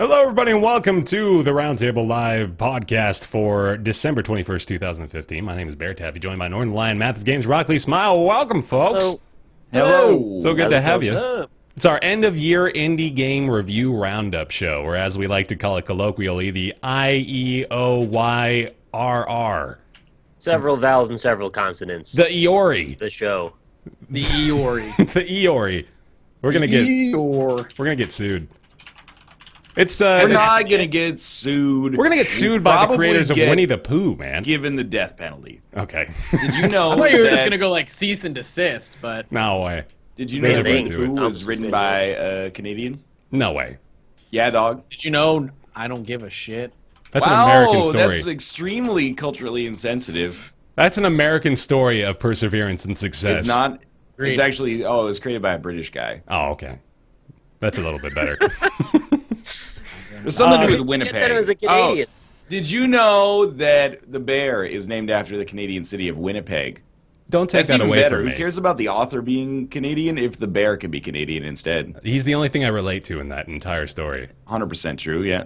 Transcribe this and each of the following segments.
Hello, everybody, and welcome to the Roundtable Live podcast for December 21st, 2015. My name is Bear Taffy, joined by Northern Lion, Mathis Games, Rockley Smile. Welcome, folks. Hello. So good to have you. Up? It's our end-of-year indie game review roundup show, or as we like to call it colloquially, the IEOYRR. Several vowels and several consonants. The Eeyore. The show. The Eeyore. The Eeyore. We're gonna get sued. We're not gonna get sued. We're gonna get sued by the creators of Winnie the Pooh, man. Given the death penalty. Okay. Did you know? I thought you were just gonna go like cease and desist, but No way. Did you know Really? that Pooh was written by a Canadian? No way. Yeah, dog. did you know I don't give a shit? That's wow, an American story. That's extremely culturally insensitive. That's an American story of perseverance and success. It's not. Agreed. It's actually. Oh, it was created by a British guy. Oh, okay. That's a little bit better. There's something to do with Get Winnipeg. that it was a Canadian. Oh, did you know that the bear is named after the Canadian city of Winnipeg? Don't take That's that even away better. from Who me. cares about the author being Canadian if the bear can be Canadian instead? He's the only thing I relate to in that entire story. 100% true, yeah.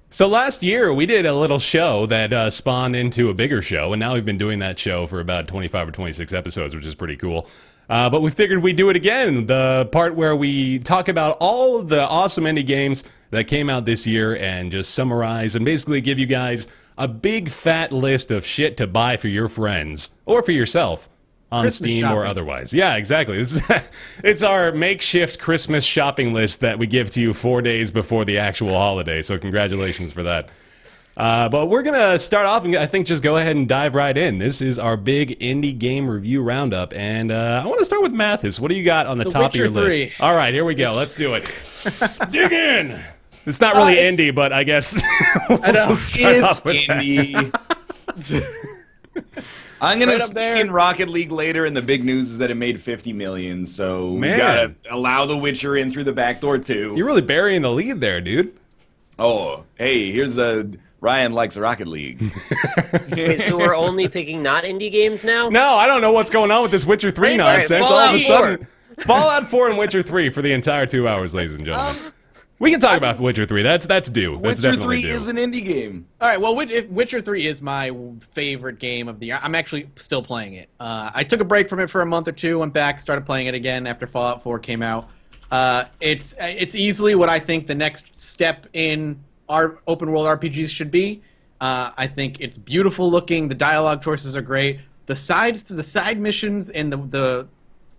So last year, we did a little show that spawned into a bigger show, and now we've been doing that show for about 25 or 26 episodes, which is pretty cool. But we figured we'd do it again, the part where we talk about all of the awesome indie games that came out this year and just summarize and basically give you guys a big fat list of shit to buy for your friends or for yourself on Christmas Steam or shopping. otherwise. Yeah, exactly. It's our makeshift Christmas shopping list that we give to you 4 days before the actual holiday, so congratulations for that. But we're going to start off and I think just go ahead and dive right in. This is our big indie game review roundup, and I want to start with Mathis. What do you got on the top of your Witcher list? 3. All right, here we go. Let's do it. Dig in! It's not really it's- indie, but I guess we'll know. start It's off with that. indie. I'm gonna Right up stick there. in Rocket League later, and the big news is that it made 50 million. So we Man. gotta allow The Witcher in through the back door too. You're really burying the lead there, dude. Oh, hey, here's Ryan likes Rocket League. Wait, so we're only picking not indie games now? No, I don't know what's going on with this Witcher 3 Rainbow nonsense. Six All of a Fallout sudden, Fallout 4 and Witcher 3 for the entire 2 hours, ladies and gentlemen. We can talk about Witcher 3. That's due. That's Witcher definitely 3 due. is an indie game. All right, well, Witcher 3 is my favorite game of the year. I'm actually still playing it. I took a break from it for a month or two, went back, started playing it again after Fallout 4 came out. It's easily what I think the next step in our open world RPGs should be. I think it's beautiful looking. The dialogue choices are great. The side missions and the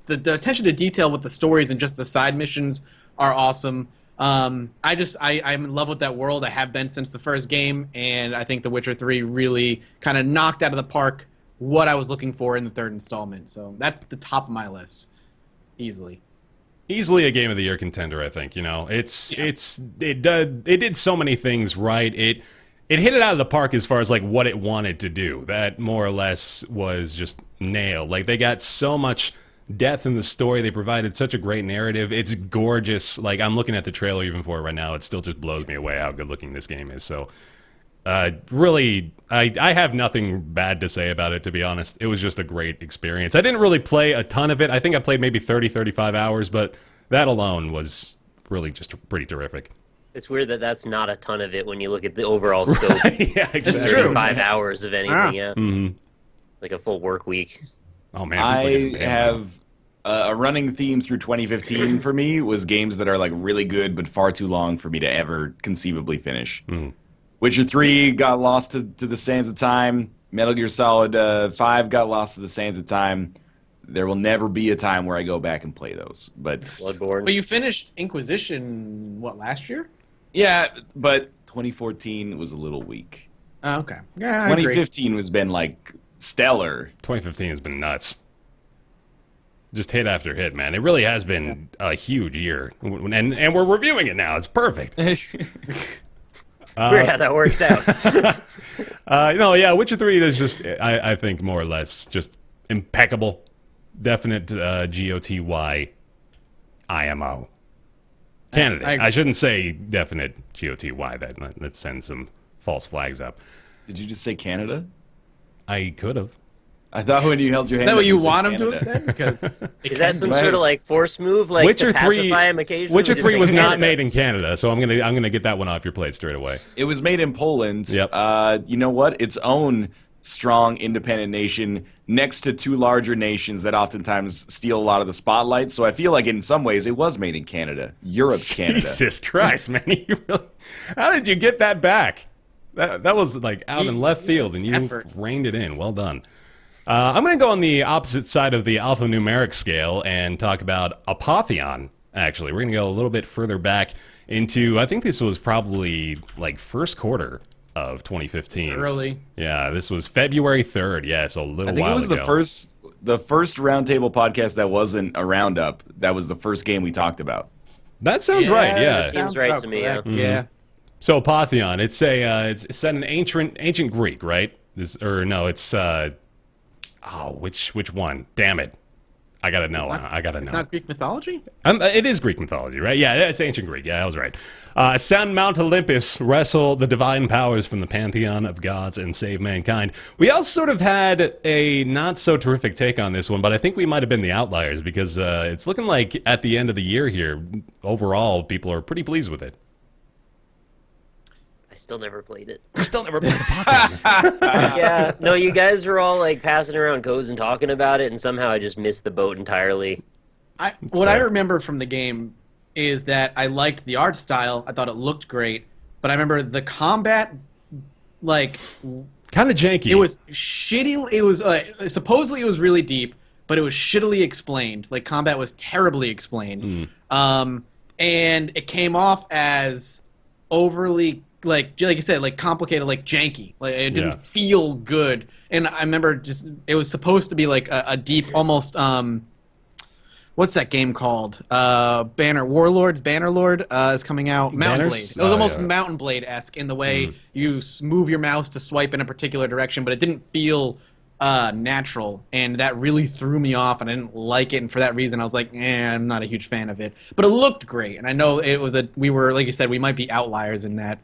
attention to detail with the stories and just the side missions are awesome. I'm in love with that world. I have been since the first game, and I think The Witcher 3 really kind of knocked out of the park what I was looking for in the third installment. So that's the top of my list, easily. Easily a game of the year contender, I think. You know, it did so many things right. It hit it out of the park as far as like what it wanted to do. That more or less was just nailed. Like they got so much depth in the story. They provided such a great narrative. It's gorgeous. Like I'm looking at the trailer even for it right now. It still just blows me away how good looking this game is. So really, I have nothing bad to say about it, to be honest. It was just a great experience. I didn't really play a ton of it. I think I played maybe 30, 35 hours, but that alone was really just pretty terrific. It's weird that that's not a ton of it when you look at the overall scope. Yeah, exactly. true. 5 hours of anything, yeah. Mhm. Like a full work week. Oh, man. people I getting paid have a running theme through 2015 for me was games that are like really good but far too long for me to ever conceivably finish. Witcher 3 got lost to the sands of time. Metal Gear Solid 5 got lost to the sands of time. There will never be a time where I go back and play those. But Bloodborne. But you finished Inquisition, what, last year? yeah, but 2014 was a little weak. Oh, okay. Yeah, I agree. 2015 has been like stellar. 2015 has been nuts. Just hit after hit, man. It really has been a huge year. And we're reviewing it now. It's perfect. Weird how that works out. Witcher 3 is just, I think, more or less just impeccable. Definite GOTY IMO. Candidate. I shouldn't say definite GOTY. That sends some false flags up. Did you just say Canada? I could have. I thought when you held your hand Is that up, what you said want him to Canada. have said? Because Is that some sort of like force move, like Witcher to 3 pacify him occasionally? Witcher Just 3 say was not Canada. made in Canada, so I'm gonna get that one off your plate straight away. It was made in Poland. Yep. You know what? Its own strong independent nation next to two larger nations that oftentimes steal a lot of the spotlight. So I feel like in some ways it was made in Canada. Europe's Canada. Jesus Christ, man! You really, how did you get that back? That was like out in left field, and you effort. reined it in. Well done. I'm going to go on the opposite side of the alphanumeric scale and talk about Apotheon, actually. We're going to go a little bit further back into, I think this was probably like first quarter of 2015. early. Yeah, this was February 3rd. Yeah, so a little I think while it was ago. the first Roundtable podcast that wasn't a roundup. That was the first game we talked about. That sounds right, yeah. that Seems sounds right about to me, correct. Mm-hmm. Yeah. So Apotheon, it's set in ancient Greek, right? Which one? Damn it. I gotta know. I gotta know. It's not Greek mythology? It is Greek mythology, right? Yeah, it's ancient Greek. Yeah, I was right. Ascend Mount Olympus, wrestle the divine powers from the pantheon of gods, and save mankind. We all sort of had a not so terrific take on this one, but I think we might have been the outliers because it's looking like at the end of the year here, overall, people are pretty pleased with it. I still never played it. We still never played Apotheon. Yeah, no, you guys were all like passing around codes and talking about it, and somehow I just missed the boat entirely. What I fair. remember from the game is that I liked the art style. I thought it looked great, but I remember the combat, like, Kind of janky. it was shitty. It was supposedly it was really deep, but it was shittily explained. Like combat was terribly explained, and it came off as overly like you said, like complicated, like janky. Like it didn't Yeah. feel good. And I remember just it was supposed to be like a deep, almost what's that game called? Bannerlord is coming out. Mountain Banners? Blade. It was Oh, almost yeah. Mountain Blade-esque in the way you move your mouse to swipe in a particular direction, but it didn't feel natural, and that really threw me off, and I didn't like it, and for that reason I was like, I'm not a huge fan of it. But it looked great, and I know it was we were, like you said, we might be outliers in that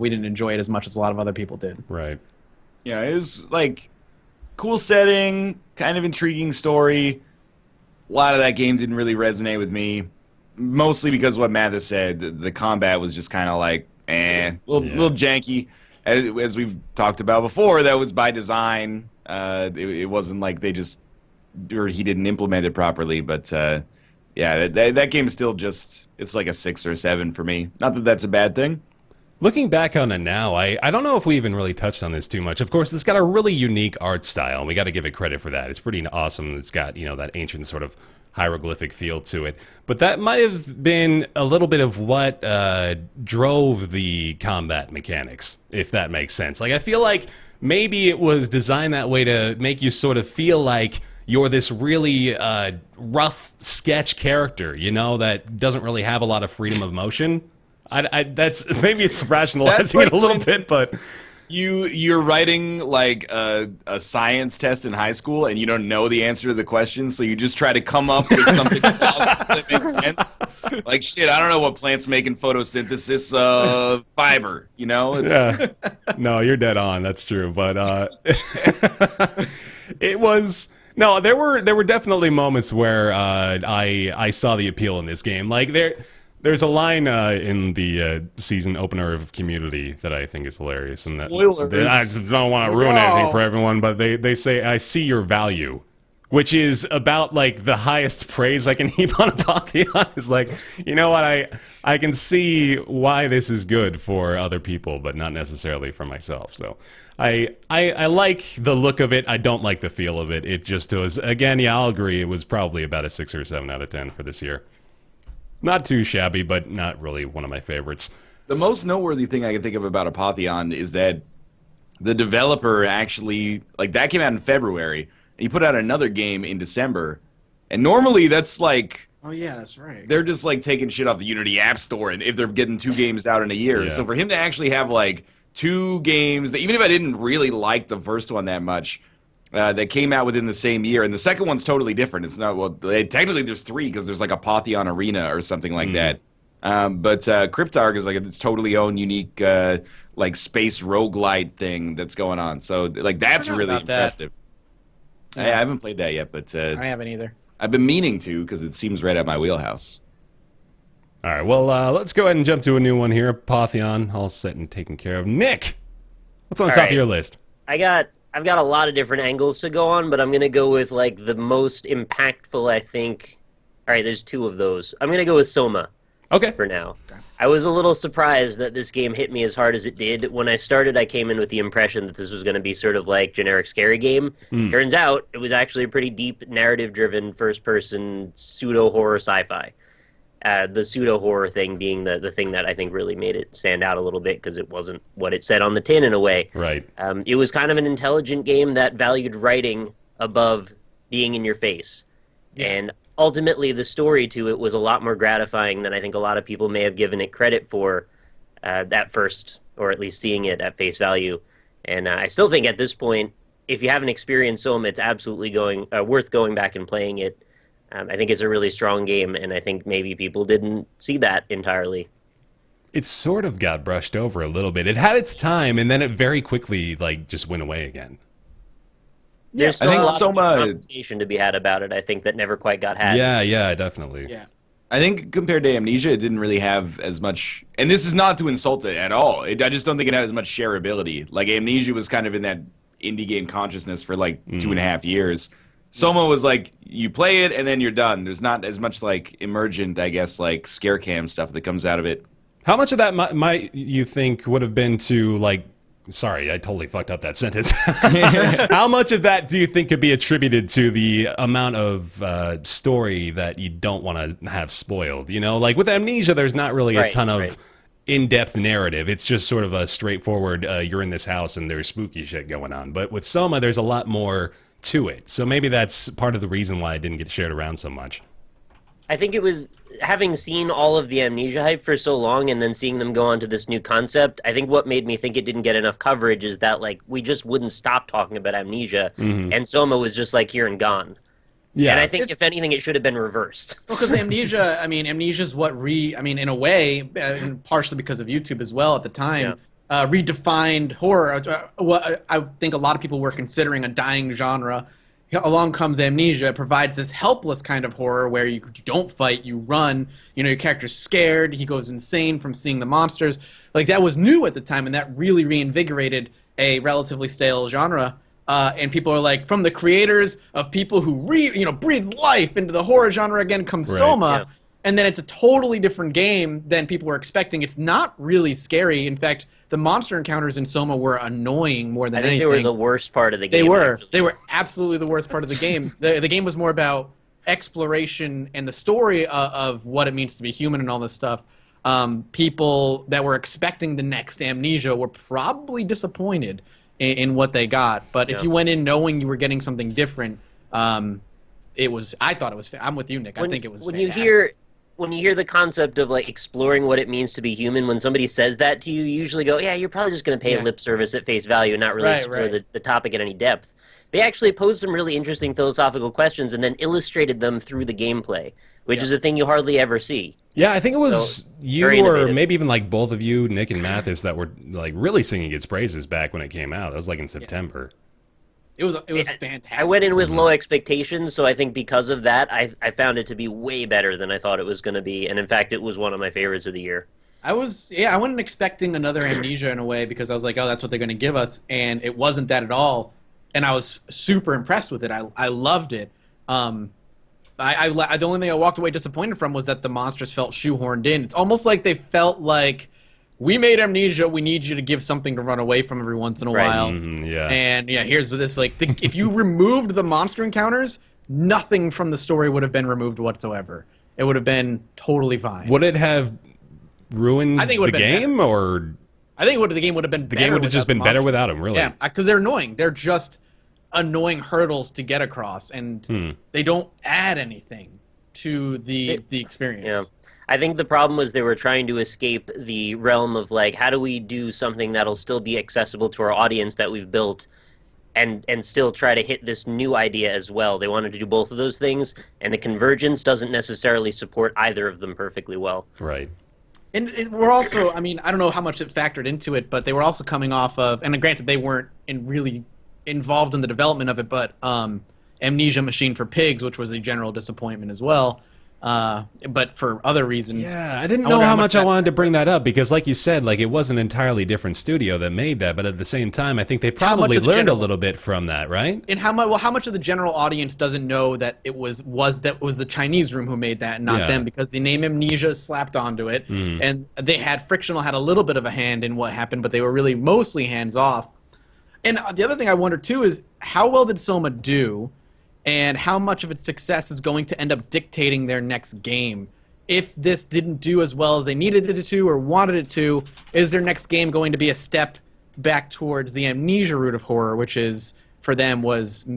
we didn't enjoy it as much as a lot of other people did. Right. Yeah, it was like cool setting, kind of intriguing story. A lot of that game didn't really resonate with me, mostly because what Matt has said. The combat was just kind of like, little janky. As we've talked about before, that was by design. It wasn't like they just, or he didn't implement it properly. But yeah, that game is still just, it's like a 6 or 7 for me. Not that that's a bad thing. Looking back on it now, I don't know if we even really touched on this too much. Of course, it's got a really unique art style, and we got to give it credit for that. It's pretty awesome. It's got, that ancient sort of hieroglyphic feel to it. But that might have been a little bit of what drove the combat mechanics, if that makes sense. Like, I feel like maybe it was designed that way to make you sort of feel like you're this really rough sketch character, that doesn't really have a lot of freedom of motion. That's maybe it's rationalizing it a little bit, but You're writing like a science test in high school and you don't know the answer to the question, so you just try to come up with something plausible that makes sense. Like, shit, I don't know what plants make in photosynthesis, fiber, It's, yeah. No, you're dead on. That's true, but it was. No, there were definitely moments where I saw the appeal in this game. Like there's a line in the season opener of Community that I think is hilarious, and that Spoilers. I just don't want to ruin anything for everyone, but they say, "I see your value," which is about like the highest praise I can heap on Apotheon. Is like, you know what, I can see why this is good for other people, but not necessarily for myself. So I like the look of it. I don't like the feel of it. It just was, again, yeah, I'll agree. It was probably about a 6 or 7 out of 10 for this year. Not too shabby, but not really one of my favorites. the most noteworthy thing I can think of about Apotheon is that the developer actually, like, that came out in February, and he put out another game in December, and normally that's like, Oh yeah, that's right. they're just like taking shit off the Unity App Store, and if they're getting 2 games out in a year. Yeah. So for him to actually have like 2 games, that, even if I didn't really like the first one that much, that came out within the same year, and the second one's totally different. It's not, well, technically there's 3 because there's like a Apotheon Arena or something like that. But Cryptarch is like its totally own unique like space roguelite thing that's going on. So like that's forgot really about that. impressive. I haven't played that yet, but I haven't either. I've been meaning to because it seems right up my wheelhouse. All right, well, let's go ahead and jump to a new one here. Apotheon, all set and taken care of. Nick, what's on the top of your list? I've got a lot of different angles to go on, but I'm going to go with, like, the most impactful, I think. All right, there's 2 of those. I'm going to go with SOMA. Okay. For now. I was a little surprised that this game hit me as hard as it did. When I started, I came in with the impression that this was going to be sort of like generic scary game. Turns out, it was actually a pretty deep, narrative-driven, first-person, pseudo-horror sci-fi. The pseudo-horror thing being the thing that I think really made it stand out a little bit because it wasn't what it said on the tin in a way. Right. It was kind of an intelligent game that valued writing above being in your face. Yeah. And ultimately, the story to it was a lot more gratifying than I think a lot of people may have given it credit for at first, or at least seeing it at face value. And I still think at this point, if you haven't experienced SOMA, it's absolutely worth going back and playing it. I think it's a really strong game, and I think maybe people didn't see that entirely. It sort of got brushed over a little bit. It had its time, and then it very quickly just went away again. There's still I think a lot SOMA of conversation to be had about it, I think, that never quite got had. Yeah, definitely. Yeah. I think compared to Amnesia, it didn't really have as much, and this is not to insult it at all. I just don't think it had as much shareability. Like, Amnesia was kind of in that indie game consciousness for like 2.5 years. SOMA was like, you play it and then you're done. There's not as much like emergent, I guess, like scare cam stuff that comes out of it. How much of that might you think would have been to, like, sorry, I totally fucked up that sentence. How much of that do you think could be attributed to the amount of story that you don't want to have spoiled? You know, like with Amnesia, there's not really a ton of in-depth narrative. It's just sort of a straightforward, you're in this house and there's spooky shit going on. But with SOMA, there's a lot more to it. So maybe that's part of the reason why it didn't get shared around so much. I think it was having seen all of the Amnesia hype for so long and then seeing them go on to this new concept. I think what made me think it didn't get enough coverage is that, like, we just wouldn't stop talking about Amnesia, and SOMA was just like here and gone. Yeah, and I think if anything, it should have been reversed. Well, because Amnesia, Amnesia's what in a way, and partially because of YouTube as well at the time, redefined horror. What I think a lot of people were considering a dying genre. Along comes Amnesia. It provides this helpless kind of horror where you don't fight, you run. You know, your character's scared. He goes insane from seeing the monsters. Like, that was new at the time, and that really reinvigorated a relatively stale genre. And people are like, from the creators of people who breathe life into the horror genre again comes SOMA. Yeah. And then it's a totally different game than people were expecting. It's not really scary. In fact, the monster encounters in SOMA were annoying more than anything. I think they were the worst part of the game. They were. Actually. They were absolutely the worst part of the game. The game was more about exploration and the story of what it means to be human and all this stuff. People that were expecting the next Amnesia were probably disappointed in what they got. But if you went in knowing you were getting something different, it was. I thought it was. I'm with you, Nick. I think it was. When you hear the concept of, like, exploring what it means to be human, when somebody says that to you, you usually go, yeah, you're probably just going to pay lip service at face value and not really explore the topic at any depth. They actually posed some really interesting philosophical questions and then illustrated them through the gameplay, which is a thing you hardly ever see. Yeah, I think it was you or maybe even like both of you, Nick and Mathis, that were like really singing its praises back when it came out. That was like in September. It was fantastic. I went in with low expectations, so I think because of that, I found it to be way better than I thought it was going to be. And in fact, it was one of my favorites of the year. I wasn't expecting another Amnesia in a way because I was like, oh, that's what they're going to give us. And it wasn't that at all. And I was super impressed with it. I loved it. The only thing I walked away disappointed from was that the monsters felt shoehorned in. It's almost like they felt like, we made Amnesia, we need you to give something to run away from every once in a while. And here's this, like, if you removed the monster encounters, nothing from the story would have been removed whatsoever. It would have been totally fine. Would it have ruined the game, or? I think the game would have been better. The game would have just been better without them, really. Yeah, because they're annoying. They're just annoying hurdles to get across, and they don't add anything to the experience. Yeah. I think the problem was they were trying to escape the realm of, like, how do we do something that'll still be accessible to our audience that we've built and still try to hit this new idea as well. They wanted to do both of those things, and the convergence doesn't necessarily support either of them perfectly well. Right. And we're also, I don't know how much it factored into it, but they were also coming off of, and granted they weren't really involved in the development of it, but Amnesia Machine for Pigs, which was a general disappointment as well. But for other reasons. Yeah, I didn't know wonder how much I that- wanted to bring that up because, like you said, like it was an entirely different studio that made that, but at the same time, I think they How much probably of the learned a general- little bit from that, right? And how much of the general audience doesn't know that it was the Chinese room who made that and not Yeah. them, because the name Amnesia is slapped onto it, and Frictional had a little bit of a hand in what happened, but they were really mostly hands off. And the other thing I wonder too is how well did Soma do, and how much of its success is going to end up dictating their next game. If this didn't do as well as they needed it to or wanted it to, is their next game going to be a step back towards the Amnesia route of horror, which is for them was,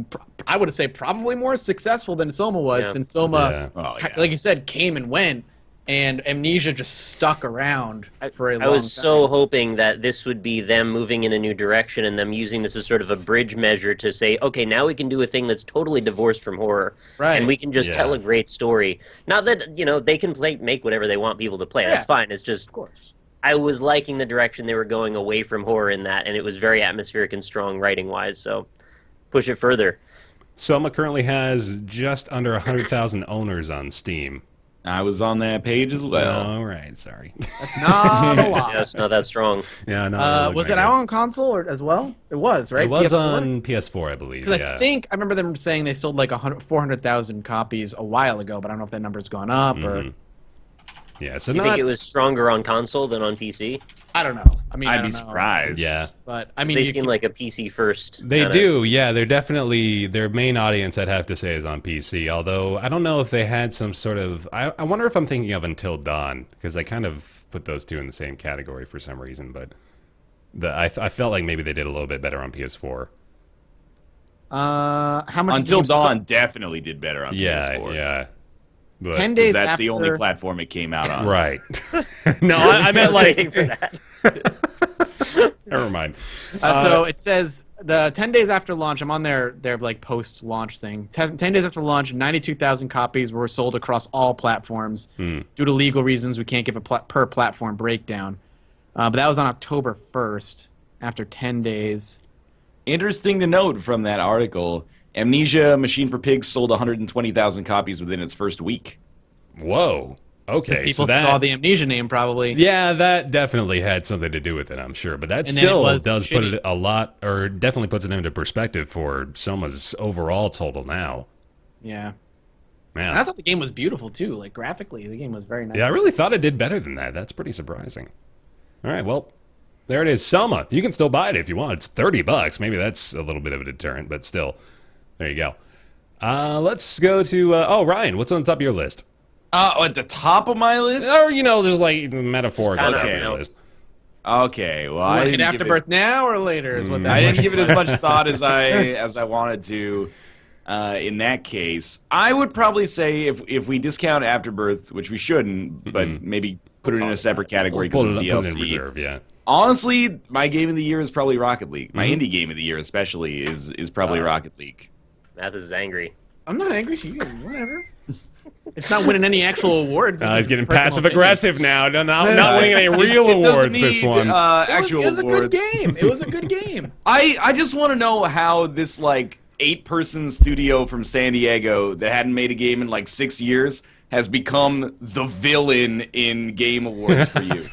I would say, probably more successful than Soma was, Yeah. since Soma, Yeah. Oh, yeah. like you said, came and went, and Amnesia just stuck around for a long I was time. so hoping that this would be them moving in a new direction and them using this as sort of a bridge measure to say, okay, now we can do a thing that's totally divorced from horror. Right. And we can just Yeah. tell a great story. Not that, they can make whatever they want people to play. That's Yeah. fine. It's just, Of course. I was liking the direction they were going away from horror in that, and it was very atmospheric and strong writing-wise, so push it further. Soma currently has just under 100,000 owners on Steam. I was on that page as well. All right, sorry. That's not a lot. Yeah, it's not that strong. Yeah, no. Was it out on console or as well? It was, right? It was PS4? on PS4, I believe. Because Yeah. I think I remember them saying they sold like 400,000 copies a while ago, but I don't know if that number's gone up or Yeah, so You not. think it was stronger on console than on PC? I don't know. I mean, I I'd don't be know. surprised. Yeah. But I mean, They you seem can- like a PC first. They kinda- do, yeah. They're definitely their main audience. I'd have to say is on PC. Although I don't know if they had some sort of. I wonder if I'm thinking of Until Dawn because I kind of put those two in the same category for some reason. But I felt like maybe they did a little bit better on PS4. how much? Until is the game- Dawn definitely did better on Yeah, PS4. yeah. But, 10 'Cause days that's after, the only platform it came out on. right. No, I I meant was like. waiting for that. Never mind. So it says the 10 days after launch. I'm on their like post-launch thing. 10 days after launch, 92,000 copies were sold across all platforms. Due to legal reasons, we can't give a per platform breakdown. But that was on October 1st. After 10 days. Interesting to note from that article, Amnesia Machine for Pigs sold 120,000 copies within its first week. Whoa. Okay. People so that, saw the Amnesia name probably. Yeah, that definitely had something to do with it, I'm sure. But that And then it still was does put shitty. it a lot, or definitely puts it into perspective for Soma's overall total now. Yeah. Man. And I thought the game was beautiful too. Like graphically, the game was very nice. Yeah, I really thought it did better than that. That's pretty surprising. All right, well, there it is. Soma. You can still buy it if you want. It's $30. Maybe that's a little bit of a deterrent, but still. There you go. Let's go to... Ryan, what's on the top of your list? At the top of my list? Or, just like metaphorical Just top kinda, of your you know. list. Okay, well, You I want to didn't hit give Afterbirth it, now or later is what that I didn't give it as much thought as I wanted to. In that case, I would probably say if we discount Afterbirth, which we shouldn't, but maybe put it in a separate category Put because it, it's put it in DLC. reserve, yeah. Honestly, my game of the year is probably Rocket League. My indie game of the year, especially, is probably Rocket League. Mathis is angry. I'm not angry. Whatever. It's not winning any actual awards. He's It's getting personal passive aggressive now. Not winning any real It doesn't awards this need, one. actual it was a awards. good game. It was a good game. I just want to know how this like 8-person studio from San Diego that hadn't made a game in like 6 years has become the villain in game awards for you.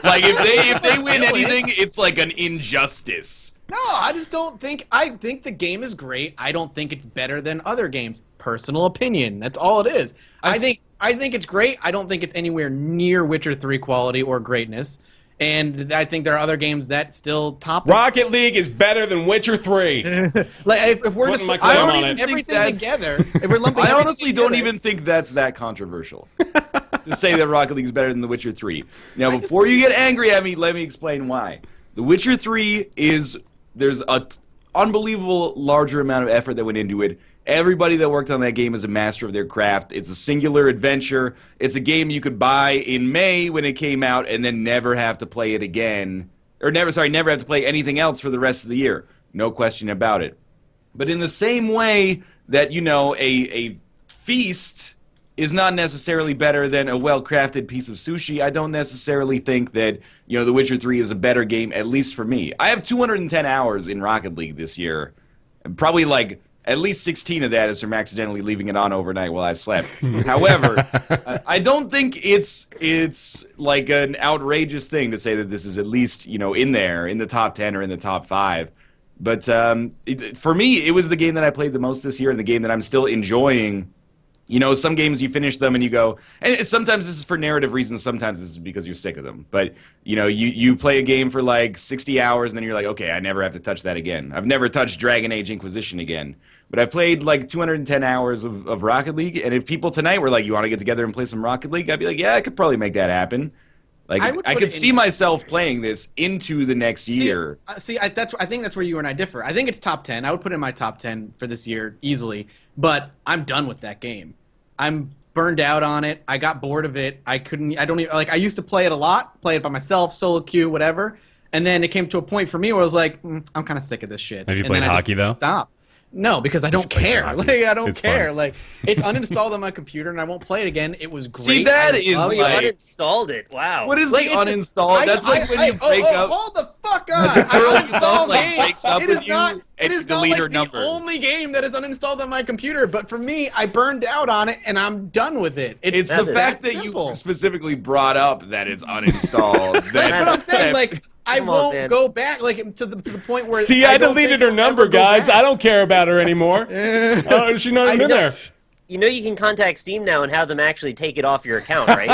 Like if they win anything, it's like an injustice. No, I just don't think. I think the game is great. I don't think it's better than other games. Personal opinion. That's all it is. I think it's great. I don't think it's anywhere near Witcher 3 quality or greatness. And I think there are other games that still top it. Rocket League is better than Witcher 3. Like if we're Putting just my claim on it. think everything that's- together, if we're lumping I everything honestly don't together- even think that's that controversial to say that Rocket League is better than The Witcher 3. Now, before you get angry at me, let me explain why. The Witcher 3 there's a unbelievable larger amount of effort that went into it. Everybody that worked on that game is a master of their craft. It's a singular adventure. It's a game you could buy in May when it came out and then never have to play it again. Or never have to play anything else for the rest of the year. No question about it. But in the same way that, a feast is not necessarily better than a well-crafted piece of sushi, I don't necessarily think that, The Witcher 3 is a better game, at least for me. I have 210 hours in Rocket League this year. Probably like At least 16 of that is from accidentally leaving it on overnight while I slept. However, I don't think it's like an outrageous thing to say that this is at least, in there, in the top 10 or in the top 5. But for me, it was the game that I played the most this year and the game that I'm still enjoying. Some games you finish them and you go, and sometimes this is for narrative reasons, sometimes this is because you're sick of them. But, you play a game for like 60 hours and then you're like, okay, I never have to touch that again. I've never touched Dragon Age Inquisition again. But I've played like 210 hours of Rocket League, and if people tonight were like, you want to get together and play some Rocket League, I'd be like, yeah, I could probably make that happen. Like, I could see myself playing this into the next year. I think that's where you and I differ. I think it's top 10. I would put it in my top 10 for this year easily, but I'm done with that game. I'm burned out on it. I got bored of it. I used to play it a lot, play it by myself, solo queue, whatever. And then it came to a point for me where I was like, I'm kind of sick of this shit. Have you played hockey though? Stop. No, because I don't care. Like, I don't care. Fun. Like, it's uninstalled on my computer, and I won't play it again. It was great. See, that is you like... uninstalled it. Wow. What is the uninstall? That's like when you break up... Hold the fuck on. I uninstalled breaks up it is with not, you it is not like the only game that is uninstalled on my computer, but for me, I burned out on it, and I'm done with it. It's the fact that you specifically brought up that it's uninstalled. But I'm saying, like... I won't go back, like, to the point where... See, I deleted her number, guys. I don't care about her anymore. She's not even in there. You can contact Steam now and have them actually take it off your account, right?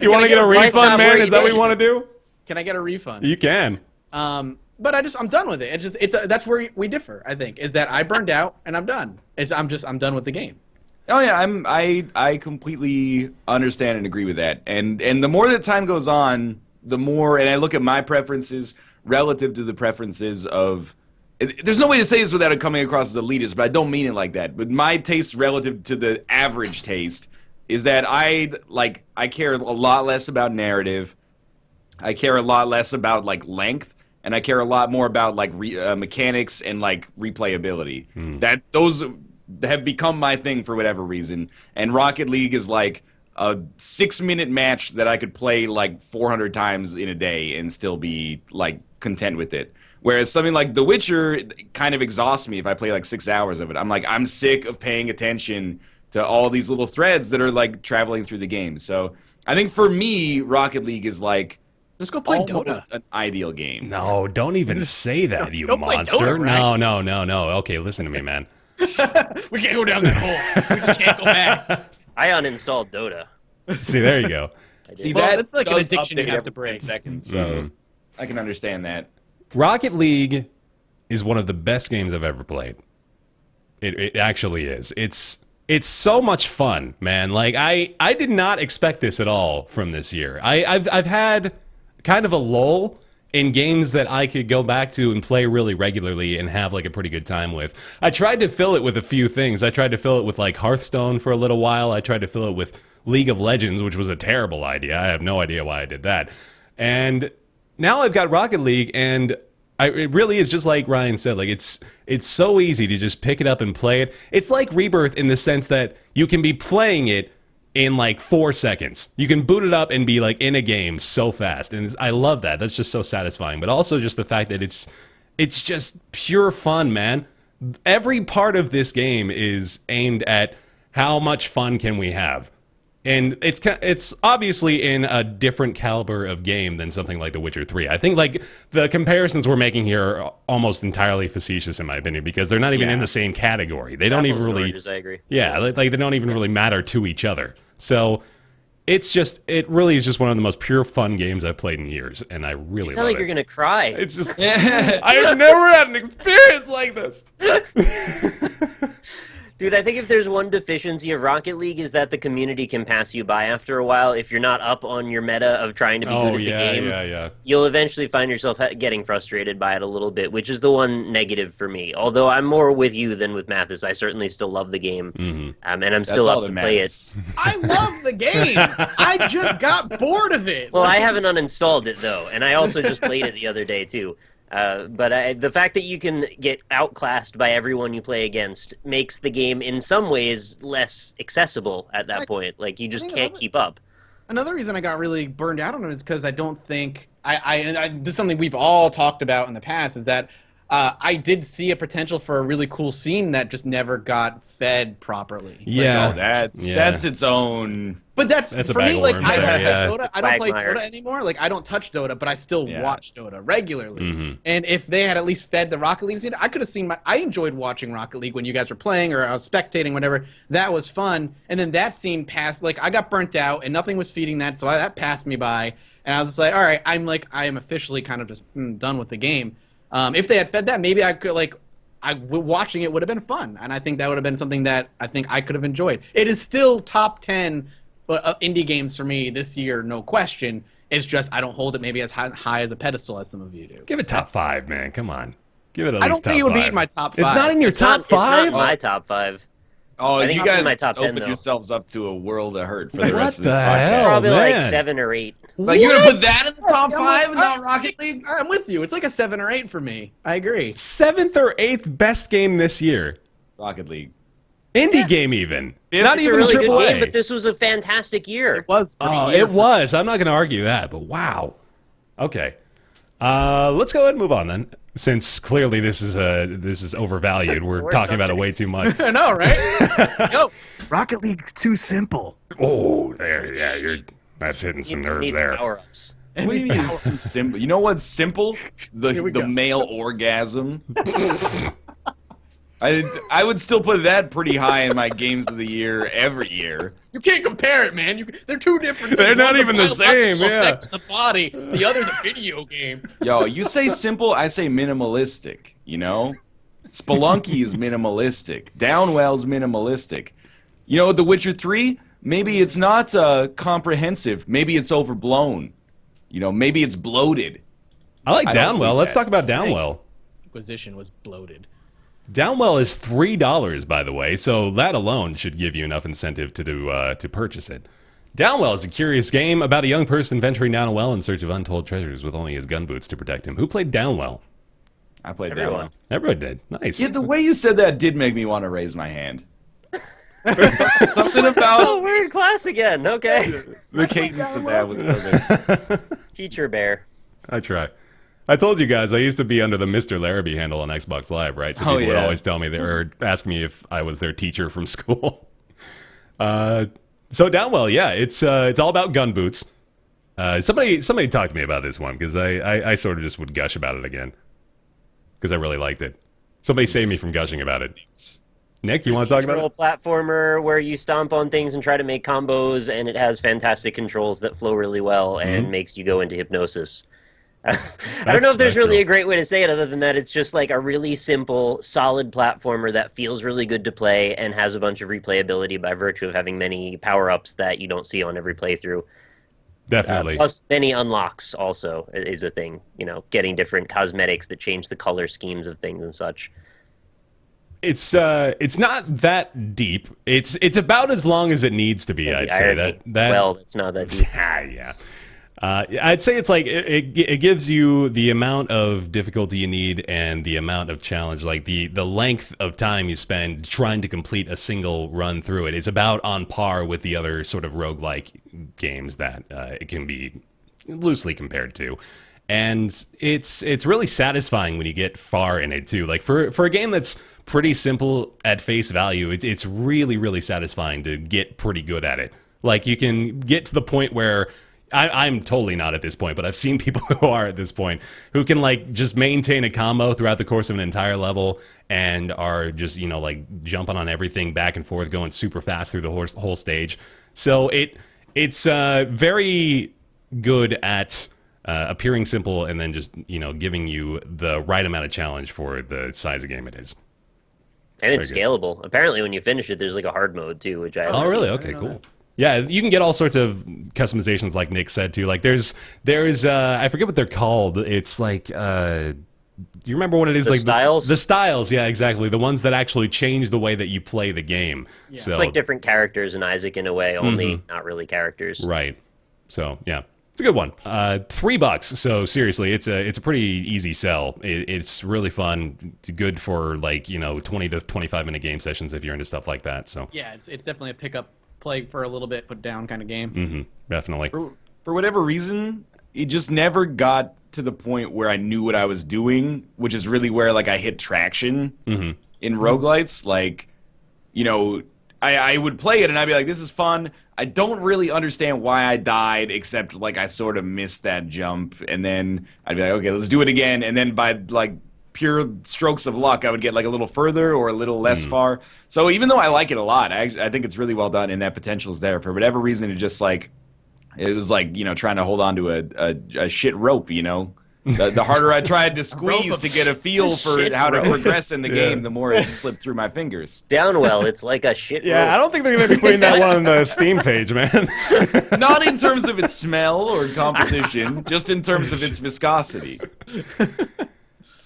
You want to get a refund, man? Is that what you want to do? Can I get a refund? You can. But I'm done with it. That's where we differ, I think, is that I burned out and I'm done. I'm done with the game. Oh yeah, I completely understand and agree with that. And the more that time goes on, the more, and I look at my preferences relative to the preferences of, there's no way to say this without it coming across as elitist, but I don't mean it like that. But my taste relative to the average taste is that I care a lot less about narrative. I care a lot less about like length, and I care a lot more about like mechanics and like replayability. That those have become my thing for whatever reason. And Rocket League is like a 6-minute match that I could play like 400 times in a day and still be like content with it. Whereas something like The Witcher kind of exhausts me if I play like 6 hours of it. I'm sick of paying attention to all these little threads that are like traveling through the game. So I think for me, Rocket League is like just go play almost Dota. An ideal game. No, don't even say that, you Don't play monster. Dota, right? No. Okay, listen to me, man. We can't go down that hole. We just can't go back. I uninstalled Dota. See, there you go. See, Well, it's like an does addiction you update have to every 10 break. seconds, so I can understand that. Rocket League is one of the best games I've ever played. It actually is. It's so much fun, man. Like I did not expect this at all from this year. I've had kind of a lull in games that I could go back to and play really regularly and have like a pretty good time with. I tried to fill it with a few things. I tried to fill it with like Hearthstone for a little while. I tried to fill it with League of Legends, which was a terrible idea. I have no idea why I did that. And now I've got Rocket League, and it really is just like Ryan said. Like it's so easy to just pick it up and play it. It's like Rebirth in the sense that you can be playing it in like 4 seconds. You can boot it up and be like in a game so fast, and I love that. That's just so satisfying. But also just the fact that it's just pure fun, man. Every part of this game is aimed at how much fun can we have. And it's obviously in a different caliber of game than something like The Witcher 3. I think like the comparisons we're making here are almost entirely facetious in my opinion, because they're not even in the same category. They don't even really. I agree. Yeah, like they don't even really matter to each other. So it really is just one of the most pure fun games I've played in years, and I really You love sound like it. you're gonna cry. It's just I have never had an experience like this. Dude, I think if there's one deficiency of Rocket League is that the community can pass you by after a while. If you're not up on your meta of trying to be good at the game, you'll eventually find yourself getting frustrated by it a little bit, which is the one negative for me. Although I'm more with you than with Mathis. I certainly still love the game, and I'm still up to play it. I love the game. I just got bored of it. Well, I haven't uninstalled it, though, and I also just played it the other day, too. But the fact that you can get outclassed by everyone you play against makes the game in some ways less accessible at that point. Like, you just can't keep up. Another reason I got really burned out on it is because I don't think this is something we've all talked about in the past, is that I did see a potential for a really cool scene that just never got fed properly. Yeah. That's its own. But that's a for bag me. of Like worms I don't there, play yeah. Dota. I don't play Quagmire. Dota anymore. Like I don't touch Dota, but I still Yeah. watch Dota regularly. And if they had at least fed the Rocket League scene, I could have seen. I enjoyed watching Rocket League when you guys were playing or I was spectating, whatever. That was fun. And then that scene passed. Like I got burnt out, and nothing was feeding that, so that passed me by. And I was just like, all right, I am officially kind of just done with the game. If they had fed that, maybe I could watching it would have been fun, and I think that would have been something that I think I could have enjoyed. It is still top 10 indie games for me this year, no question. It's just I don't hold it maybe as high as a pedestal as some of you do. Give it top 5, man. Come on. Give it at least I don't top think it would be 5. in my top 5. It's not in your top 5? It's not my top 5. Oh, I think you it's in guys my top 10, opened though. yourselves up to a world of hurt for the What rest of this the podcast. hell? Probably like man. 7 or 8. Like, you're gonna What? put that in the top Yeah, 5 and not I'm- Rocket League? I'm with you. It's like a 7 or 8 for me. I agree. 7th or 8th best game this year. Rocket League. Indie game even. Yeah, Not It's even a really AAA. good game, but this was a fantastic year. It was. Oh, it was. I'm not going to argue that, but wow. Okay. Let's go ahead and move on then. Since clearly this is overvalued. We're Sore talking about it subject. way too much. I know, right? Yo, Rocket League's too simple. Oh, there, yeah, that's hitting some nerves Needs there. power-ups. What do you mean it's too simple? You know what's simple? The go. male orgasm. I would still put that pretty high in my games of the year every year. You can't compare it, man. They're two different. They're things. not One's a even the same, biological yeah. effect to the body. The other's a video game. Yo, you say simple, I say minimalistic, you know? Spelunky is minimalistic. Downwell's minimalistic. You know, The Witcher 3, maybe it's not comprehensive. Maybe it's overblown. You know, maybe it's bloated. I like I don't Downwell. believe Let's that. talk about Downwell. Inquisition was bloated. Downwell is $3, by the way, so that alone should give you enough incentive to purchase it. Downwell is a curious game about a young person venturing down a well in search of untold treasures with only his gun boots to protect him. Who played Downwell? I played Everyone. Downwell. Everyone did. Nice. Yeah, the way you said that did make me want to raise my hand. Something Oh, about we're in class again. Okay. the cadence of that was perfect. Teacher bear. I try. I told you guys I used to be under the Mr. Larrabee handle on Xbox Live, right? So Oh, people would yeah. always tell me or ask me if I was their teacher from school. So Downwell, yeah, it's all about gun boots. Somebody talked to me about this one because I sort of just would gush about it again because I really liked it. Somebody saved me from gushing about it. Nick, you want to talk about it? Procedural platformer where you stomp on things and try to make combos, and it has fantastic controls that flow really well and makes you go into hypnosis. I don't know if there's that's really cool. a great way to say it other than that it's just like a really simple, solid platformer that feels really good to play and has a bunch of replayability by virtue of having many power-ups that you don't see on every playthrough. Definitely. Plus, many unlocks also is a thing. You know, getting different cosmetics that change the color schemes of things and such. It's not that deep. It's about as long as it needs to be. I'd say Irony. that. Well, it's not that deep. Yeah. I'd say it's like it gives you the amount of difficulty you need and the amount of challenge, like the length of time you spend trying to complete a single run through it is about on par with the other sort of roguelike games that it can be loosely compared to. And it's really satisfying when you get far in it too. Like for a game that's pretty simple at face value, it's really, really satisfying to get pretty good at it. Like you can get to the point where I'm totally not at this point, but I've seen people who are at this point who can like just maintain a combo throughout the course of an entire level and are just, you know, like jumping on everything back and forth, going super fast through the whole stage. So it's very good at appearing simple and then just, you know, giving you the right amount of challenge for the size of game it is. And it's Very scalable. Apparently, when you finish it, there's like a hard mode too, which I haven't Oh, really? seen. Okay, cool. Yeah, you can get all sorts of customizations, like Nick said too. Like there's I forget what they're called. It's like you remember what it is? The like styles? The styles, yeah, exactly. The ones that actually change the way that you play the game. Yeah. So It's like different characters in Isaac in a way, only not really characters. right. So yeah, it's a good one. $3. So seriously, it's a pretty easy sell. It's really fun. It's good for like 20 to 25 minute game sessions if you're into stuff like that. So Yeah, it's definitely a pickup, play for a little bit, put down kind of game. definitely. For whatever reason, it just never got to the point where I knew what I was doing, which is really where like I hit traction in roguelites. Like, you know, I would play it and I'd be like, this is fun. I don't really understand why I died, except like I sort of missed that jump, and then I'd be like, okay, let's do it again, and then by like pure strokes of luck, I would get like a little further or a little less far. So even though I like it a lot, I think it's really well done, and that potential is there. For whatever reason, it just like it was like, you know, trying to hold on to a shit rope, you know. The harder I tried to squeeze to get a feel for how to progress in the game, the more it slipped through my fingers. Downwell, it's like a shit rope. I don't think they're going to be putting that one on the Steam page, man. Not in terms of its smell or composition, just in terms of its viscosity.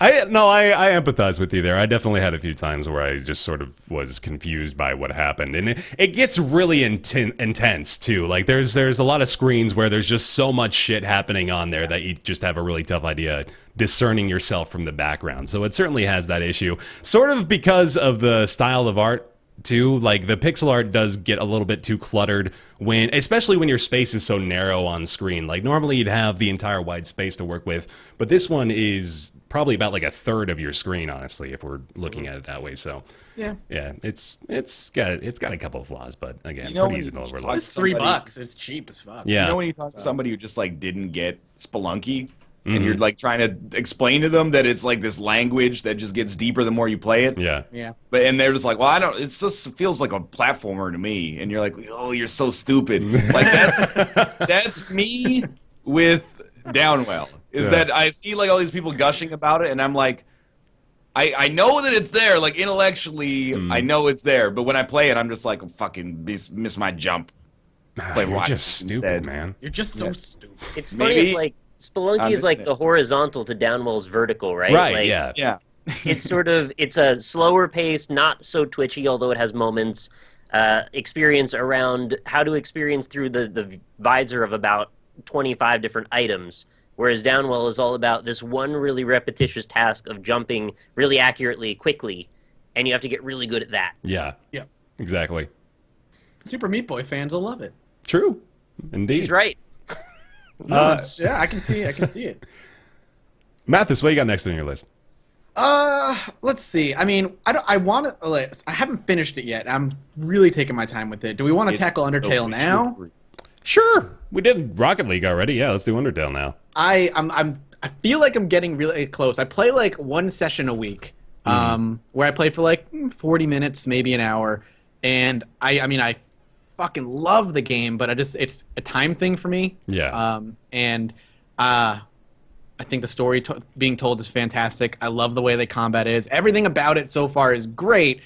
I empathize with you there. I definitely had a few times where I just sort of was confused by what happened, and it gets really intense too. Like there's a lot of screens where there's just so much shit happening on there that you just have a really tough idea discerning yourself from the background. So it certainly has that issue, sort of because of the style of art too. Like the pixel art does get a little bit too cluttered especially when your space is so narrow on screen. Like normally you'd have the entire wide space to work with, but this one is probably about like a third of your screen, honestly, if we're looking at it that way. So yeah, it's got a couple of flaws, but again, You know, pretty easy to overlook. It's $3. It's cheap as fuck. Yeah. You know when you talk to somebody who just like didn't get Spelunky, and you're like trying to explain to them that it's like this language that just gets deeper the more you play it. Yeah. And they're just like, well, I don't. It just feels like a platformer to me. And you're like, oh, you're so stupid. Like that's me with Downwell. That I see like all these people gushing about it, and I'm like, I know that it's there. Like intellectually, I know it's there. But when I play it, I'm just like, fucking miss my jump. You're just stupid, man. You're just so stupid. It's funny, Maybe. it's like Spelunky is like the horizontal to Downwell's vertical, right? Right, Like, Yeah. it's sort of, it's a slower pace, not so twitchy, although it has moments, experience around how to experience through the visor of about 25 different items, whereas Downwell is all about this one really repetitious task of jumping really accurately, quickly, and you have to get really good at that. Yeah. Exactly. Super Meat Boy fans will love it. True. Indeed. He's right. No, I can see it. Mathis, what you got next on your list? Let's see. I mean, I haven't finished it yet. I'm really taking my time with it. Do we want to tackle Undertale now? Sure. We did Rocket League already. Yeah, let's do Undertale now. I feel like I'm getting really close. I play like one session a week, where I play for like 40 minutes, maybe an hour, and I fucking love the game, but it's a time thing for me. Yeah. I think the story being told is fantastic. I love the way the combat is. Everything about it so far is great,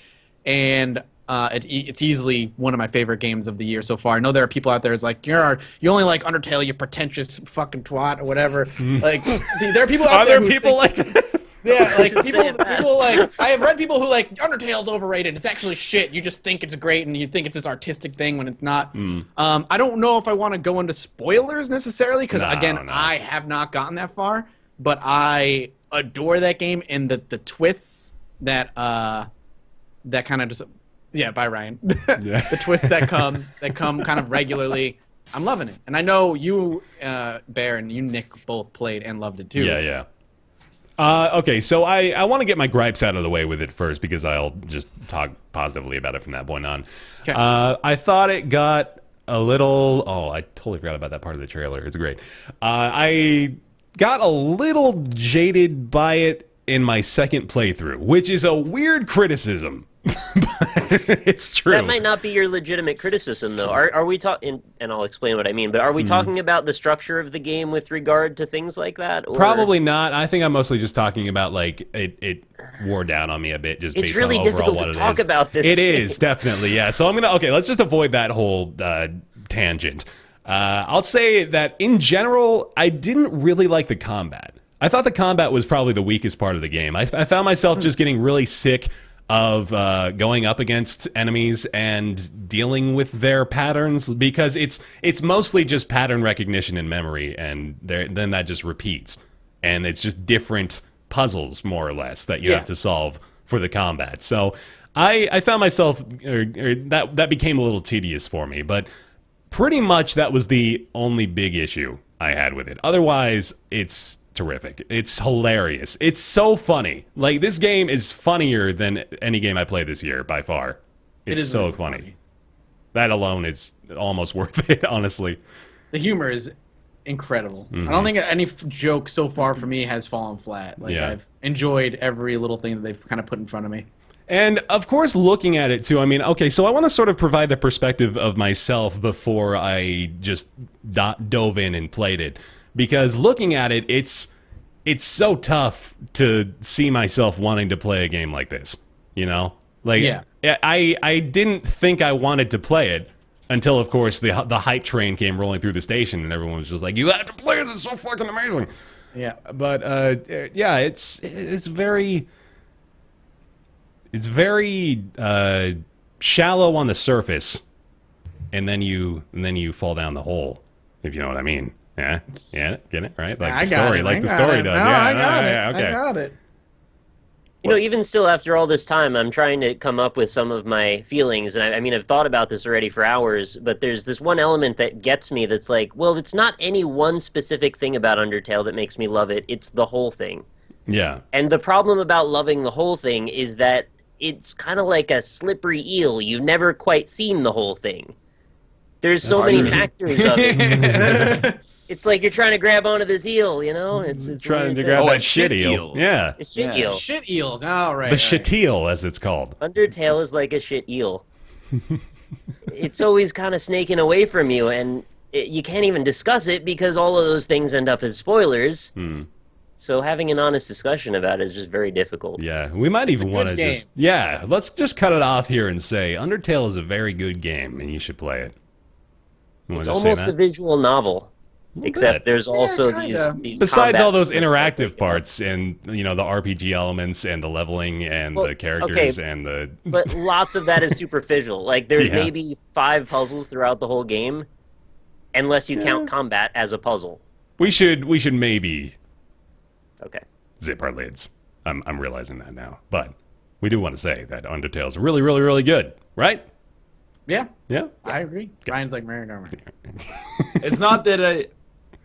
and it's easily one of my favorite games of the year so far. I know there are people out there who's like, you only like Undertale, you pretentious fucking twat or whatever. Like there are people out there. Are there people like that? Yeah, like people like I have read people who like Undertale's overrated. It's actually shit. You just think it's great and you think it's this artistic thing when it's not. I don't know if I want to go into spoilers necessarily because I have not gotten that far, but I adore that game and the twists that kind of just bye Ryan. The twists that come kind of regularly. I'm loving it, and I know you, Bear, and you, Nick, both played and loved it too. Yeah. Okay, so I want to get my gripes out of the way with it first because I'll just talk positively about it from that point on. Okay. I thought it got a little... Oh, I totally forgot about that part of the trailer. It's great. I got a little jaded by it in my second playthrough, which is a weird criticism. But it's true. That might not be your legitimate criticism, though. Are we talking? And I'll explain what I mean. But are we talking about the structure of the game with regard to things like that? Or? Probably not. I think I'm mostly just talking about like it wore down on me a bit. Just it's based really on overall difficult what to it talk is. about this. It game. is definitely So I'm gonna let's just avoid that whole tangent. I'll say that in general, I didn't really like the combat. I thought the combat was probably the weakest part of the game. I found myself just getting really sick of going up against enemies and dealing with their patterns because it's mostly just pattern recognition and memory, and then that just repeats, and it's just different puzzles more or less that you have to solve for the combat. So I found myself that became a little tedious for me, but pretty much that was the only big issue I had with it. Otherwise, it's terrific. It's hilarious. It's so funny. Like, this game is funnier than any game I played this year by far. It's so really funny. That alone is almost worth it, honestly. The humor is incredible. I don't think any joke so far for me has fallen flat. Like, I've enjoyed every little thing that they've kind of put in front of me. And, of course, looking at it, too, I mean, okay, so I want to sort of provide the perspective of myself before I just dove in and played it. Because looking at it, it's so tough to see myself wanting to play a game like this, you know? Like, I didn't think I wanted to play it until, of course, the hype train came rolling through the station, and everyone was just like, you have to play it, it's so fucking amazing. Yeah. But, yeah, it's very... It's very shallow on the surface, and then you fall down the hole, if you know what I mean. Yeah, get it right? Like the story, does. No, Yeah, I got it. Okay. I got it. You know, even still, after all this time, I'm trying to come up with some of my feelings, and I mean, I've thought about this already for hours, but there's this one element that gets me that's like, well, it's not any one specific thing about Undertale that makes me love it, it's the whole thing. Yeah. And the problem about loving the whole thing is that it's kind of like a slippery eel. You've never quite seen the whole thing. There's so many factors of it. It's like you're trying to grab onto this eel, you know? It's trying to grab that shit eel. Yeah. A shit eel. Shit eel. All right. The shit eel, as it's called. Undertale is like a shit eel. It's always kind of snaking away from you, and you can't even discuss it because all of those things end up as spoilers. So having an honest discussion about it is just very difficult. Yeah, we might even want to just... Yeah, let's just cut it off here and say Undertale is a very good game, and you should play it. It's almost a visual novel. Except there's also these besides all those interactive parts and, you know, the RPG elements and the leveling and the characters and the... But lots of that is superficial. Like, there's maybe 5 puzzles throughout the whole game, unless you count combat as a puzzle. We should maybe... Okay. Zip our lids. I'm realizing that now. But we do want to say that Undertale is really, really, really good, right? Yeah. Yeah? I agree. Ryan's like Mary Norman. It's not that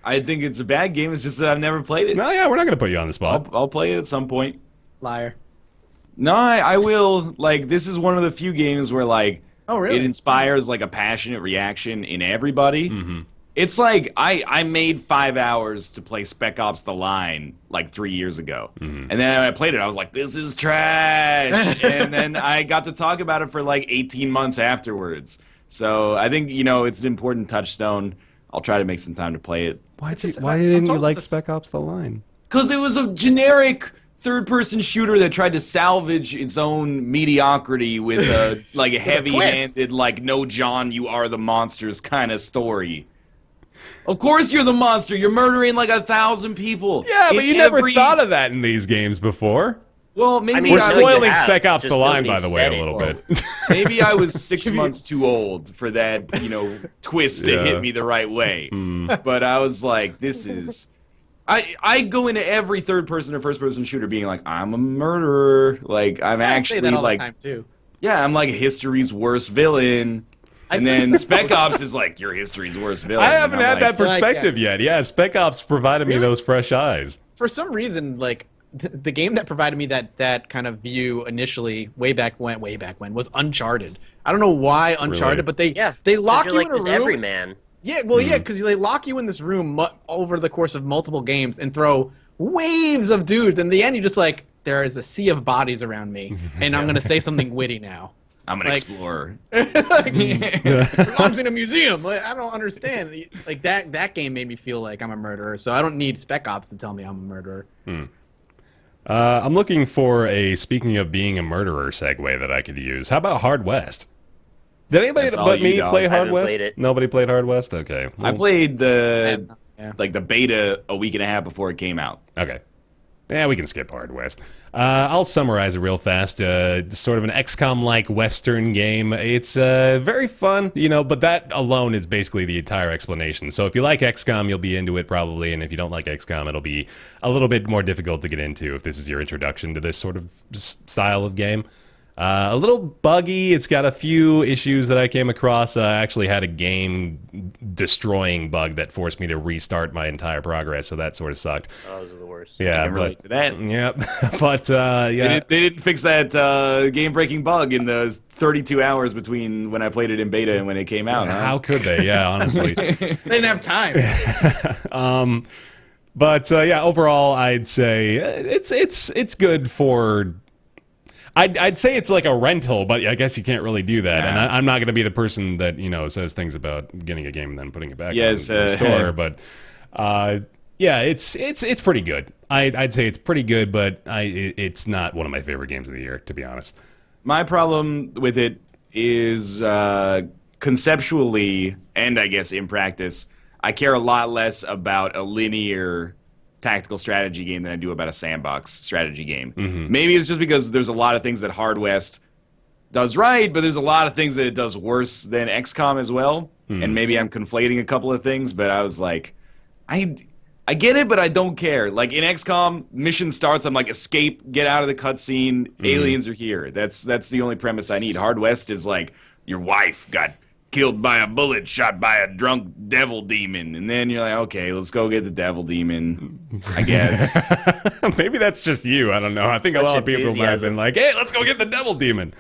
I think it's a bad game, it's just that I've never played it. No, yeah, we're not going to put you on the spot. I'll play it at some point. Liar. No, I will. Like, this is one of the few games where, like, it inspires, like, a passionate reaction in everybody. It's like, I made 5 hours to play Spec Ops The Line, like, 3 years ago. And then when I played it, I was like, this is trash! And then I got to talk about it for, like, 18 months afterwards. So I think, you know, it's an important touchstone. I'll try to make some time to play it. Why didn't you like Spec Ops The Line? Because it was a generic third-person shooter that tried to salvage its own mediocrity with a, like, a heavy-handed, like, no, John, you are the monsters kind of story. Of course you're the monster. You're murdering like 1,000 people. Yeah, but you never thought of that in these games before. Well, maybe I mean, we're spoiling Spec Ops just The Line, by nobody the way, said a little it. bit. Maybe I was 6 months too old for that, you know, twist to hit me the right way. But I was like, this is... I go into every third-person or first-person shooter being like, I'm a murderer. Like, I'm actually say that all like... the time, too. Yeah, I'm like history's worst villain. And then Spec Ops is like, you're history's worst villain. I haven't had that like, perspective yet. Yeah, Spec Ops provided me those fresh eyes. For some reason, like, the game that provided me that kind of view initially, way back when, was Uncharted. I don't know why Uncharted, but they lock you like in a this room. everyman. Yeah, well, yeah, because they lock you in this room over the course of multiple games and throw waves of dudes. And in the end, you're just like, there is a sea of bodies around me, and I'm going to say something witty now. I'm an explorer. Belongs in a museum. Like, I don't understand. Like that game made me feel like I'm a murderer, so I don't need Spec Ops to tell me I'm a murderer. I'm looking for a speaking of being a murderer segue that I could use. How about Hard West? Did anybody but me play Hard West? Nobody played Hard West? Okay. I played the beta a week and a half before it came out. Okay. Yeah, we can skip Hard West. I'll summarize it real fast. Sort of an XCOM-like Western game. It's very fun, you know, but that alone is basically the entire explanation. So if you like XCOM, you'll be into it probably, and if you don't like XCOM, it'll be a little bit more difficult to get into if this is your introduction to this sort of style of game. A little buggy. It's got a few issues that I came across. I actually had a game-destroying bug that forced me to restart my entire progress, so that sort of sucked. Oh, those are the worst. Yeah, I can relate to that. Yep. But, yeah. They didn't fix that game-breaking bug in the 32 hours between when I played it in beta and when it came out. How could they? Yeah, honestly. They didn't have time. But yeah, overall, I'd say it's good for. I'd say it's like a rental, but I guess you can't really do that. Yeah. And I'm not going to be the person that says things about getting a game and then putting it back in the store. But yeah, it's pretty good. I'd say it's pretty good, but it's not one of my favorite games of the year, to be honest. My problem with it is conceptually, and I guess in practice, I care a lot less about a linear tactical strategy game than I do about a sandbox strategy game. Mm-hmm. Maybe it's just because there's a lot of things that Hard West does right, but there's a lot of things that it does worse than XCOM as well. Mm-hmm. And maybe I'm conflating a couple of things, but I was like, I get it, but I don't care. Like in XCOM, mission starts, I'm like, escape, get out of the cutscene, aliens are here. That's the only premise I need. Hard West is like, your wife got killed by a bullet shot by a drunk devil demon. And then you're like, okay, let's go get the devil demon, I guess. Maybe that's just you. I don't know. I think a lot of people might have been like, hey, let's go get the devil demon.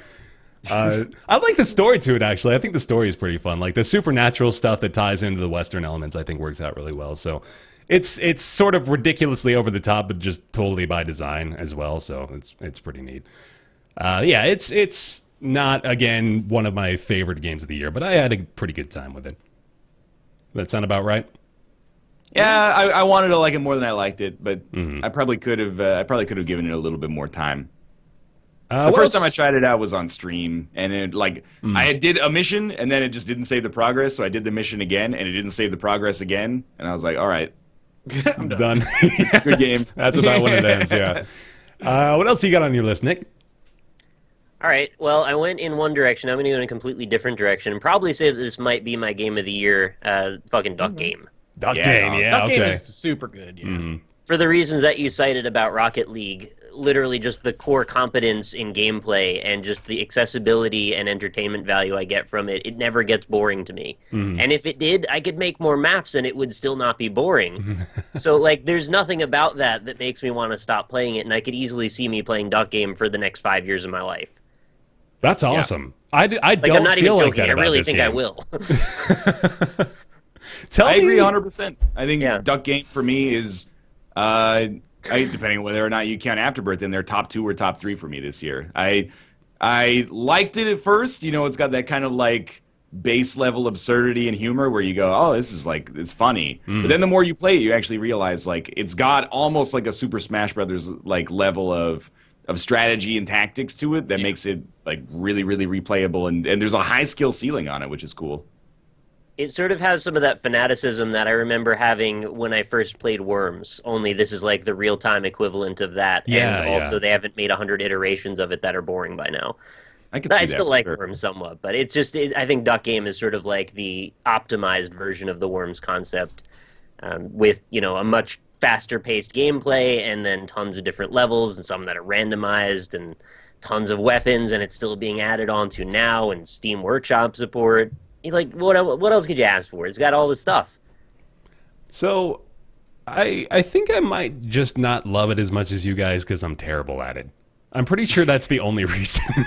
I like the story to it, actually. I think the story is pretty fun. Like the supernatural stuff that ties into the Western elements, I think works out really well. So it's sort of ridiculously over the top, but just totally by design as well. So it's pretty neat. Yeah, it's not, again, one of my favorite games of the year, but I had a pretty good time with it. That sound about right? Yeah, I wanted to like it more than I liked it, but I probably could have given it a little bit more time. The first time I tried it out was on stream, and it I did a mission, and then it just didn't save the progress, so I did the mission again, and it didn't save the progress again, and I was like, all right. I'm done. Good game. That's about when it ends, yeah. What else you got on your list, Nick? All right. Well, I went in one direction. I'm going to go in a completely different direction and probably say that this might be my game of the year, fucking Duck Game. Duck Game, yeah, Duck okay. Game is super good, yeah. For the reasons that you cited about Rocket League, literally just the core competence in gameplay and just the accessibility and entertainment value I get from it, it never gets boring to me. And if it did, I could make more maps and it would still not be boring. So, like, there's nothing about that makes me want to stop playing it, and I could easily see me playing Duck Game for the next 5 years of my life. That's awesome. I don't I'm not feel even like joking. that I about really this think game. I will. I agree 100%. I think Yeah. Duck Game for me is, depending on whether or not you count Afterbirth in their top 2 or top 3 for me this year. I liked it at first. It's got that kind of like base level absurdity and humor where you go, oh, this is like, it's funny. But then the more you play it, you actually realize like it's got almost like a Super Smash Brothers like level of strategy and tactics to it that makes it like really, really replayable, and there's a high skill ceiling on it, which is cool. It sort of has some of that fanaticism that I remember having when I first played Worms, only this is like the real-time equivalent of that. Yeah, and also they haven't made 100 iterations of it that are boring by now. I can see I that still for like sure. Worms somewhat, but it's just, I think Duck Game is sort of like the optimized version of the Worms concept, with, a much faster-paced gameplay and then tons of different levels and some that are randomized and tons of weapons, and it's still being added onto now, and Steam Workshop support. Like, what else could you ask for? It's got all this stuff. So, I think I might just not love it as much as you guys because I'm terrible at it. I'm pretty sure that's the only reason.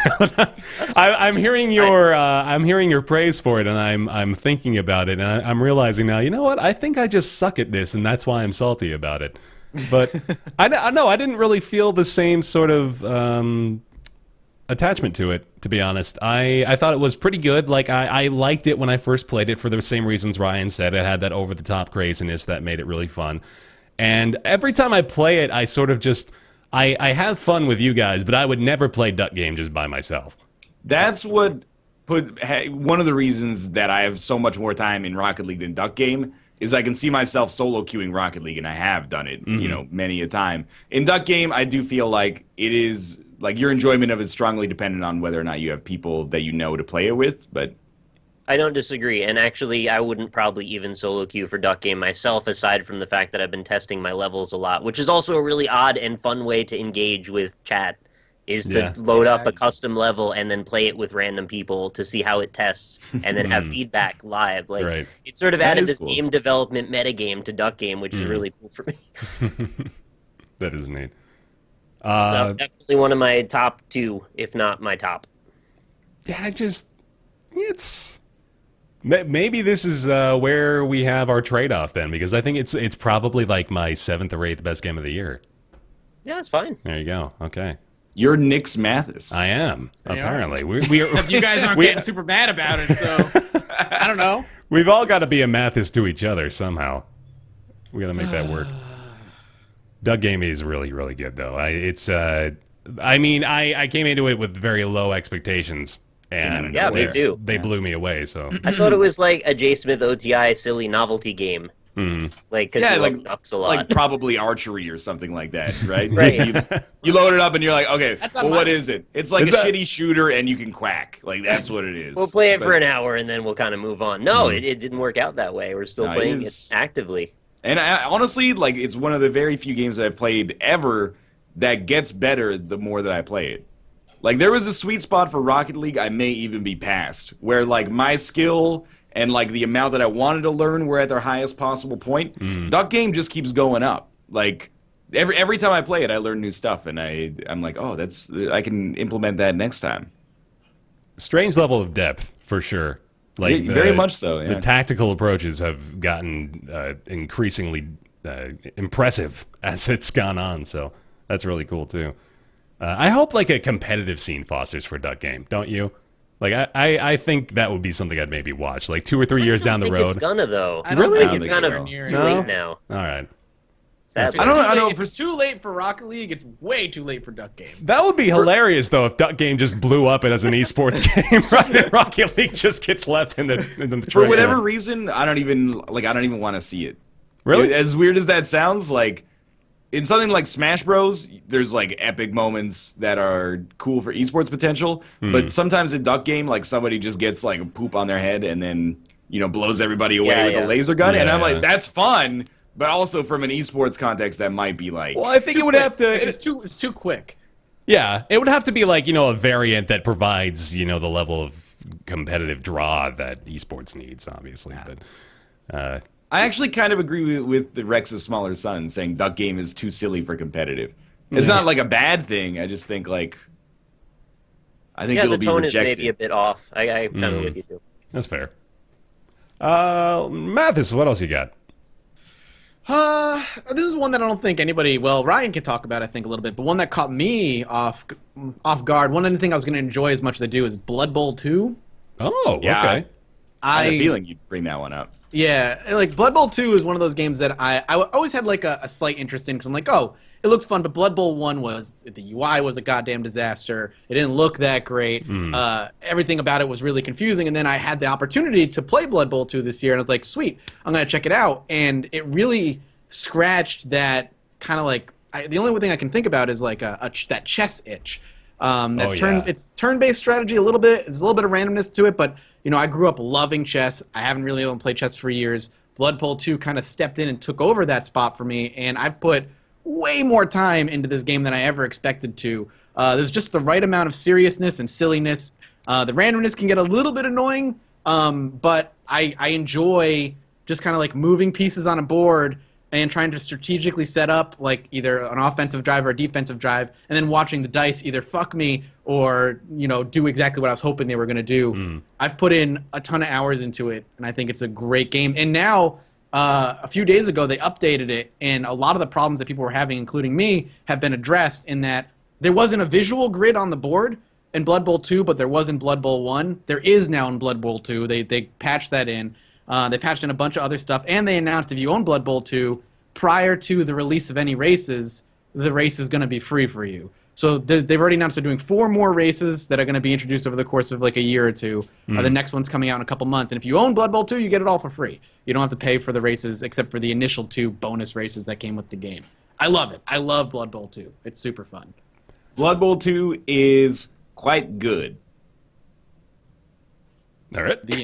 I'm hearing your praise for it, and I'm thinking about it, and I'm realizing now. You know what? I think I just suck at this, and that's why I'm salty about it. But I know I didn't really feel the same sort of attachment to it, to be honest. I thought it was pretty good. Like I liked it when I first played it for the same reasons Ryan said. It had that over the top craziness that made it really fun. And every time I play it, I sort of just I have fun with you guys, but I would never play Duck Game just by myself. That's what one of the reasons that I have so much more time in Rocket League than Duck Game is I can see myself solo queuing Rocket League, and I have done it, many a time. In Duck Game, I do feel like it is like your enjoyment of it is strongly dependent on whether or not you have people that you know to play it with, but I don't disagree, and actually I wouldn't probably even solo queue for Duck Game myself, aside from the fact that I've been testing my levels a lot, which is also a really odd and fun way to engage with chat is to load up a custom level and then play it with random people to see how it tests and then have feedback live. Like it sort of added this game development metagame to Duck Game, which is really cool for me. That is neat. So definitely one of my top 2, if not my top. Yeah, it's maybe this is where we have our trade-off then, because I think it's probably like my 7th or 8th best game of the year. Yeah, it's fine. There you go. Okay. You're Nix Mathis. I am, They apparently. We are, Except you guys aren't getting super mad about it, so I don't know. We've all got to be a Mathis to each other somehow. We got to make that work. Doug Game is really, really good, though. I came into it with very low expectations, and yeah, me too. They blew me away. So I thought it was like a J. Smith OTI silly novelty game. Like, because he loves ducks a lot. Like probably archery or something like that, right? Right. You load it up and you're like, okay, well, what is it? It's like Is a that- shitty shooter and you can quack. Like, that's what it is. We'll play it for an hour and then we'll kind of move on. No, it didn't work out that way. We're still playing it actively. And I, honestly, like, it's one of the very few games that I've played ever that gets better the more that I play it. Like, there was a sweet spot for Rocket League I may even be past, where, like, my skill and, like, the amount that I wanted to learn were at their highest possible point. Duck Game just keeps going up. Like, every time I play it, I learn new stuff, and I'm like, oh, I can implement that next time. strange level of depth for sure. Like very much so. Yeah. The tactical approaches have gotten increasingly impressive as it's gone on. So that's really cool too. I hope like a competitive scene fosters for Duck Game, don't you? Like I think that would be something I'd maybe watch. Like 2 or 3 years down the road. It's gonna though. I don't Really? think It's kind of near too it. late now. All right. Sadly. I don't If it's too late for Rocket League, it's way too late for Duck Game. That would be hilarious, though, if Duck Game just blew up as an esports game, right? And Rocket League just gets left in the For trenches. whatever reason, I don't even want to see it. Really? As weird as that sounds, like in something like Smash Bros, there's like epic moments that are cool for esports potential. But sometimes in Duck Game, like somebody just gets like a poop on their head and then blows everybody away with a laser gun, and I'm Yeah. like, that's fun. But also from an esports context, that might be like. Well, I think it would have to. It's too quick. Yeah, it would have to be like a variant that provides the level of competitive draw that esports needs, obviously. But I actually kind of agree with the Rex's smaller son saying Duck Game is too silly for competitive. It's not like a bad thing. I just think I think Yeah, it'll the be tone rejected. is maybe a bit off. I'm kind of with you too. that's fair. Mathis, what else you got? This is one that I don't think anybody. Well, Ryan can talk about, I think, a little bit, but one that caught me off guard. One thing I was going to enjoy as much as I do is Blood Bowl 2. Oh, Yeah. okay. I had a feeling you'd bring that one up. Yeah, like Blood Bowl 2 is one of those games that I always had like a slight interest in because I'm like, oh, it looks fun, but Blood Bowl 1 the UI was a goddamn disaster. It didn't look that great. Everything about it was really confusing, and then I had the opportunity to play Blood Bowl 2 this year, and I was like, sweet, I'm going to check it out, and it really scratched that kind of like, the only thing I can think about is like that chess itch. It's turn-based strategy a little bit. There's a little bit of randomness to it, but I grew up loving chess. I haven't really been able to play chess for years. Blood Bowl 2 kind of stepped in and took over that spot for me, and I've put way more time into this game than I ever expected to. There's just the right amount of seriousness and silliness. The randomness can get a little bit annoying, but I enjoy just kind of like moving pieces on a board and trying to strategically set up like either an offensive drive or a defensive drive, and then watching the dice either fuck me or do exactly what I was hoping they were going to do. I've put in a ton of hours into it, and I think it's a great game. And now, a few days ago, they updated it, and a lot of the problems that people were having, including me, have been addressed in that there wasn't a visual grid on the board in Blood Bowl 2, but there was in Blood Bowl 1. There is now in Blood Bowl 2. They patched that in. They patched in a bunch of other stuff, and they announced if you own Blood Bowl 2, prior to the release of any races, the race is going to be free for you. So they've already announced they're doing 4 more races that are going to be introduced over the course of like a year or two. The next one's coming out in a couple months. And if you own Blood Bowl 2, you get it all for free. You don't have to pay for the races except for the initial 2 bonus races that came with the game. I love it. I love Blood Bowl 2. It's super fun. Blood Bowl 2 is quite good. All right. The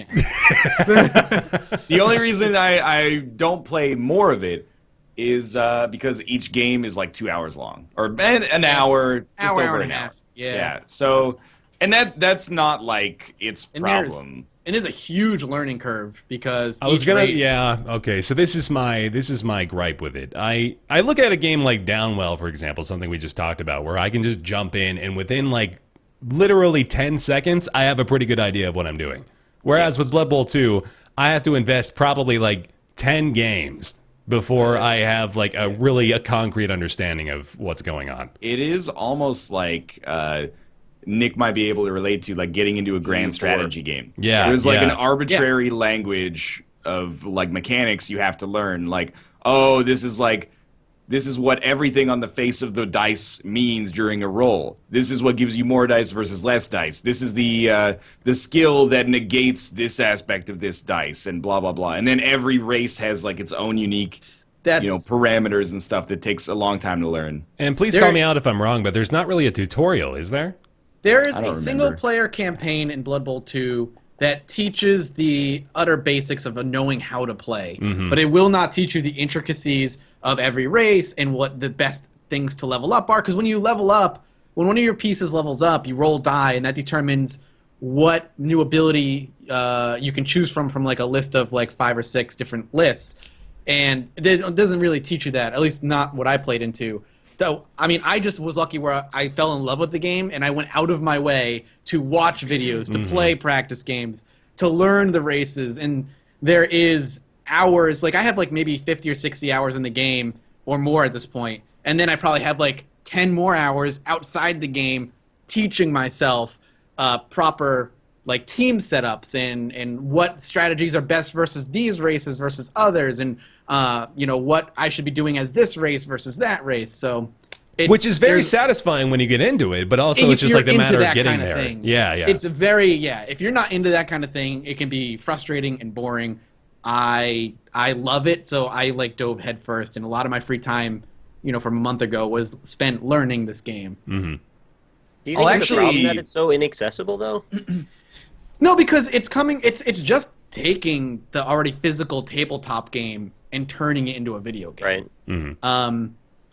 end. The only reason I don't play more of it is because each game is like 2 hours long, or an hour, just over an hour. Yeah. So, and that's not like its problem. And there's a huge learning curve because I was okay. So this is my gripe with it. I look at a game like Downwell, for example, something we just talked about, where I can just jump in and within like literally 10 seconds, I have a pretty good idea of what I'm doing. Whereas with Blood Bowl 2, I have to invest probably like 10 games before I have like a concrete understanding of what's going on. It is almost like Nick might be able to relate to, like, getting into a grand strategy game. Yeah, there's like an arbitrary language of like mechanics you have to learn. Like, oh, this is what everything on the face of the dice means during a roll. This is what gives you more dice versus less dice. This is the skill that negates this aspect of this dice, and blah blah blah. And then every race has like its own unique, parameters and stuff that takes a long time to learn. And please call me out if I'm wrong, but there's not really a tutorial, is there? There is a single-player campaign in Blood Bowl 2 that teaches the utter basics of knowing how to play, but it will not teach you the intricacies of every race and what the best things to level up are. Because when you level up, when one of your pieces levels up, you roll die, and that determines what new ability you can choose from like a list of like 5 or 6 different lists. And it doesn't really teach you that, at least not what I played into. So, I mean, I just was lucky where I fell in love with the game, and I went out of my way to watch videos, to play practice games, to learn the races. And there is hours, like I have like maybe 50 or 60 hours in the game or more at this point. And then I probably have like 10 more hours outside the game teaching myself proper like team setups and what strategies are best versus these races versus others, and what I should be doing as this race versus that race. So, which is very satisfying when you get into it, but also it's just like the matter of getting there. Yeah. It's if you're not into that kind of thing, it can be frustrating and boring. I love it, so I like dove head first, and a lot of my free time, from a month ago, was spent learning this game. Mm-hmm. Do you think it's a problem that it's so inaccessible, though? No, because it's just taking the already physical tabletop game and turning it into a video game. Right. Mm-hmm.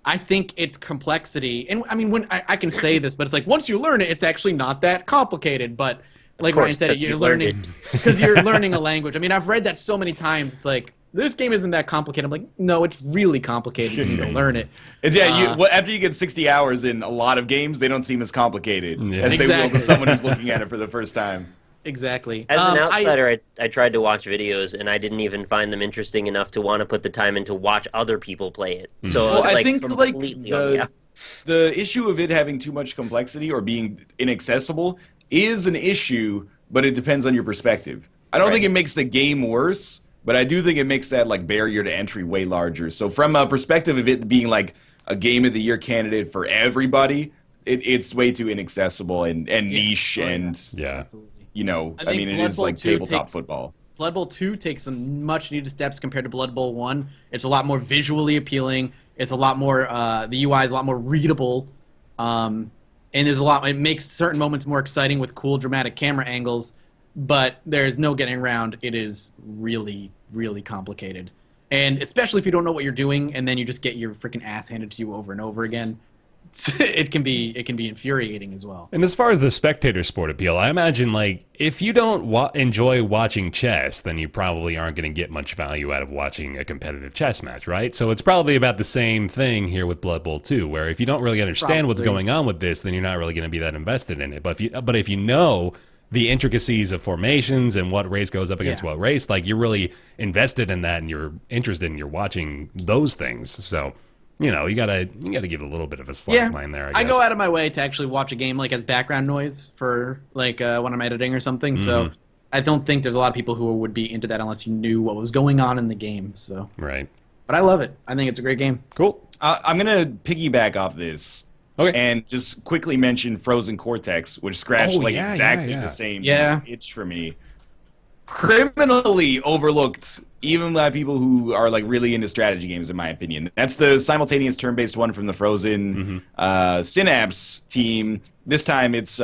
I think its complexity, and I mean, when I can say this, but it's like once you learn it, it's actually not that complicated. But like Ryan said, you're learning because you're learning a language. I mean, I've read that so many times. It's like, this game isn't that complicated. I'm like, no, it's really complicated if you don't learn it. It's, after you get 60 hours in a lot of games, they don't seem as complicated as they will to someone who's looking at it for the first time. Exactly. As an outsider, I tried to watch videos, and I didn't even find them interesting enough to want to put the time in to watch other people play it. So I think completely the issue of it having too much complexity or being inaccessible is an issue, but it depends on your perspective. I don't think it makes the game worse, but I do think it makes that like barrier to entry way larger. So from a perspective of it being like a game of the year candidate for everybody, it's way too inaccessible and niche Absolutely. It is like tabletop football. Blood Bowl 2 takes some much needed steps compared to Blood Bowl 1. It's a lot more visually appealing. It's a lot more, the UI is a lot more readable. And it makes certain moments more exciting with cool dramatic camera angles, but there's no getting around. It is really, really complicated. And especially if you don't know what you're doing and then you just get your freaking ass handed to you over and over again. It can be infuriating as well. And as far as the spectator sport appeal, I imagine like if you don't enjoy watching chess, then you probably aren't going to get much value out of watching a competitive chess match, right? So it's probably about the same thing here with Blood Bowl 2, where if you don't really understand what's going on with this, then you're not really going to be that invested in it. But if you know the intricacies of formations and what race goes up against what race, like you're really invested in that and you're interested and you're watching those things. So you gotta give it a little bit of a slack line there. I guess. I go out of my way to actually watch a game like as background noise for like when I'm editing or something. Mm-hmm. So I don't think there's a lot of people who would be into that unless you knew what was going on in the game. So right. But I love it. I think it's a great game. Cool. I'm gonna piggyback off this. Okay. And just quickly mention Frozen Cortex, which scratched exactly the same itch for me. Criminally overlooked, even by people who are like really into strategy games, in my opinion. That's the simultaneous turn-based one from the Frozen Synapse team. This time it's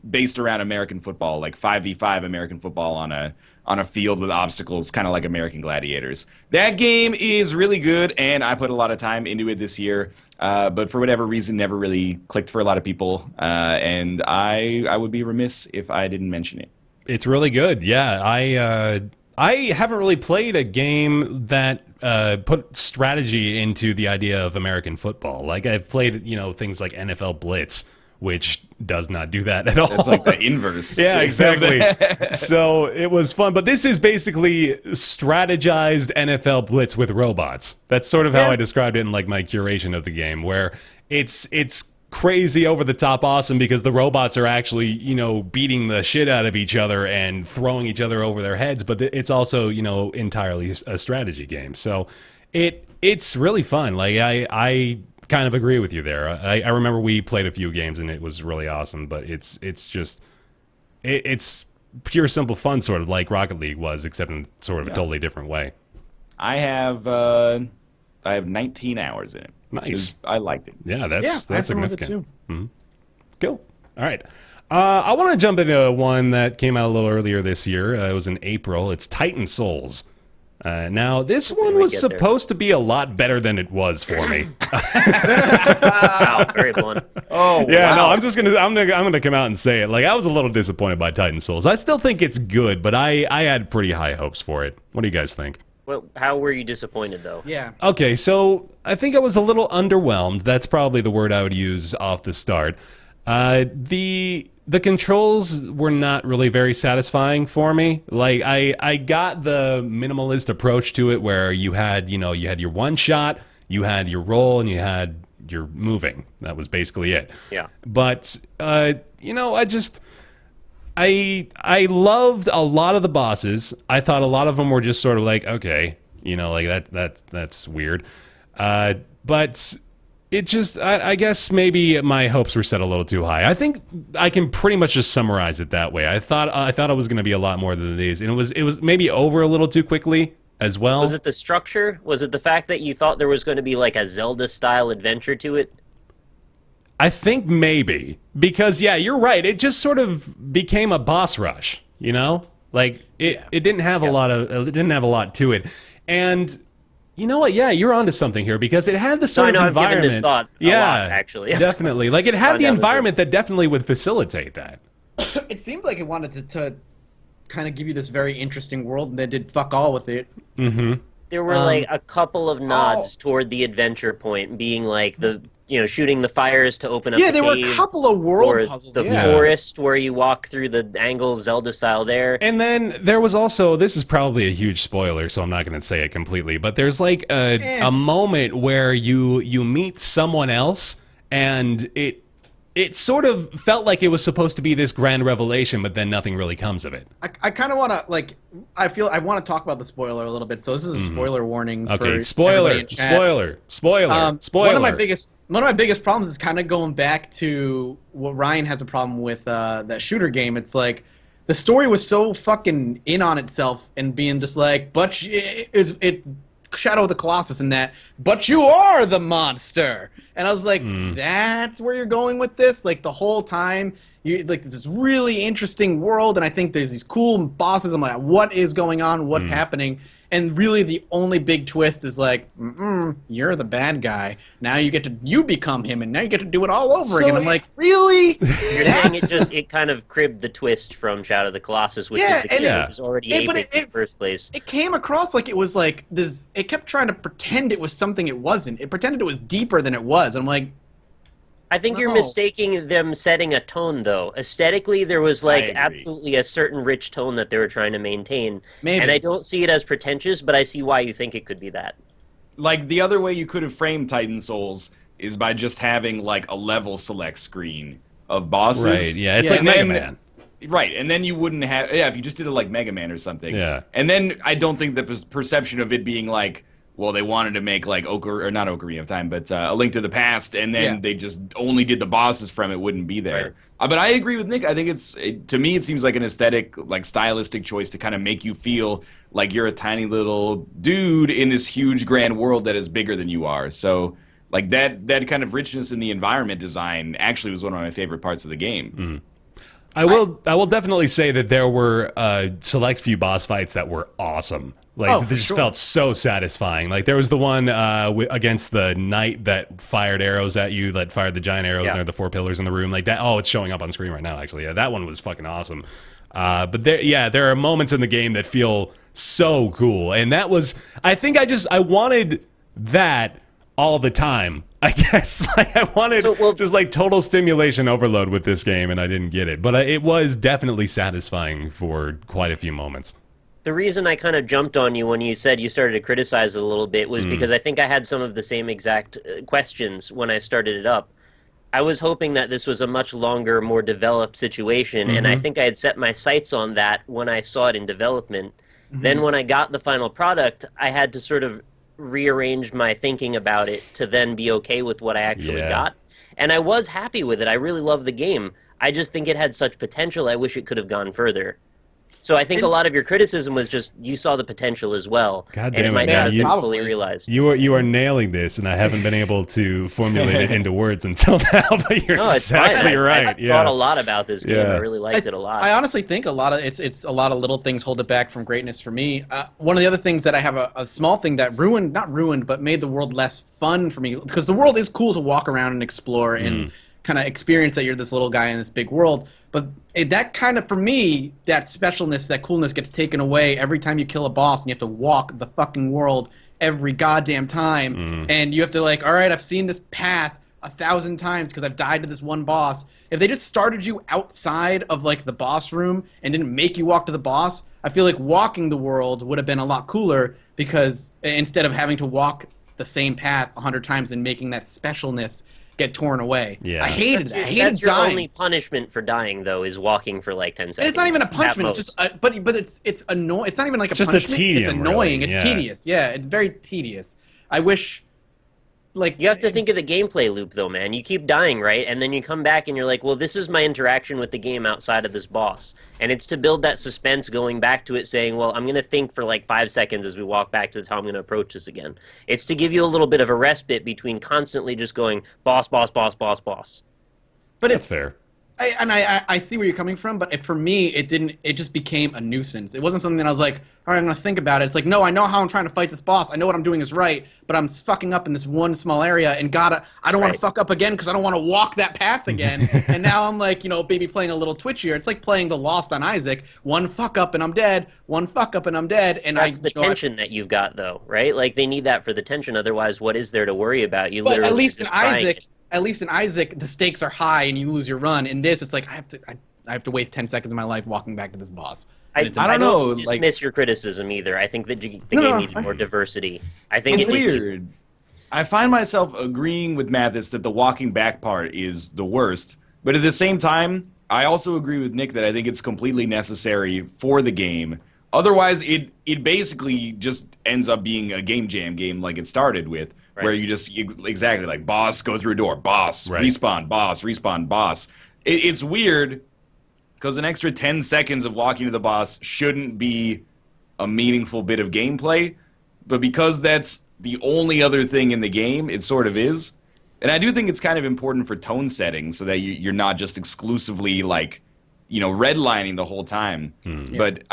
based around American football, like 5v5 American football on on a field with obstacles, kind of like American Gladiators. That game is really good, and I put a lot of time into it this year, but for whatever reason, never really clicked for a lot of people, and I would be remiss if I didn't mention it. It's really good. Yeah, I haven't really played a game that put strategy into the idea of American football. Like I've played, things like NFL Blitz, which does not do that at all. It's like the inverse. Yeah, exactly. So it was fun, but this is basically strategized NFL Blitz with robots. That's sort of how I described it in like my curation of the game, where it's crazy over the top awesome because the robots are actually, beating the shit out of each other and throwing each other over their heads, but it's also, entirely a strategy game. So it's really fun. Like I kind of agree with you there. I remember we played a few games and it was really awesome, but it's pure simple fun, sort of like Rocket League was, except in sort of a totally different way. I have 19 hours in it. Nice. I liked it. Yeah, that's significant. Too. Cool. All right. I want to jump into one that came out a little earlier this year. It was in April. It's Titan Souls. Now, this one was supposed to be a lot better than it was for me. Wow, very blunt. Oh, yeah, wow. no, I'm gonna come out and say it. Like, I was a little disappointed by Titan Souls. I still think it's good, but I had pretty high hopes for it. What do you guys think? Well, how were you disappointed, though? Yeah. Okay, so I think I was a little underwhelmed. That's probably the word I would use off the start. The controls were not really very satisfying for me. Like I got the minimalist approach to it, where you had your one shot, you had your roll, and you had your moving. That was basically it. Yeah. But I loved a lot of the bosses. I thought a lot of them were just sort of like, okay, like that's weird. But it just, I guess maybe my hopes were set a little too high. I think I can pretty much just summarize it that way. I thought it was going to be a lot more than it is, and it was maybe over a little too quickly as well. Was it the structure? Was it the fact that you thought there was going to be like a Zelda-style adventure to it? I think maybe, because yeah, you're right. It just sort of became a boss rush, Like it didn't have a lot to it. And you know what? Yeah, you're onto something here, because it had the sort of I've environment. given this thought a lot, actually. Definitely. Like it had the environment that definitely would facilitate that. It seemed like it wanted to kind of give you this very interesting world, and they did fuck all with it. Mm-hmm. There were like a couple of nods toward the adventure point, being like the shooting the fires to open up. Yeah, the there were a couple of world or puzzles. The forest where you walk through the angle Zelda style there. And then there was also, this is probably a huge spoiler, so I'm not going to say it completely, but there's like a moment where you meet someone else, and it sort of felt like it was supposed to be this grand revelation, but then nothing really comes of it. I kind of want to, I want to talk about the spoiler a little bit, so this is a spoiler warning. Okay, for spoiler. everybody in chat. One of my biggest problems is kind of going back to what Ryan has a problem with, that shooter game. It's like, the story was so fucking in on itself and being just like, but it's Shadow of the Colossus in that, but you are the monster. And I was like, that's where you're going with this? Like, the whole time, there's this really interesting world, and I think there's these cool bosses. I'm like, what is going on? What's happening? And really, the only big twist is like, you're the bad guy. Now you become him, and now you get to do it all over again. I'm like, really? You're saying it kind of cribbed the twist from Shadow of the Colossus, which is the game it was already apex in the first place. It came across like it was like this. It kept trying to pretend it was something it wasn't. It pretended it was deeper than it was. And I'm like, I think you're mistaking them setting a tone, though. Aesthetically, there was like absolutely a certain rich tone that they were trying to maintain. Maybe. And I don't see it as pretentious, but I see why you think it could be that. Like, the other way you could have framed Titan Souls is by just having, like, a level select screen of bosses. Right, yeah, it's like Mega Man. Right, and then you wouldn't have... Yeah, if you just did it like Mega Man or something. Yeah. And then I don't think the perception of it being like, well, they wanted to make, like, not Ocarina of Time, but A Link to the Past, and then they just only did the bosses from it wouldn't be there. Right. But I agree with Nick. I think to me, it seems like an aesthetic, like, stylistic choice to kind of make you feel like you're a tiny little dude in this huge, grand world that is bigger than you are. So, like, that kind of richness in the environment design actually was one of my favorite parts of the game. I will definitely say that there were select few boss fights that were awesome. Like, they just felt so satisfying. Like, there was the one against the knight that fired arrows at you, that fired the giant arrows, and there are the 4 pillars in the room. Like that. Oh, it's showing up on screen right now, actually. Yeah, that one was fucking awesome. But there are moments in the game that feel so cool. And that was, I think I wanted that all the time. I guess like I wanted just like total stimulation overload with this game, and I didn't get it. But it was definitely satisfying for quite a few moments. The reason I kind of jumped on you when you said you started to criticize it a little bit was because I think I had some of the same exact questions when I started it up. I was hoping that this was a much longer, more developed situation, and I think I had set my sights on that when I saw it in development. Then when I got the final product, I had to sort of rearrange my thinking about it to then be okay with what I actually got. And I was happy with it. I really love the game. I just think it had such potential. I wish it could have gone further. So I think a lot of your criticism was just you saw the potential as well, God damn and it might it, not man. have been fully realized. You are nailing this, and I haven't been able to formulate it into words until now. But you're exactly right. I thought a lot about this game. I really liked it a lot. I honestly think a lot of it's a lot of little things hold it back from greatness for me. One of the other things that I have a small thing that not ruined, but made the world less fun for me, because the world is cool to walk around and explore and kind of experience that you're this little guy in this big world. But that kind of, for me, that specialness, that coolness gets taken away every time you kill a boss and you have to walk the fucking world every goddamn time. And you have to like, all right, I've seen this path 1,000 times because I've died to this one boss. If they just started you outside of like the boss room and didn't make you walk to the boss, I feel like walking the world would have been a lot cooler, because instead of having to walk the same path 100 times and making that specialness get torn away. Yeah. I hated that. I hated that's your dying. only punishment for dying, though, is walking for like 10 seconds. And it's not even a punishment. It's just, but it's annoying. It's not even like a just punishment. A tedium, it's annoying. Really. It's tedious. Yeah, it's very tedious. I wish, like, you have to think of the gameplay loop, though, man. You keep dying, right? And then you come back and you're like, well, this is my interaction with the game outside of this boss. And it's to build that suspense going back to it, saying, well, I'm going to think for like 5 seconds as we walk back to this, how I'm going to approach this again. It's to give you a little bit of a respite between constantly just going boss, boss, boss, boss, boss. But that's fair. I see where you're coming from, but for me, it just became a nuisance. It wasn't something that I was like, all right, I'm going to think about it. It's like, no, I know how I'm trying to fight this boss. I know what I'm doing is right, but I'm fucking up in this one small area, and I don't want to fuck up again because I don't want to walk that path again. And now I'm like, baby playing a little twitchier. It's like playing the Lost on Isaac. One fuck up and I'm dead. One fuck up and I'm dead. And that's the tension that you've got, though, right? Like, they need that for the tension. Otherwise, what is there to worry about? You literally at least in Isaac, the stakes are high and you lose your run. In this, it's like I have to waste 10 seconds of my life walking back to this boss. I don't know. Dismiss your criticism either. I think that the game needed more diversity. I think it's weird. I find myself agreeing with Mathis that the walking back part is the worst, but at the same time, I also agree with Nick that I think it's completely necessary for the game. Otherwise, it basically just ends up being a game jam game like it started with. Right. Where you just, exactly, like, boss, go through a door, boss, respawn, boss. It's weird, because an extra 10 seconds of walking to the boss shouldn't be a meaningful bit of gameplay, but because that's the only other thing in the game, it sort of is. And I do think it's kind of important for tone setting, so that you're not just exclusively, like, redlining the whole time. But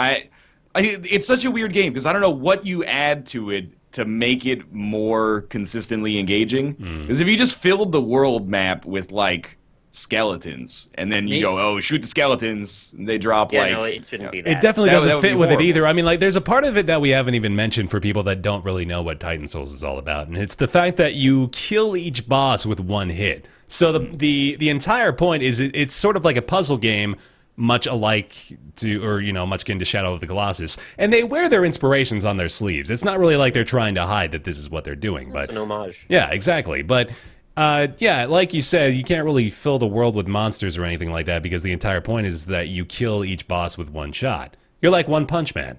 it's such a weird game, because I don't know what you add to it to make it more consistently engaging. Because if you just filled the world map with, like, skeletons, and then you go, oh, shoot the skeletons, and they drop, no, it shouldn't be that. It definitely doesn't fit with it either. I mean, like, there's a part of it that we haven't even mentioned for people that don't really know what Titan Souls is all about, and it's the fact that you kill each boss with one hit. So the entire point is it's sort of like a puzzle game, much alike much akin to Shadow of the Colossus. And they wear their inspirations on their sleeves. It's not really like they're trying to hide that this is what they're doing. It's an homage. Yeah, exactly. But, like you said, you can't really fill the world with monsters or anything like that, because the entire point is that you kill each boss with one shot. You're like One Punch Man.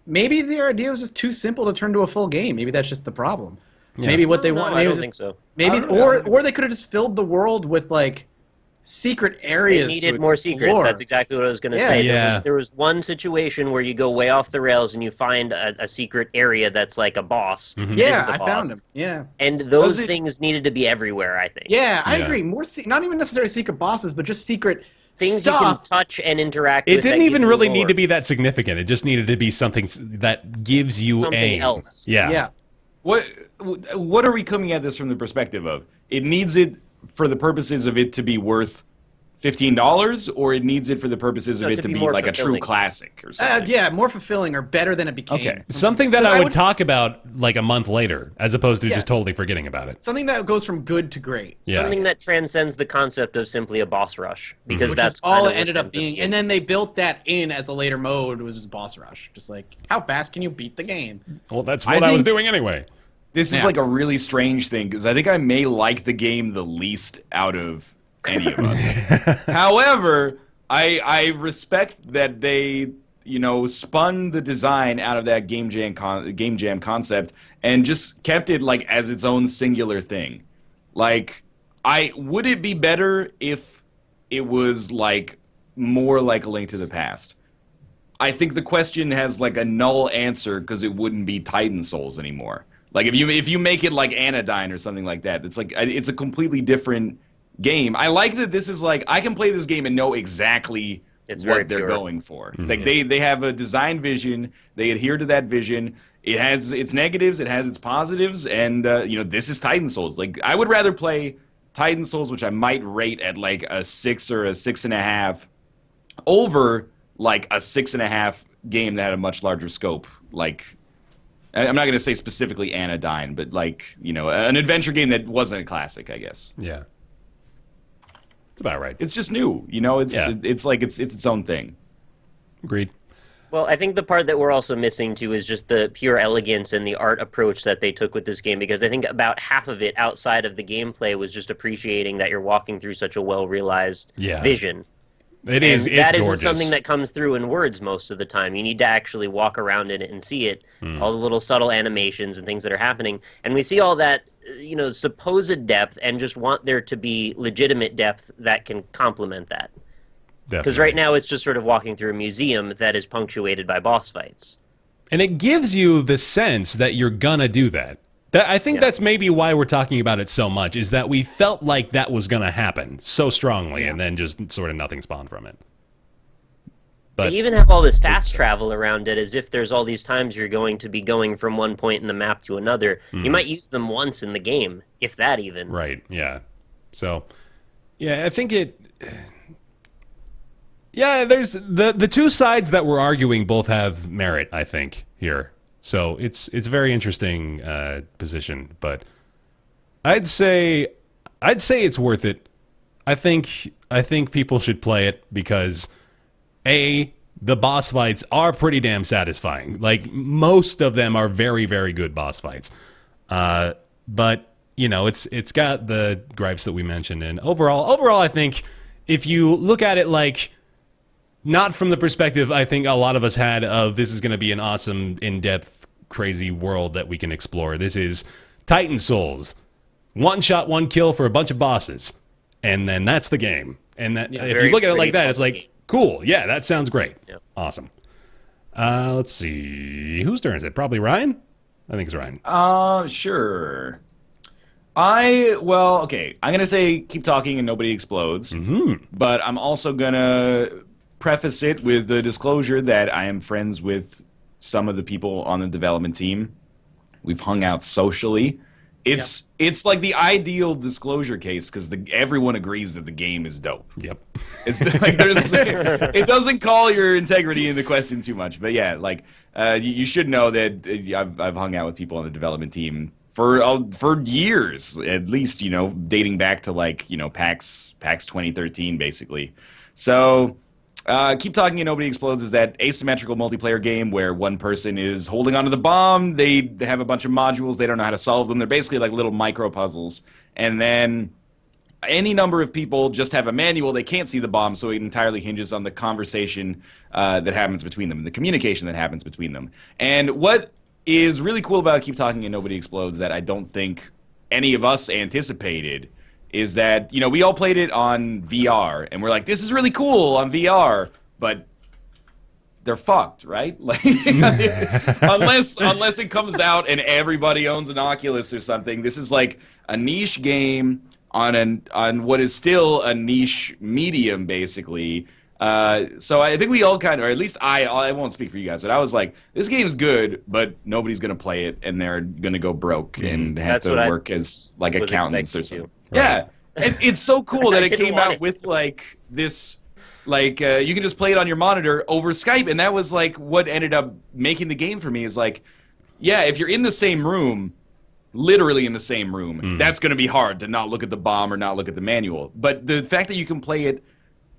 Maybe the idea was just too simple to turn into a full game. Maybe that's just the problem. Yeah. Maybe what they want. I don't think so. Maybe, or they could have just filled the world with, like, secret They areas. needed to more explore. secrets. That's exactly what I was going to Yeah. say. Yeah. There was one situation where you go way off the rails and you find a secret area that's like a boss. Mhm. It Yeah, isn't the I boss. found him. Yeah. And those Does it- things needed to be everywhere, I think. Yeah, I Yeah. agree. More, not even necessarily secret bosses, but just secret Things stuff. you can touch and interact It with. didn't that even give you really lore. need to be that significant. It just needed to be something that gives you Something aim. else. Yeah. Yeah. What are we coming at this from the perspective of? It needs it for the purposes of it to be worth $15, or it needs it for the purposes of No, it to to be be more like a true fulfilling. classic or something? Yeah, more fulfilling or better than it became. Okay. Something that I I would would- talk about like a month later, as opposed to Yeah. just totally forgetting about it. Something that goes from good to great. Yeah. Something that transcends the concept of simply a boss rush, because Which that's is all kind it of what ended up ends up being. And then they built that in as a later mode, was just boss rush. Just like, how fast can you beat the game? Well, that's I what I was think- doing anyway. This is Yeah. like a really strange thing because I think I may like the game the least out of any of us. However, I respect that they spun the design out of that game jam concept and just kept it like as its own singular thing. Like, would it be better if it was like more like A Link to the Past? I think the question has like a null answer because it wouldn't be Titan Souls anymore. Like if you make it like Anodyne or something like that, it's a completely different game. I like that this is like I can play this game and know exactly It's very what they're pure. going for. Like they have a design vision, they adhere to that vision. It has its negatives, it has its positives, and this is Titan Souls. Like I would rather play Titan Souls, which I might rate at like a 6 or a 6.5, over like a 6.5 game that had a much larger scope. Like I'm not going to say specifically Anodyne, but like an adventure game that wasn't a classic, I guess. Yeah. It's about right. It's just new, It's Yeah. it's like it's its own thing. Agreed. Well, I think the part that we're also missing too is just the pure elegance and the art approach that they took with this game, because I think about half of it outside of the gameplay was just appreciating that you're walking through such a well-realized Yeah. vision. It is. And It's that isn't gorgeous. something that comes through in words most of the time. You need to actually walk around in it and see it, Hmm. all the little subtle animations and things that are happening. And we see all that, supposed depth, and just want there to be legitimate depth that can complement that. Because right now it's just sort of walking through a museum that is punctuated by boss fights. And it gives you the sense that you're gonna do that. I think that's maybe why we're talking about it so much, is that we felt like that was gonna happen so strongly, and then just sort of nothing spawned from it. But They even have all this fast travel around it, as if there's all these times you're going to be going from one point in the map to another. You might use them once in the game, if that even. right, yeah. So, yeah, I think it. Yeah, there's the two sides that we're arguing both have merit, I think, here. So it's a very interesting position, but I'd say it's worth it. I think people should play it because the boss fights are pretty damn satisfying. Like most of them are very, very good boss fights. But it's got the gripes that we mentioned, and overall I think if you look at it like not from the perspective I think a lot of us had of this is going to be an awesome, in-depth, crazy world that we can explore. This is Titan Souls. One shot, one kill for a bunch of bosses. And then that's the game. And that if very you look at it like pretty that, it's puzzle like, game. cool. Yeah, that sounds great. Yep. Awesome. Let's see. Whose turn is it? Probably Ryan? I think it's Ryan. Sure. Okay. I'm gonna say keep talking and nobody explodes. But I'm also gonna preface it with the disclosure that I am friends with some of the people on the development team. We've hung out socially. It's like the ideal disclosure case because everyone agrees that the game is dope. Yep. It's like it doesn't call your integrity into question too much, but yeah, like you should know that I've hung out with people on the development team for years, at least, dating back to like PAX 2013 basically. So Keep Talking and Nobody Explodes is that asymmetrical multiplayer game where one person is holding onto the bomb, they have a bunch of modules, they don't know how to solve them, they're basically like little micro puzzles, and then any number of people just have a manual, they can't see the bomb, so it entirely hinges on the conversation that happens between them, the communication that happens between them. And what is really cool about Keep Talking and Nobody Explodes that I don't think any of us anticipated is that, you know, we all played it on VR, and we're like, this is really cool on VR, but they're fucked, right? Like, unless it comes out and everybody owns an Oculus or something. This is like a niche game on what is still a niche medium, basically. So I think we all kind of, or at least I won't speak for you guys, but I was like, this game's good, but nobody's going to play it, and they're going to go broke and have to work as like accountants or something. Right. Yeah, and it's so cool that it came out with like this, like you can just play it on your monitor over Skype, and that was like what ended up making the game for me. Is like, yeah, if you're in the same room, literally in the same room, that's going to be hard to not look at the bomb or not look at the manual. But the fact that you can play it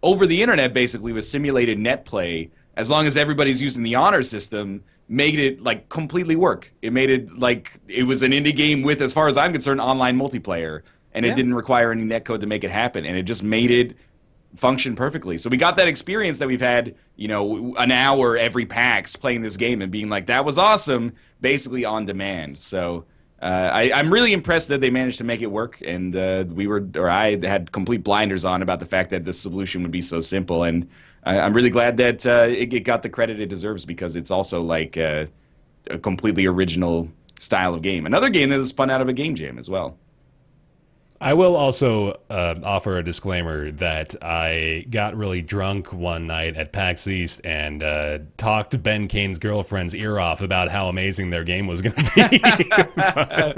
over the internet, basically with simulated net play, as long as everybody's using the honor system, made it like completely work. It made it like it was an indie game with, as far as I'm concerned, online multiplayer, and it didn't require any netcode to make it happen, and it just made it function perfectly. So we got that experience that we've had, you know, an hour every PAX playing this game and being like, that was awesome, basically on demand. So I'm really impressed that they managed to make it work, and I had complete blinders on about the fact that the solution would be so simple, and I'm really glad that it got the credit it deserves, because it's also like a completely original style of game. Another game that was spun out of a game jam as well. I will also offer a disclaimer that I got really drunk one night at PAX East and talked Ben Kane's girlfriend's ear off about how amazing their game was going to be. I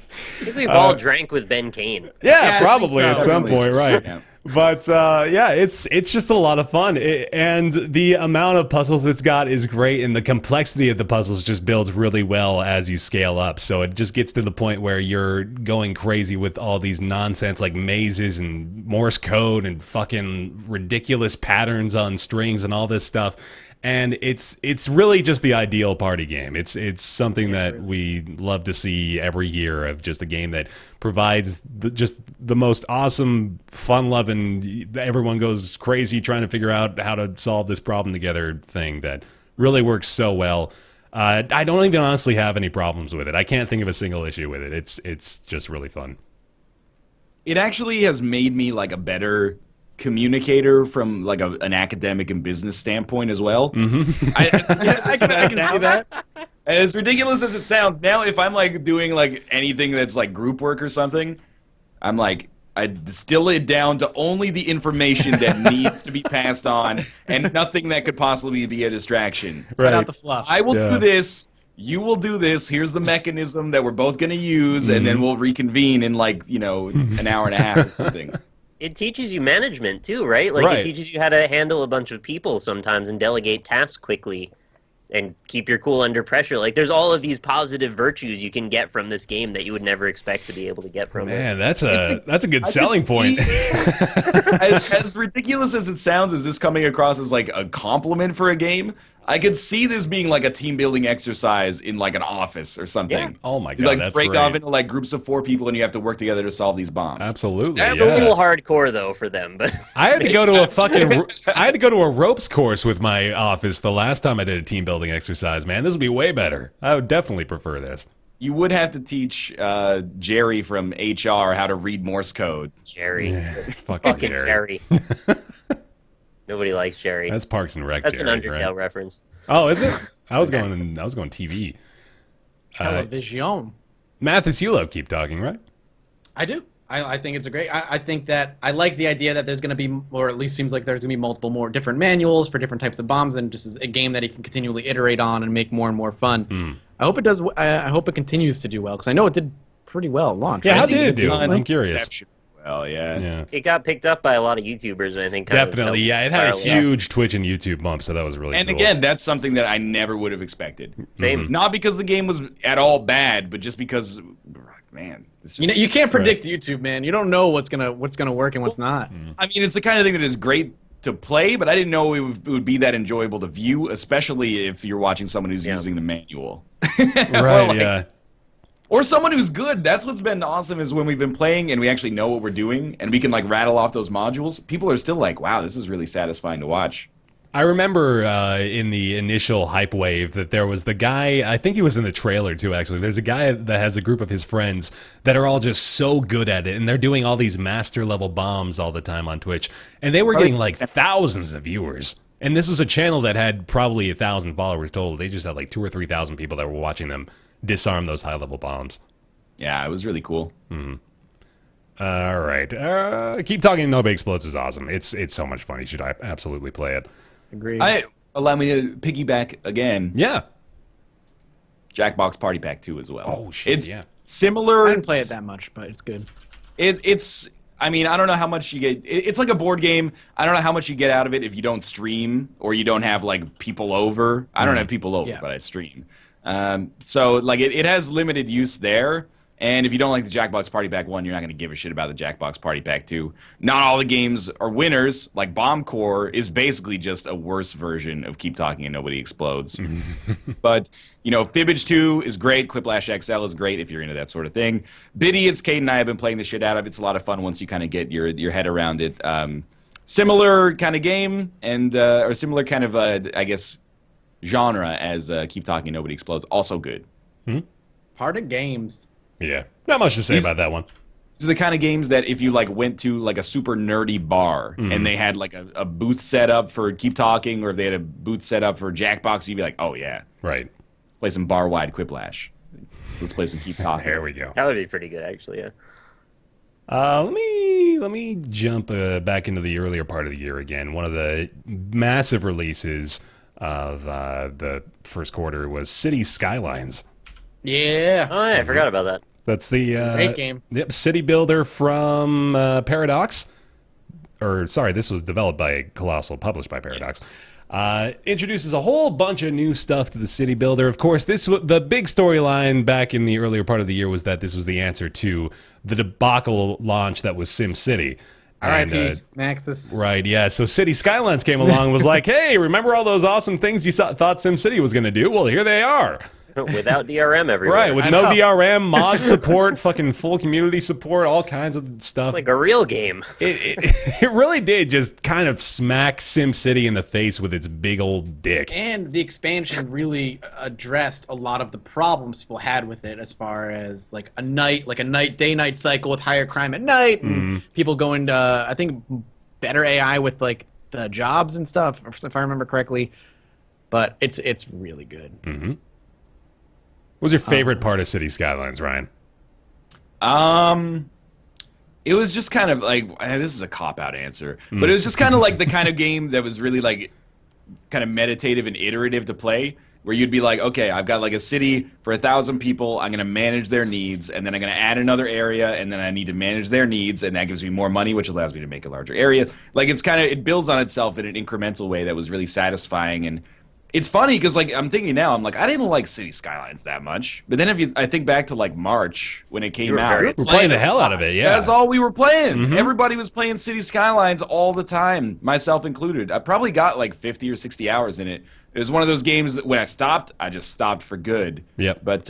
think we've all drank with Ben Kane. Yeah, probably at some point, right? Yeah. But yeah, it's just a lot of fun, and the amount of puzzles it's got is great, and the complexity of the puzzles just builds really well as you scale up. So it just gets to the point where you're going crazy with all these nonsense like mazes and Morse code and fucking ridiculous patterns on strings and all this stuff. And it's really just the ideal party game. It's something that we love to see every year, of just a game that provides just the most awesome, fun-loving, everyone goes crazy trying to figure out how to solve this problem together thing that really works so well. I don't even honestly have any problems with it. I can't think of a single issue with it. It's just really fun. It actually has made me like a better communicator from like an academic and business standpoint as well. Mm-hmm. I can see that. As ridiculous as it sounds, now if I'm like doing like anything that's like group work or something, I'm like, I distill it down to only the information that needs to be passed on, and nothing that could possibly be a distraction. Right out the fluff. I will do this. You will do this. Here's the mechanism that we're both going to use, and then we'll reconvene in like, you know, an hour and a half or something. It teaches you management too, right? Like it teaches you how to handle a bunch of people sometimes and delegate tasks quickly and keep your cool under pressure. Like there's all of these positive virtues you can get from this game that you would never expect to be able to get from it. Man, that's a good selling point. As ridiculous as it sounds, is this coming across as like a compliment for a game? I could see this being like a team building exercise in like an office or something. Yeah. Oh my god, you like that's break great. Off into like groups of 4 people, and you have to work together to solve these bombs. Absolutely, That's a little hardcore though for them. But I had to go to I had to go to a ropes course with my office the last time I did a team building exercise. Man, this would be way better. I would definitely prefer this. You would have to teach Jerry from HR how to read Morse code. Jerry, Yeah, fucking Jerry. Nobody likes Jerry. That's Parks and Rec. That's Jerry, an Undertale right? reference. Oh, is it? I was going TV. Television. Mathis, you love Keep Talking, right? I do. I think it's a great. I think that I like the idea that there's going to be, or at least seems like there's going to be multiple more different manuals for different types of bombs, and just as a game that he can continually iterate on and make more and more fun. I hope it does. I hope it continues to do well, because I know it did pretty well at launch. Yeah, right? how did it do? I'm curious. Well, yeah. It got picked up by a lot of YouTubers, I think. Definitely, yeah. It had a huge Twitch and YouTube bump, so that was really And cool. again, that's something that I never would have expected. Same. Not because the game was at all bad, but just because, man, it's just, You know, you can't predict YouTube, man. You don't know what's gonna work and what's not. I mean, it's the kind of thing that is great to play, but I didn't know it would be that enjoyable to view, especially if you're watching someone who's using the manual. Right, yeah. Or someone who's good. That's what's been awesome, is when we've been playing and we actually know what we're doing and we can like rattle off those modules, people are still like, wow, this is really satisfying to watch. I remember in the initial hype wave that there was the guy, I think he was in the trailer too, actually. There's a guy that has a group of his friends that are all just so good at it, and they're doing all these master level bombs all the time on Twitch, and they were getting like thousands of viewers. And this was a channel that had probably 1,000 followers total. They just had like 2,000 or 3,000 people that were watching them disarm those high level bombs. Yeah, it was really cool. All right. Keep Talking No Big Explodes is awesome. It's so much fun. You should absolutely play it. Agreed. Allow me to piggyback again. Yeah. Jackbox Party Pack 2 as well. Oh, shit, It's yeah. similar. I didn't play it that much, but it's good. It's. I mean, I don't know how much you get. It's like a board game. I don't know how much you get out of it if you don't stream or you don't have like people over. I don't have people over, Yeah. but I stream. So like it has limited use there. And if you don't like the Jackbox Party Pack 1, you're not going to give a shit about the Jackbox Party Pack 2. Not all the games are winners. Like Bomb Core is basically just a worse version of Keep Talking and Nobody Explodes. But, you know, Fibbage 2 is great. Quiplash XL is great if you're into that sort of thing. Bidiots, Kate and I have been playing the shit out of. It's a lot of fun once you kind of get your head around it. Similar kind of game and or similar kind of, I guess, genre as Keep Talking and Nobody Explodes. Also good. Part of games. Yeah. Not much to say about that one. These are the kind of games that if you like went to like a super nerdy bar and they had like a booth set up for Keep Talking, or if they had a booth set up for Jackbox, you'd be like, oh yeah, Right. let's play some bar-wide Quiplash. Let's play some Keep Talking. There we go. That would be pretty good, actually. Yeah. Let me jump back into the earlier part of the year again. One of the massive releases of the first quarter was City Skylines. Yeah. Oh, yeah, I forgot about that. That's the Great game. Yep, city builder from Paradox. Or sorry, this was developed by Colossal, published by Paradox. Introduces a whole bunch of new stuff to the city builder. Of course, the big storyline back in the earlier part of the year was that this was the answer to the debacle launch that was SimCity. R.I.P. Maxis. Right, yeah. So City Skylines came along and was like, hey, remember all those awesome things you thought SimCity was going to do? Well, here they are. Without DRM everywhere. Right, with no DRM, mod support, fucking full community support, all kinds of stuff. It's like a real game. It really did just kind of smack SimCity in the face with its big old dick. And the expansion really addressed a lot of the problems people had with it, as far as like a day-night cycle with higher crime at night, and people going to I think better AI with like the jobs and stuff, if I remember correctly. But it's really good. What was your favorite part of City Skylines, Ryan? It was just kind of like, this is a cop-out answer, but it was just kind of like the kind of game that was really like kind of meditative and iterative to play, where you'd be like, okay, I've got like a city for 1,000 people, I'm going to manage their needs, and then I'm going to add another area, and then I need to manage their needs, and that gives me more money, which allows me to make a larger area. Like it builds on itself in an incremental way that was really satisfying. And it's funny because like I'm thinking now, I'm like, I didn't like City Skylines that much, but then I think back to like March when it came out, We're playing the hell out of it, yeah. that's all we were playing. Everybody was playing City Skylines all the time, myself included. I probably got like 50 or 60 hours in it. It was one of those games that when I stopped, I just stopped for good. Yep. But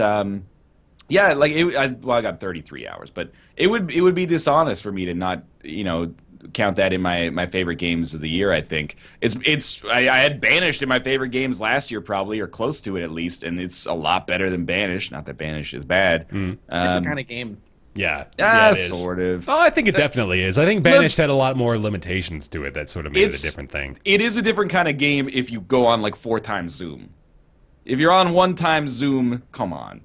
yeah, like I got 33 hours, but it would be dishonest for me to not, count that in my favorite games of the year. I think I had Banished in my favorite games last year, probably, or close to it at least, and it's a lot better than Banished. Not that Banished is bad. Different kind of game. Yeah. Yeah, it is. sort of. Oh, I think it definitely is. I think Banished had a lot more limitations to it that sort of made it a different thing. It is a different kind of game if you go on like 4 times Zoom. If you're on 1 time Zoom, come on.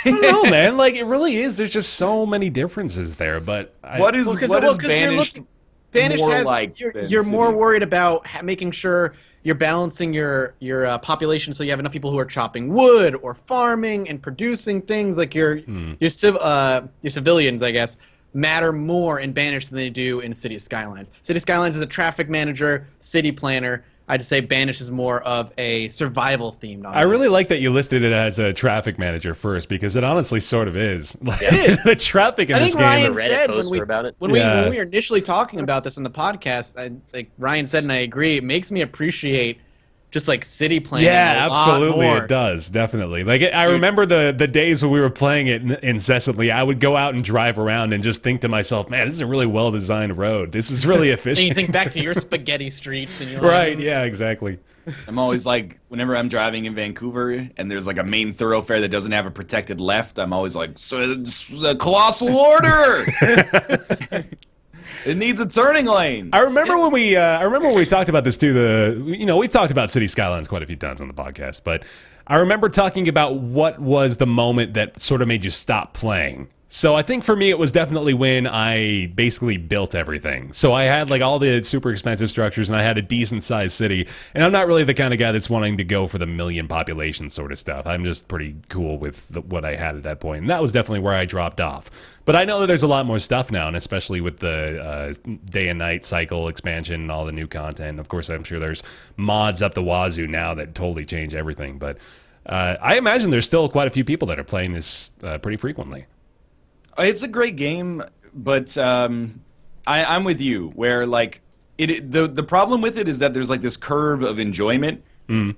I don't know, man. Like, it really is. There's just so many differences there. But What is Banished? Banished more has like you're more City? worried about making sure you're balancing your population so you have enough people who are chopping wood or farming and producing things. Like your civilians, I guess, matter more in Banished than they do in City Skylines. City Skylines is a traffic manager, city planner. I'd say Banished is more of a survival themed. I really like that you listed it as a traffic manager first, because it honestly sort of is. Like, It is. the traffic in I this think game. Ryan Reddit said poster about it. when we were initially talking about this on the podcast, like Ryan said, and I agree, it makes me appreciate just like city planning. Yeah, a lot absolutely, more. it does, definitely. Like, I remember the days when we were playing it incessantly. I would go out and drive around and just think to myself, man, this is a really well-designed road. This is really efficient. And you think back to your spaghetti streets, and you're Right, like, yeah, exactly. I'm always like, whenever I'm driving in Vancouver and there's like a main thoroughfare that doesn't have a protected left, I'm always like, so it's a colossal order. It needs a turning lane. I remember when we talked about this too. We've talked about City Skylines quite a few times on the podcast, but I remember talking about what was the moment that sort of made you stop playing. So I think for me, it was definitely when I basically built everything. So I had like all the super expensive structures, and I had a decent sized city. And I'm not really the kind of guy that's wanting to go for the million population sort of stuff. I'm just pretty cool with what I had at that point. And that was definitely where I dropped off. But I know that there's a lot more stuff now, and especially with the day and night cycle expansion and all the new content. Of course, I'm sure there's mods up the wazoo now that totally change everything. But I imagine there's still quite a few people that are playing this pretty frequently. It's a great game, but I'm with you. Where like the problem with it is that there's like this curve of enjoyment,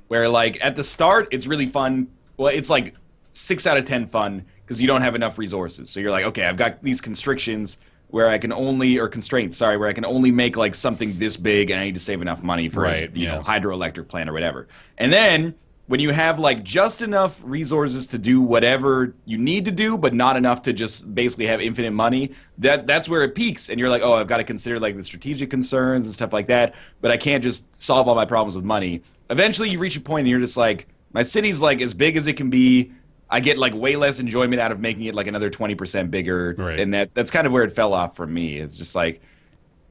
where like at the start it's really fun. Well, it's like 6 out of 10 fun because you don't have enough resources. So you're like, okay, I've got these constrictions where I can only where I can only make like something this big, and I need to save enough money for you know, hydroelectric plant or whatever. And then when you have like just enough resources to do whatever you need to do, but not enough to just basically have infinite money, that's where it peaks. And you're like, oh, I've got to consider like the strategic concerns and stuff like that, but I can't just solve all my problems with money. Eventually you reach a point and you're just like, my city's like as big as it can be. I get like way less enjoyment out of making it like another 20% bigger. Right. And that's kind of where it fell off for me. It's just like,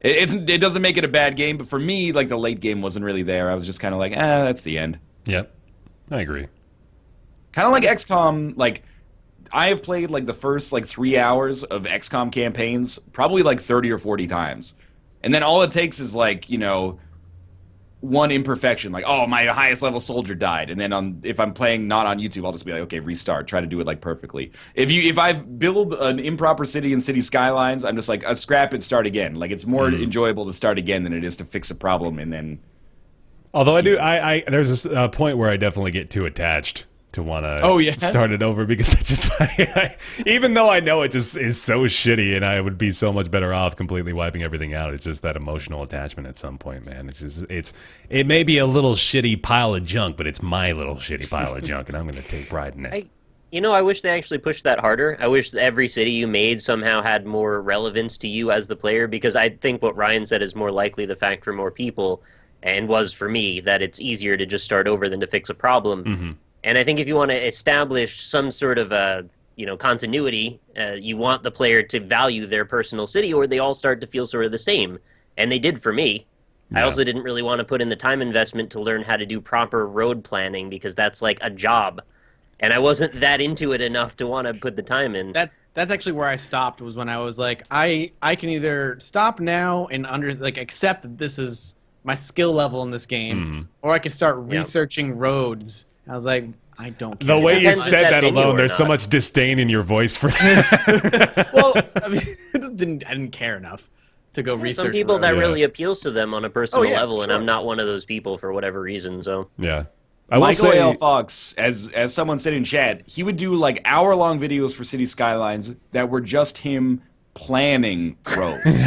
it doesn't make it a bad game, but for me, like the late game wasn't really there. I was just kind of like, that's the end. Yep. I agree. Kind of like XCOM, like I have played like the first like 3 hours of XCOM campaigns probably like 30 or 40 times. And then all it takes is like, you know, one imperfection, like, oh, my highest level soldier died. And then if I'm playing not on YouTube, I'll just be like, okay, restart, try to do it like perfectly. If I've built an improper city in City Skylines, I'm just like, scrap it, start again. Like it's more enjoyable to start again than it is to fix a problem and then. Although I there's a point where I definitely get too attached to want to start it over because I just even though I know it just is so shitty and I would be so much better off completely wiping everything out, it's just that emotional attachment at some point, man. It may be a little shitty pile of junk, but it's my little shitty pile of junk, and I'm going to take pride in it. I wish they actually pushed that harder. I wish every city you made somehow had more relevance to you as the player, because I think what Ryan said is more likely the fact for more people. And was for me that it's easier to just start over than to fix a problem. Mm-hmm. And I think if you want to establish some sort of continuity, you want the player to value their personal city, or they all start to feel sort of the same. And they did for me. Yeah. I also didn't really want to put in the time investment to learn how to do proper road planning, because that's like a job. And I wasn't that into it enough to want to put the time in. That's actually where I stopped, was when I was like, I can either stop now and accept that this is my skill level in this game, or I could start researching roads. I was like, I don't care. The way you said that alone, there's so much disdain in your voice for that. Well, I mean, I didn't care enough to go research. Some people roads. that really appeals to them on a personal level, sure. and I'm not one of those people for whatever reason. So yeah. Michael A.L. Fox, as someone said in chat, he would do like hour-long videos for City Skylines that were just him planning roads.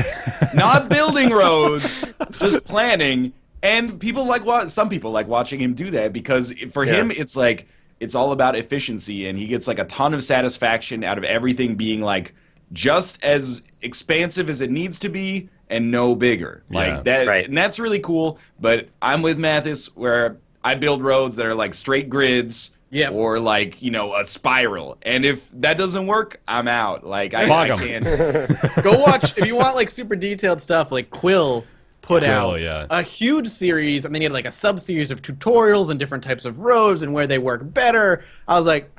Not building roads, just planning. And some people like watching him do that, because for him it's like it's all about efficiency, and he gets like a ton of satisfaction out of everything being like just as expansive as it needs to be and no bigger. Like that, and that's really cool. But I'm with Mathis, where I build roads that are like straight grids. Yeah. Or like, you know, a spiral. And if that doesn't work, I'm out. Like I can't. Go watch, if you want like super detailed stuff, like Quill put out a huge series, and then you had like a sub-series of tutorials and different types of roads and where they work better. I was like,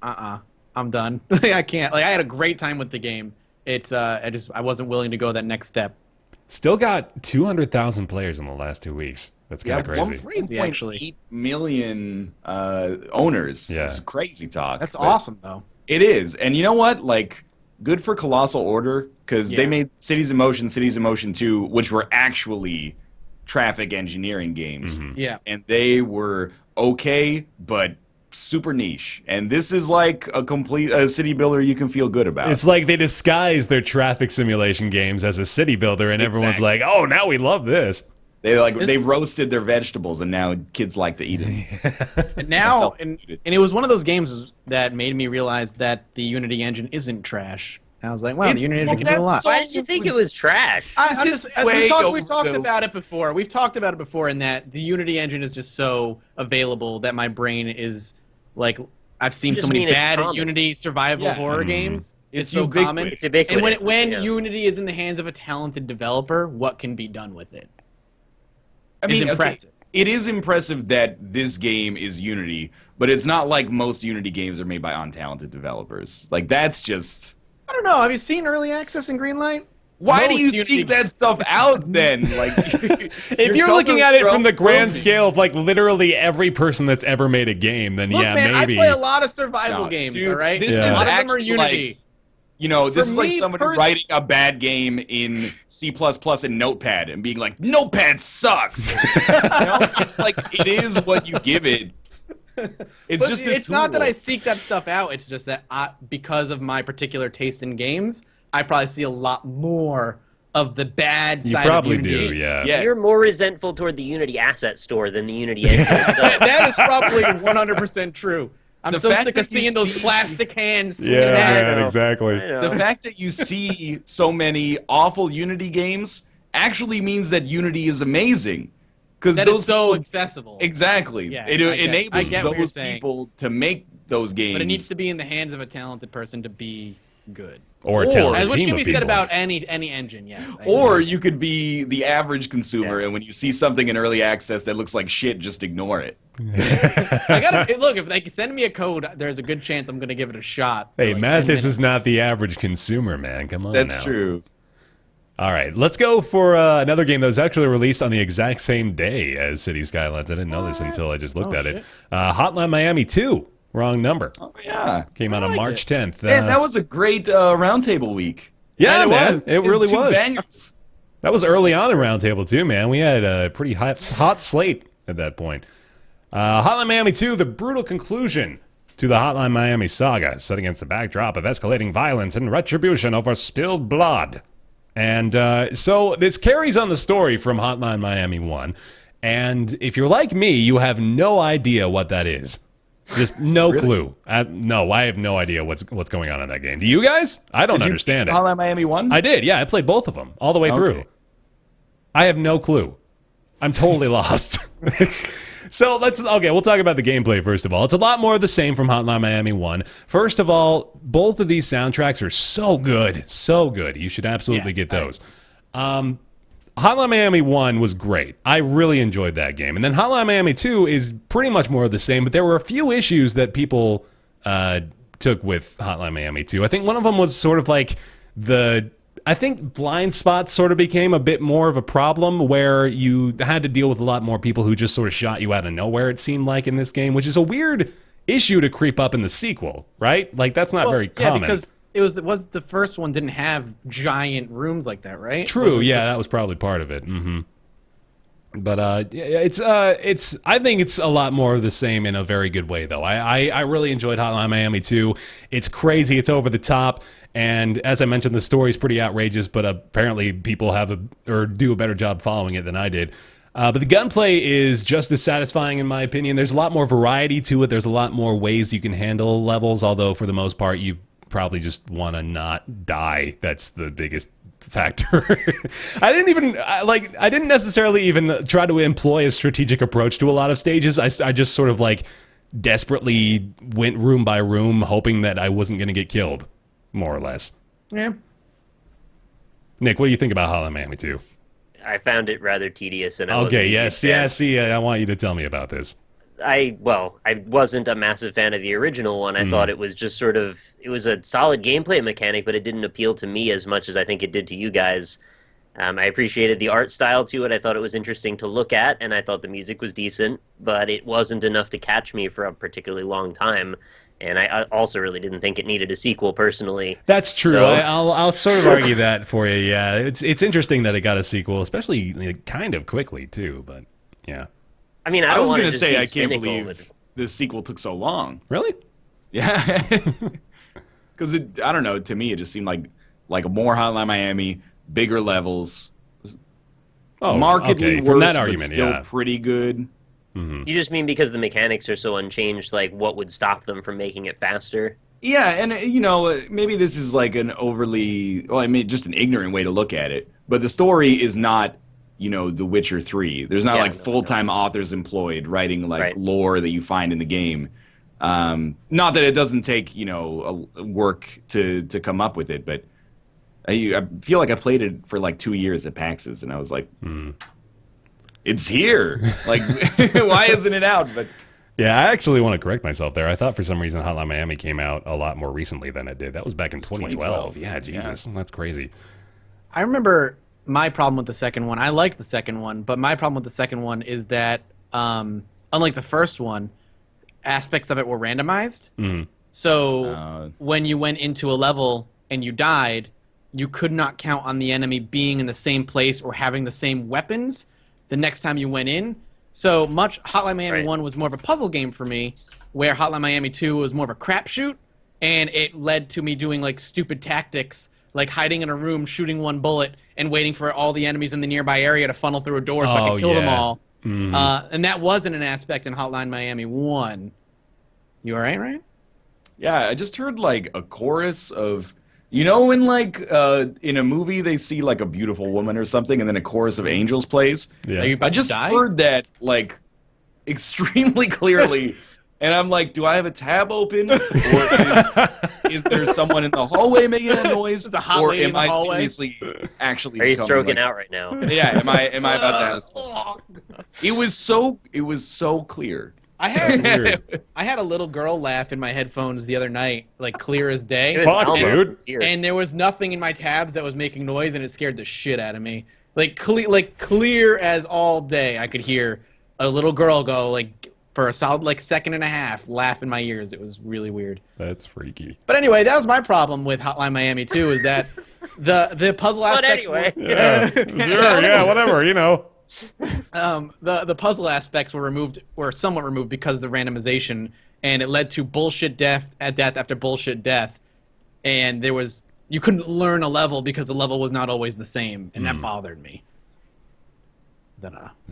I'm done. I can't. Like I had a great time with the game. It's I wasn't willing to go that next step. Still got 200,000 players in the last 2 weeks. That's kind of crazy. It's crazy, actually. 8 million owners. Yeah. It's crazy talk. That's awesome, though. It is. And you know what? Like, good for Colossal Order, because they made Cities in Motion 2, which were actually traffic engineering games. Yeah. And they were okay, but super niche. And this is like a city builder you can feel good about. It's like they disguise their traffic simulation games as a city builder, and everyone's like, "Oh, now we love this." They roasted their vegetables, and now kids like to eat it. And now, and it was one of those games that made me realize that the Unity engine isn't trash. And I was like, wow, the Unity engine can do a lot. Why did you think it was trash? We've talked about it before. We've talked about it before in that the Unity engine is just so available that my brain is like, I've seen so many bad Unity survival horror games. It's so common. It's ubiquitous. And when Unity is in the hands of a talented developer, what can be done with it? Is impressive. It is impressive that this game is Unity, but it's not like most Unity games are made by untalented developers. Like, that's just... I don't know. Have you seen Early Access in Greenlight? Why do you seek that stuff out then? Like, if you're looking at it from the grand scale of like literally every person that's ever made a game, then Look, yeah, man, maybe. I play a lot of survival games, dude, all right? This A is lot of them are actually Unity. like, you know, this For is like me, somebody writing a bad game in C++ and Notepad and being like, Notepad sucks. You know? It's like, it is what you give it. It's not that I seek that stuff out. It's just that because of my particular taste in games, I probably see a lot more of the bad side You probably of Unity. do, yeah. Yes. You're more resentful toward the Unity asset store than the Unity engine itself. That is probably 100% true. I'm The so fact sick that of seeing you those see- plastic hands swinging Yeah, at man, me. exactly. The fact that you see so many awful Unity games actually means that Unity is amazing. Because That it's so accessible. Exactly. Yeah, It I enables get what you're those saying. people to make those games. But it needs to be in the hands of a talented person to be good. Or a talented Which team can of be people. said about any engine, yes. Or you could be the average consumer, and when you see something in early access that looks like shit, just ignore it. Look, if they send me a code, there's a good chance I'm going to give it a shot. Hey, for like 10 Mathis is minutes. not the average consumer, man. Come on That's now. true. All right, let's go for another game that was actually released on the exact same day as City Skylines. I didn't know this until I just looked at it. Hotline Miami 2. Wrong number. Oh, yeah. Came out on March 10th. Man, that was a great Roundtable week. yeah, it man. was. It really Two was. bangers. That was early on in Roundtable, too, man. We had a pretty hot slate at that point. Hotline Miami 2, the brutal conclusion to the Hotline Miami saga, set against the backdrop of escalating violence and retribution over spilled blood. And so this carries on the story from Hotline Miami 1. And if you're like me, you have no idea what that is. Just no clue. No, I have no idea what's going on in that game. Do you guys? I don't understand it. Hotline Miami 1? I did, yeah. I played both of them all the way through. I have no clue. I'm totally lost. We'll talk about the gameplay first of all. It's a lot more of the same from Hotline Miami 1. First of all, both of these soundtracks are so good. So good. You should absolutely get those. Hotline Miami 1 was great. I really enjoyed that game. And then Hotline Miami 2 is pretty much more of the same, but there were a few issues that people took with Hotline Miami 2. I think one of them was sort of like I think blind spots sort of became a bit more of a problem where you had to deal with a lot more people who just sort of shot you out of nowhere, it seemed like, in this game, which is a weird issue to creep up in the sequel, right? Like, that's not very common. Yeah, because the first one didn't have giant rooms like that, right? True, that was probably part of it. Mm-hmm. But I think it's a lot more of the same in a very good way, though. I really enjoyed Hotline Miami 2. It's crazy, it's over the top, and as I mentioned, the story's pretty outrageous, but apparently people do a better job following it than I did. But the gunplay is just as satisfying, in my opinion. There's a lot more variety to it. There's a lot more ways you can handle levels, although for the most part, you probably just want to not die. That's the biggest factor. I didn't necessarily even try to employ a strategic approach to a lot of stages. I just sort of like desperately went room by room, hoping that I wasn't going to get killed, more or less. Yeah. Nick, what do you think about Hotline Miami 2? I found it rather tedious, and I wasn't a huge fan. See, I want you to tell me about this. I wasn't a massive fan of the original one. I thought it was just it was a solid gameplay mechanic, but it didn't appeal to me as much as I think it did to you guys. I appreciated the art style to it. I thought it was interesting to look at, and I thought the music was decent, but it wasn't enough to catch me for a particularly long time. And I also really didn't think it needed a sequel, personally. That's true. So- I'll sort of argue that for you. Yeah, it's interesting that it got a sequel, especially kind of quickly too. But yeah, I mean, I I don't was want to gonna just say be I can't cynical, believe but this sequel took so long. really. Yeah, because I don't know. To me, it just seemed like more Hotline Miami, bigger levels, Oh, markedly okay. worse, From that but argument, still yeah. pretty good. you just mean because the mechanics are so unchanged, like what would stop them from making it faster? Yeah, and maybe this is like an overly, well, I mean, just an ignorant way to look at it. But the story is not, The Witcher 3. There's not Yeah, like no, full-time authors employed writing like Right. lore that you find in the game. Not that it doesn't take, work to come up with it, but I feel like I played it for like 2 years at PAX's, and I was like, it's here. Like, why isn't it out? But Yeah, I actually want to correct myself there. I thought for some reason Hotline Miami came out a lot more recently than it did. That was back in 2012. 2012. Yeah, Jesus, that's crazy. I remember my problem with the second one. I liked the second one, but my problem with the second one is that, unlike the first one, aspects of it were randomized. So when you went into a level and you died, you could not count on the enemy being in the same place or having the same weapons the next time you went in. So much Hotline Miami Right. 1 was more of a puzzle game for me, where Hotline Miami 2 was more of a crapshoot, and it led to me doing like stupid tactics, like hiding in a room, shooting one bullet, and waiting for all the enemies in the nearby area to funnel through a door so I Oh, could kill them yeah. all. And that wasn't an aspect in Hotline Miami 1. You all right, Ryan? yeah, I just heard like a chorus of, when like in a movie they see like a beautiful woman or something, and then a chorus of angels plays. Yeah. Are you about I to just die? heard that like extremely clearly, and I'm like, do I have a tab open, or is there someone in the hallway making a noise, There's a hot or lady in am the I hallway? seriously actually? Are you becoming, stroking like- out right now? Yeah, am I about to have this? It was so clear. I had Weird. I had a little girl laugh in my headphones the other night, like clear as day. It was Fuck, Alma dude. here. And there was nothing in my tabs that was making noise, and it scared the shit out of me. Like clear as all day, I could hear a little girl go like for a solid like second and a half, laugh in my ears. It was really weird. That's freaky. But anyway, that was my problem with Hotline Miami 2, is that the puzzle But aspects anyway. Yeah, sure, yeah, whatever, the puzzle aspects were somewhat removed because of the randomization, and it led to bullshit death after bullshit death, and you couldn't learn a level because the level was not always the same, and that bothered me.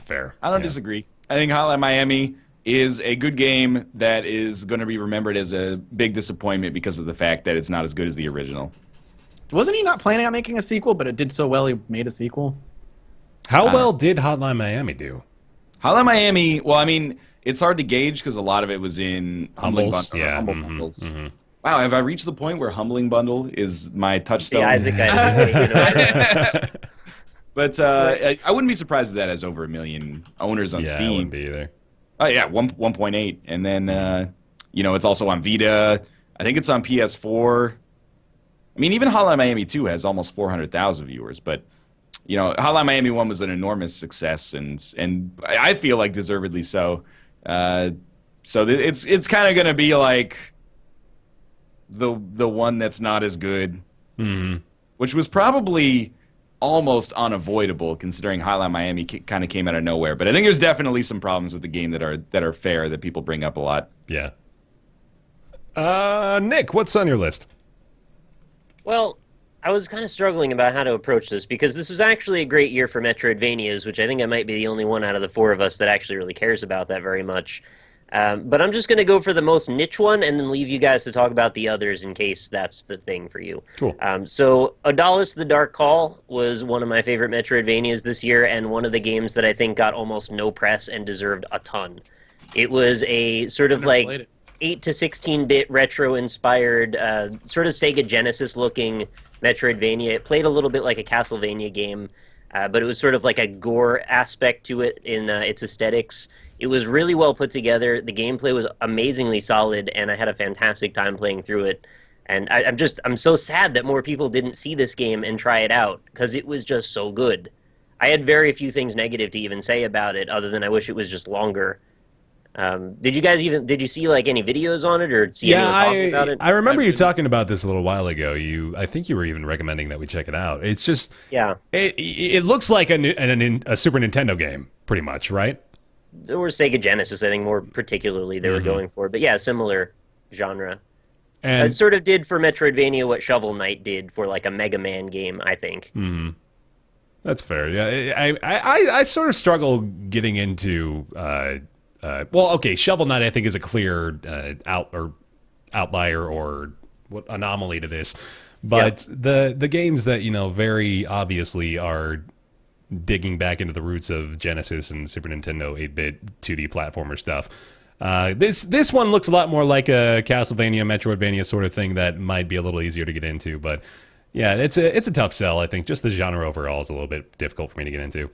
Fair. I don't Yeah. disagree. I think Hotline Miami is a good game that is going to be remembered as a big disappointment because of the fact that it's not as good as the original. Wasn't he not planning on making a sequel, but it did so well he made a sequel? How well did Hotline Miami do? Hotline Miami, well, I mean, it's hard to gauge because a lot of it was in Humbles, Humble yeah, Bundles. Wow, have I reached the point where Humbling Bundle is my touchstone? The Isaac guy just saying, But I wouldn't be surprised if that has over 1 million owners on Yeah, I Steam. wouldn't be either. Oh yeah, 1.8, and then it's also on Vita. I think it's on PS4. I mean, even Hotline Miami 2 has almost 400,000 viewers, but Hotline Miami 1 was an enormous success, and I feel like deservedly so. So it's kind of going to be like the one that's not as good, which was probably almost unavoidable considering Hotline Miami kind of came out of nowhere. But I think there's definitely some problems with the game that are fair that people bring up a lot. Yeah. Nick, what's on your list? Well, I was kind of struggling about how to approach this because this was actually a great year for Metroidvanias, which I think I might be the only one out of the four of us that actually really cares about that very much. But I'm just going to go for the most niche one and then leave you guys to talk about the others in case that's the thing for you. Cool. So Odallus The Dark Call was one of my favorite Metroidvanias this year and one of the games that I think got almost no press and deserved a ton. It was a sort of Never played like it. 8 to 16-bit retro-inspired, sort of Sega Genesis-looking Metroidvania. It played a little bit like a Castlevania game, but it was sort of like a gore aspect to it in its aesthetics. It was really well put together. The gameplay was amazingly solid, and I had a fantastic time playing through it. And I'm so sad that more people didn't see this game and try it out, because it was just so good. I had very few things negative to even say about it, other than I wish it was just longer. Did you see like any videos on it or see anyone talking about it? I remember you talking about this a little while ago. I think you were even recommending that we check it out. It's just, it looks like a Super Nintendo game, pretty much, right? Or Sega Genesis, I think more particularly they were going for. But yeah, similar genre. And it sort of did for Metroidvania what Shovel Knight did for like a Mega Man game, I think. That's fair. Yeah, I sort of struggle getting into. Well, okay, Shovel Knight I think is a clear outlier or anomaly to this, but the games that very obviously are digging back into the roots of Genesis and Super Nintendo 8-bit 2D platformer stuff. This one looks a lot more like a Castlevania, Metroidvania sort of thing that might be a little easier to get into, but yeah, it's a tough sell. I think just the genre overall is a little bit difficult for me to get into.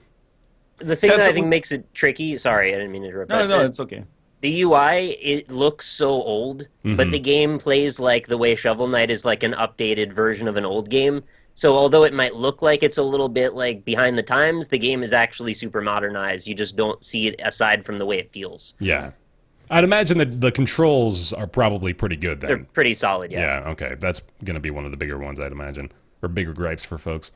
The thing that I think makes it tricky. Sorry, I didn't mean to interrupt. No, it's okay. The UI, it looks so old, but the game plays like the way Shovel Knight is like an updated version of an old game. So although it might look like it's a little bit like behind the times, the game is actually super modernized. You just don't see it aside from the way it feels. Yeah. I'd imagine that the controls are probably pretty good then. They're pretty solid, yeah. Yeah, okay. That's going to be one of the bigger ones, I'd imagine. Or bigger gripes for folks.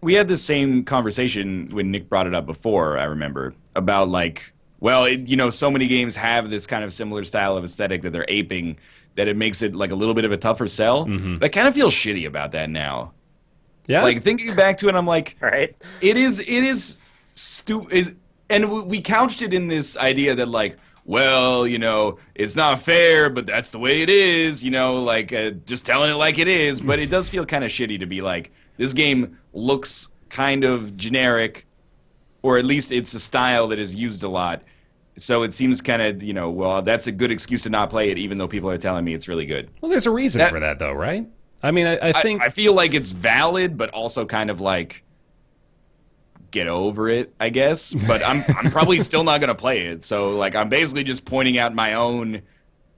We had the same conversation when Nick brought it up before, I remember, about like, well, so many games have this kind of similar style of aesthetic that they're aping that it makes it like a little bit of a tougher sell. But I kind of feel shitty about that now. Yeah. Like thinking back to it, I'm like, right? It is stupid. And we couched it in this idea that like, well, it's not fair, but that's the way it is, just telling it like it is. But it does feel kind of shitty to be like, this game looks kind of generic, or at least it's a style that is used a lot. So it seems kind of, well, that's a good excuse to not play it, even though people are telling me it's really good. Well, there's a reason for that, though, right? I mean, I think... I feel like it's valid, but also kind of like... get over it, I guess, but I'm probably still not going to play it. So like I'm basically just pointing out my own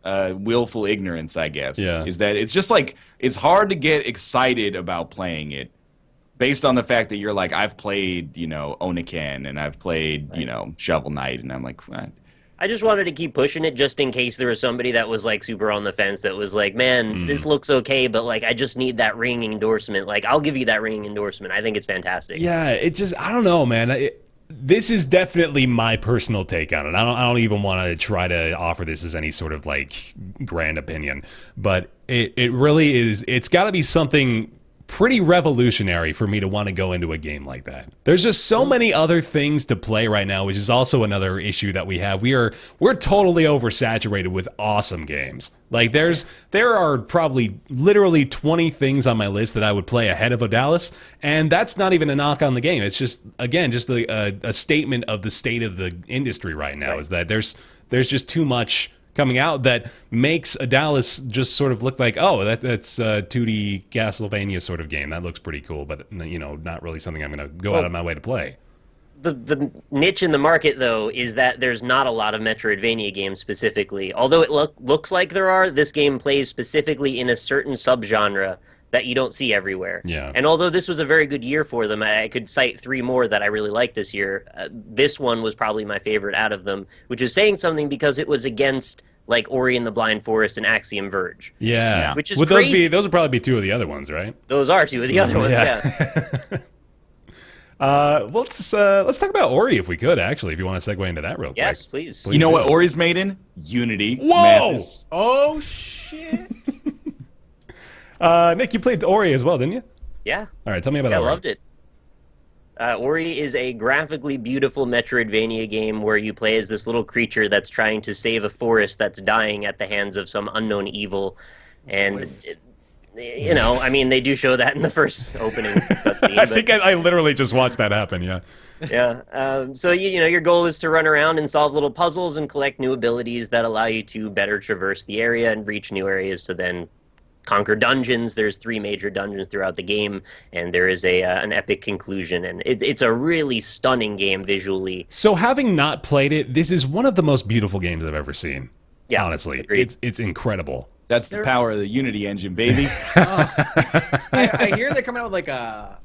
willful ignorance, I guess. Yeah. Is that it's just like it's hard to get excited about playing it based on the fact that you're like I've played, Oniken and I've played, Shovel Knight and I'm like I just wanted to keep pushing it just in case there was somebody that was like super on the fence that was like, man, this looks okay, but like I just need that ringing endorsement. Like I'll give you that ringing endorsement. I think it's fantastic. Yeah, it just I don't know, man. This is definitely my personal take on it. I don't even want to try to offer this as any sort of like grand opinion, but it really is. It's got to be something pretty revolutionary for me to want to go into a game like that. There's just so many other things to play right now, which is also another issue that we have. We're totally oversaturated with awesome games. Like there are probably literally 20 things on my list that I would play ahead of Odallus, and that's not even a knock on the game. It's just a statement of the state of the industry right now. Right. Is that there's just too much coming out that makes Odallus just sort of look like, oh, that's a 2D Castlevania sort of game. That looks pretty cool, but not really something I'm going to go out of my way to play. The niche in the market, though, is that there's not a lot of Metroidvania games specifically. Although it looks like there are, this game plays specifically in a certain subgenre that you don't see everywhere. Yeah. And although this was a very good year for them, I could cite 3 more that I really liked this year. This one was probably my favorite out of them, which is saying something because it was against like Ori and the Blind Forest and Axiom Verge. Yeah. Which is crazy. Those would probably be 2 of the other ones, right? Those are 2 of the other ones, yeah. Let's talk about Ori if we could, actually, if you want to segue into that real quick. Yes, please. You know what Ori's made in? Unity. Whoa! Madness. Oh, shit. Nick, you played Ori as well, didn't you? Yeah. All right, tell me about Ori. I loved it. Ori is a graphically beautiful Metroidvania game where you play as this little creature that's trying to save a forest that's dying at the hands of some unknown evil. And, they do show that in the first opening cutscene. I think I literally just watched that happen, yeah. Yeah. So, your goal is to run around and solve little puzzles and collect new abilities that allow you to better traverse the area and reach new areas to then conquer dungeons. There's 3 major dungeons throughout the game, and there is an epic conclusion, and it's a really stunning game visually. So having not played it, this is one of the most beautiful games I've ever seen. Yeah, honestly, agreed. It's incredible. That's the power of the Unity engine, baby. I hear they're coming out with like a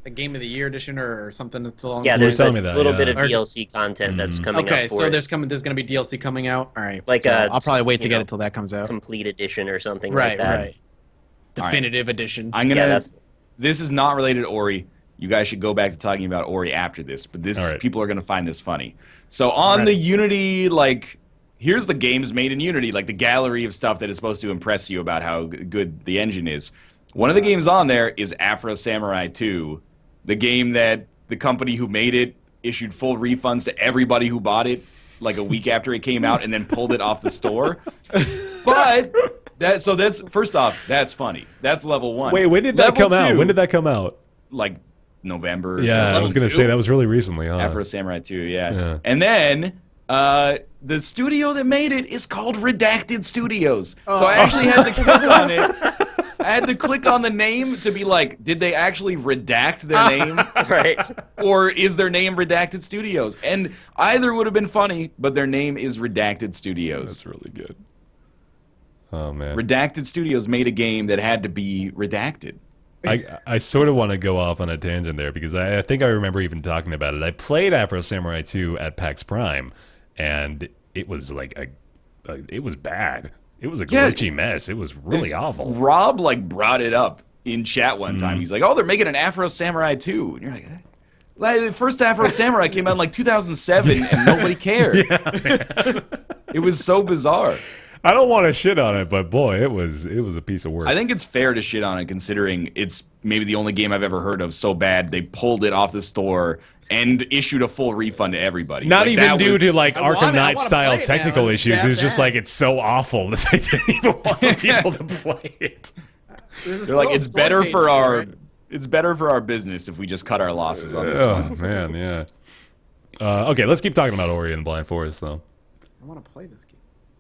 the Game of the Year edition or something that's along. Yeah, You were there's a telling me that, little yeah. bit of Or- DLC content that's coming Okay, up for so it. there's going to be DLC coming out. All right, Like so a, I'll probably wait to you get know, it till that comes out. complete edition or something Right, like that. right. Definitive edition. I'm gonna. Yeah, that's This is not related to Ori. You guys should go back to talking about Ori after this. But this, All right. people are gonna find this funny. So on Right. the Unity, like, here's the games made in Unity, like the gallery of stuff that is supposed to impress you about how good the engine is. One of the games on there is Afro Samurai 2, the game that the company who made it issued full refunds to everybody who bought it like a week after it came out and then pulled it off the store. But that's first off, that's funny. That's level 1. Wait, when did that Level come out? 2, When did that come out? like November. Or Yeah, I something. was gonna Level say 2. that was really recently. Huh? Afro Samurai 2, yeah. Yeah. And then the studio that made it is called Redacted Studios. So I actually had to click on it. I had to click on the name to be like, did they actually redact their name? right. Or is their name Redacted Studios? And either would have been funny, but their name is Redacted Studios. That's really good. Oh man. Redacted Studios made a game that had to be redacted. I sort of want to go off on a tangent there because I think I remember even talking about it. I played Afro Samurai 2 at PAX Prime, and it was like it was bad. It was a Yeah. glitchy mess. It was really awful. Rob like brought it up in chat one time. He's like, "Oh, they're making an Afro Samurai 2." And you're like, Like, the first Afro Samurai came out in like 2007 and nobody cared. It was so bizarre. I don't want to shit on it, but boy, it was a piece of work. I think it's fair to shit on it considering it's maybe the only game I've ever heard of so bad they pulled it off the store and issued a full refund to everybody. Not Like, even that due was- to like I Arkham wanna Knight play style it now. technical It's issues. that It was just bad. like it's so awful that they didn't even want people to play it. They're like, it's better for our business if we just cut our losses on this one. Oh man, yeah. Okay, let's keep talking about Ori and Blind Forest though. I want to play this game.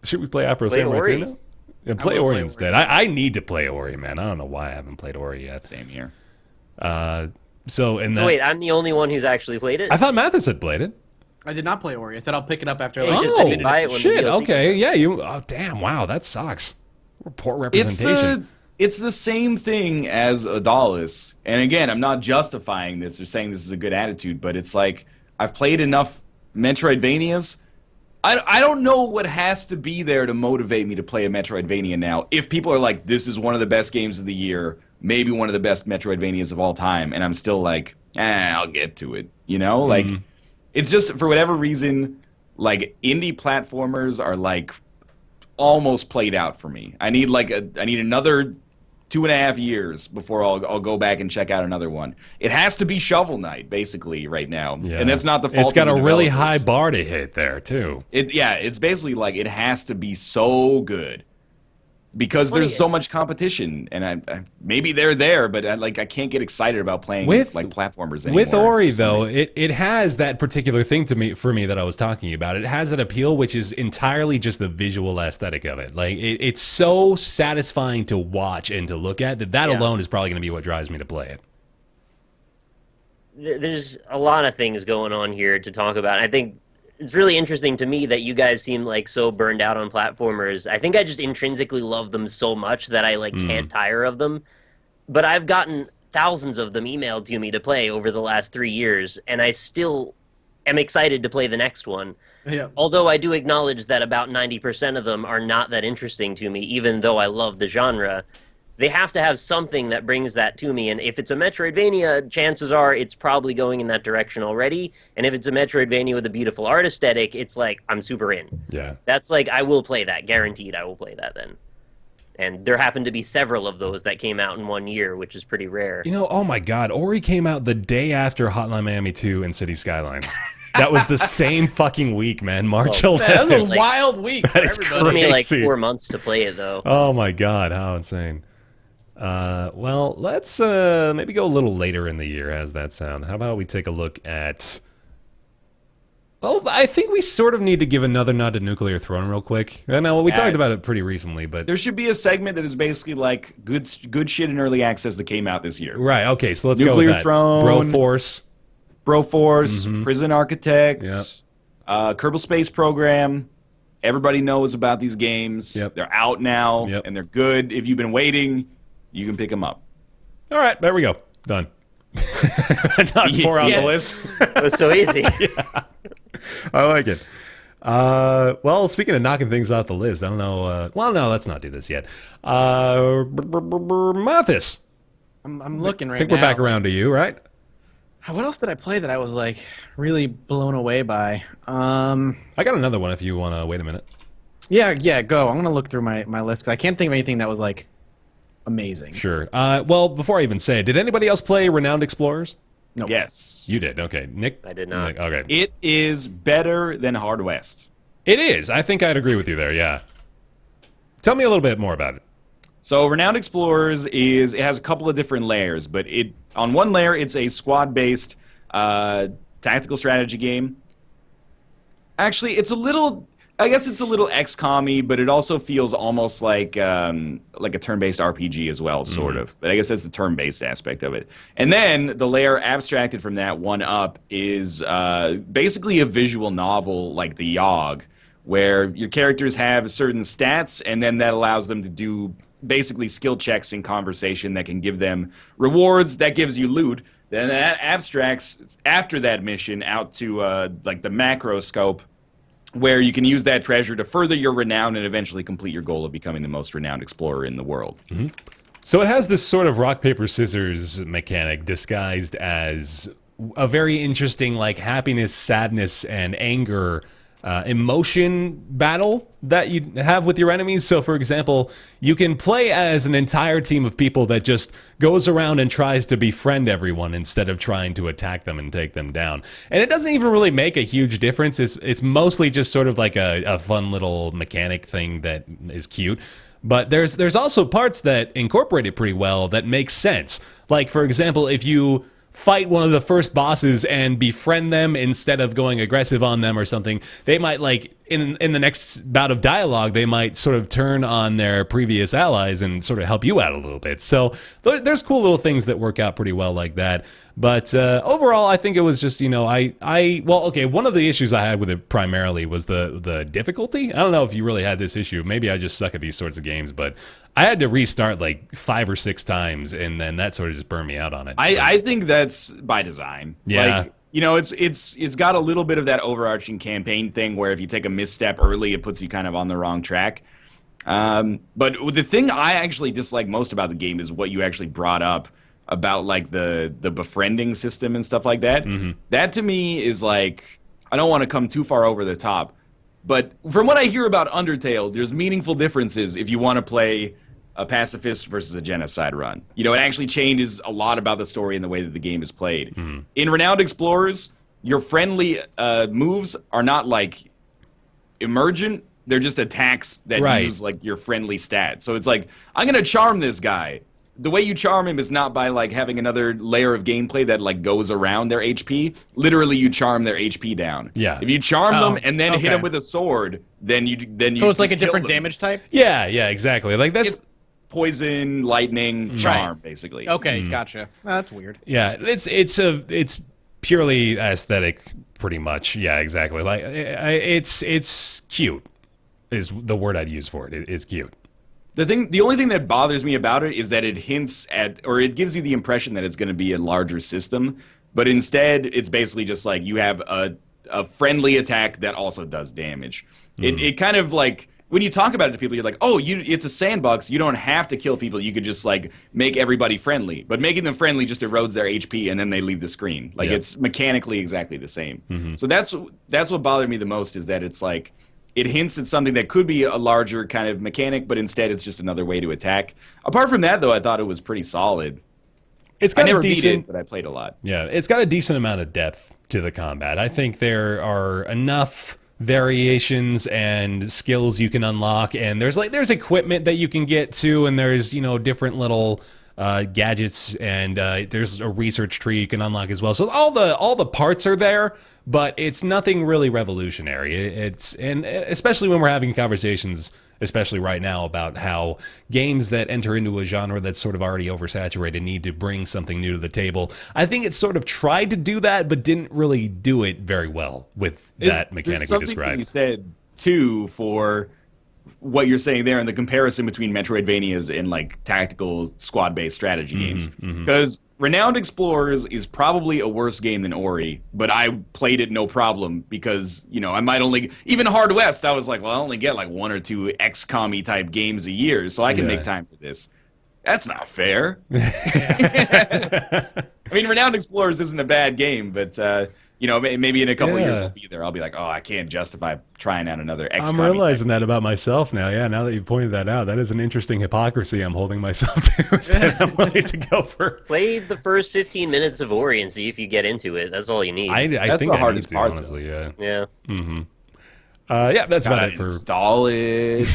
Should we play Afro Play Samurai Ori. 2 now? Yeah, play will Ori play instead. Ori. I need to play Ori, man. I don't know why I haven't played Ori yet. Same here. So Wait, I'm the only one who's actually played it? I thought Mathis had played it. I did not play Ori. I said I'll pick it up after. Yeah, you like, just said you'd buy it when the shit. DLC Okay, yeah. You. Oh, damn. Wow, that sucks. Poor representation. It's the same thing as Odallus. And again, I'm not justifying this or saying this is a good attitude, but it's like I've played enough Metroidvanias. I don't know what has to be there to motivate me to play a Metroidvania now. If people are like, this is one of the best games of the year, maybe one of the best Metroidvanias of all time, and I'm still like, I'll get to it. You know? Like, it's just, for whatever reason, like, indie platformers are, like, almost played out for me. I need another 2.5 years before I'll go back and check out another one. It has to be Shovel Knight, basically, right now. Yeah. And that's not the fault It's got of a the really developers. high bar to hit there too. It's basically like it has to be so good because Well, there's yeah. so much competition, and I maybe they're there, but I can't get excited about playing like platformers anymore. With Ori, for some though, reason. it has that particular thing for me that I was talking about. It has that appeal, which is entirely just the visual aesthetic of it. Like it's so satisfying to watch and to look at that Yeah. alone is probably going to be what drives me to play it. There's a lot of things going on here to talk about. I think it's really interesting to me that you guys seem like so burned out on platformers. I think I just intrinsically love them so much that I can't tire of them. But I've gotten thousands of them emailed to me to play over the last 3 years, and I still am excited to play the next one. Yeah. Although I do acknowledge that about 90% of them are not that interesting to me, even though I love the genre. They have to have something that brings that to me, and if it's a Metroidvania, chances are it's probably going in that direction already, and if it's a Metroidvania with a beautiful art aesthetic, it's like, I'm super in. Yeah. That's like, I will play that, guaranteed I will play that then. And there happened to be several of those that came out in 1 year, which is pretty rare. You know, oh my God, Ori came out the day after Hotline Miami 2 and City Skylines. That was the same fucking week, man. March 11th. That was a Like, wild week for that is everybody. It took me like crazy. 4 months to play it, though. Oh my God, how insane. Well, let's maybe go a little later in the year. How's that sound? How about we take a look at... Well, I think we sort of need to give another nod to Nuclear Throne real quick. I know we talked about it pretty recently, but... There should be a segment that is basically like good shit in early access that came out this year. Right, okay, so let's go Nuclear with that. Throne. Broforce. Broforce, Prison Architects, Kerbal Space Program. Everybody knows about these games. Yep. They're out now, Yep. and they're good. If you've been waiting, you can pick them up. All right, there we go. Done. Not 4 on the list. It was so easy. I like it. Well, speaking of knocking things off the list, I don't know. Well, no, let's not do this yet. Mathis. I'm looking right I think now. we're back around to you, right? What else did I play that I was like really blown away by? I got another one if you want to wait a minute. Yeah, go. I'm gonna look through my list because I can't think of anything that was like amazing. Sure. Well, before I even say it, did anybody else play Renowned Explorers? No. Yes. You did. Okay. Nick? I did not. Nick, okay. It is better than Hard West. It is. I think I'd agree with you there, yeah. Tell me a little bit more about it. So Renowned Explorers it has a couple of different layers, but on one layer it's a squad-based tactical strategy game. Actually, I guess it's a little XCOM-y, but it also feels almost like a turn-based RPG as well, sort of. But I guess that's the turn-based aspect of it. And then the layer abstracted from that one up is basically a visual novel like the Yogg, where your characters have certain stats, and then that allows them to do basically skill checks in conversation that can give them rewards, that gives you loot. Then that abstracts after that mission out to like the macro scope, where you can use that treasure to further your renown and eventually complete your goal of becoming the most renowned explorer in the world. Mm-hmm. So it has this sort of rock, paper, scissors mechanic disguised as a very interesting, like, happiness, sadness, and anger emotion battle that you have with your enemies. So, for example, you can play as an entire team of people that just goes around and tries to befriend everyone instead of trying to attack them and take them down. And it doesn't even really make a huge difference. It's mostly just sort of like a fun little mechanic thing that is cute. But there's also parts that incorporate it pretty well that make sense. Like, for example, if you fight one of the first bosses and befriend them instead of going aggressive on them or something, they might, like, in the next bout of dialogue, they might sort of turn on their previous allies and sort of help you out a little bit. So there's cool little things that work out pretty well like that. But overall, I think it was just, one of the issues I had with it primarily was the difficulty. I don't know if you really had this issue. Maybe I just suck at these sorts of games, but I had to restart like 5 or 6 times, and then that sort of just burned me out on it. I think that's by design. Yeah. Like, it's got a little bit of that overarching campaign thing where if you take a misstep early, it puts you kind of on the wrong track. But the thing I actually dislike most about the game is what you actually brought up about, like, the befriending system and stuff like that. Mm-hmm. That to me is like, I don't want to come too far over the top, but from what I hear about Undertale, there's meaningful differences if you want to play a pacifist versus a genocide run. It actually changes a lot about the story and the way that the game is played. Mm-hmm. In Renowned Explorers, your friendly moves are not, like, emergent. They're just attacks that use, like, your friendly stats. So it's like, I'm going to charm this guy. The way you charm him is not by, like, having another layer of gameplay that, like, goes around their HP. Literally, you charm their HP down. Yeah. If you charm them and then hit them with a sword, then you So it's like a different damage type? Yeah, exactly. Like, that's poison, lightning, charm, basically. Okay, gotcha. That's weird. Yeah, it's purely aesthetic, pretty much. Yeah, exactly. Like, it's cute is the word I'd use for it. It's cute. The only thing that bothers me about it is that it hints at, or it gives you the impression that it's going to be a larger system, but instead it's basically just like you have a friendly attack that also does damage. It kind of, like, when you talk about it to people, you're like, oh, it's a sandbox. You don't have to kill people. You could just, like, make everybody friendly. But making them friendly just erodes their HP, and then they leave the screen. Like, it's mechanically exactly the same. Mm-hmm. So that's what bothered me the most, is that it's like, it hints at something that could be a larger kind of mechanic, but instead it's just another way to attack. Apart from that, though, I thought it was pretty solid. It's got I never a decent, beat it, but I played a lot. Yeah, it's got a decent amount of depth to the combat. I think there are enough variations and skills you can unlock, and there's equipment that you can get to, and there's different little gadgets, and there's a research tree you can unlock as well. So all the parts are there, but it's nothing really revolutionary. And especially when we're having conversations, especially right now, about how games that enter into a genre that's sort of already oversaturated need to bring something new to the table. I think it sort of tried to do that, but didn't really do it very well with that mechanic we described. You said too for what you're saying there and the comparison between Metroidvanias and like tactical squad-based strategy games. Because Renowned Explorers is probably a worse game than Ori, but I played it no problem because, you know, I might only... Even Hard West, I was like, well, I only get like 1 or 2 XCOM-y type games a year, so I can make time for this. That's not fair. I mean, Renowned Explorers isn't a bad game, but... you know, maybe in a couple of years I'll be there. I'll be like, oh, I can't justify trying out another XCOM. I'm realizing that about myself now. Yeah, now that you've pointed that out, that is an interesting hypocrisy I'm holding myself to. Is that I'm willing to go for. Play the first 15 minutes of Ori and see if you get into it. That's all you need. I That's think the I hardest need to, part, honestly. though. Yeah. Yeah. Yeah, that's about Gotta it for. install it.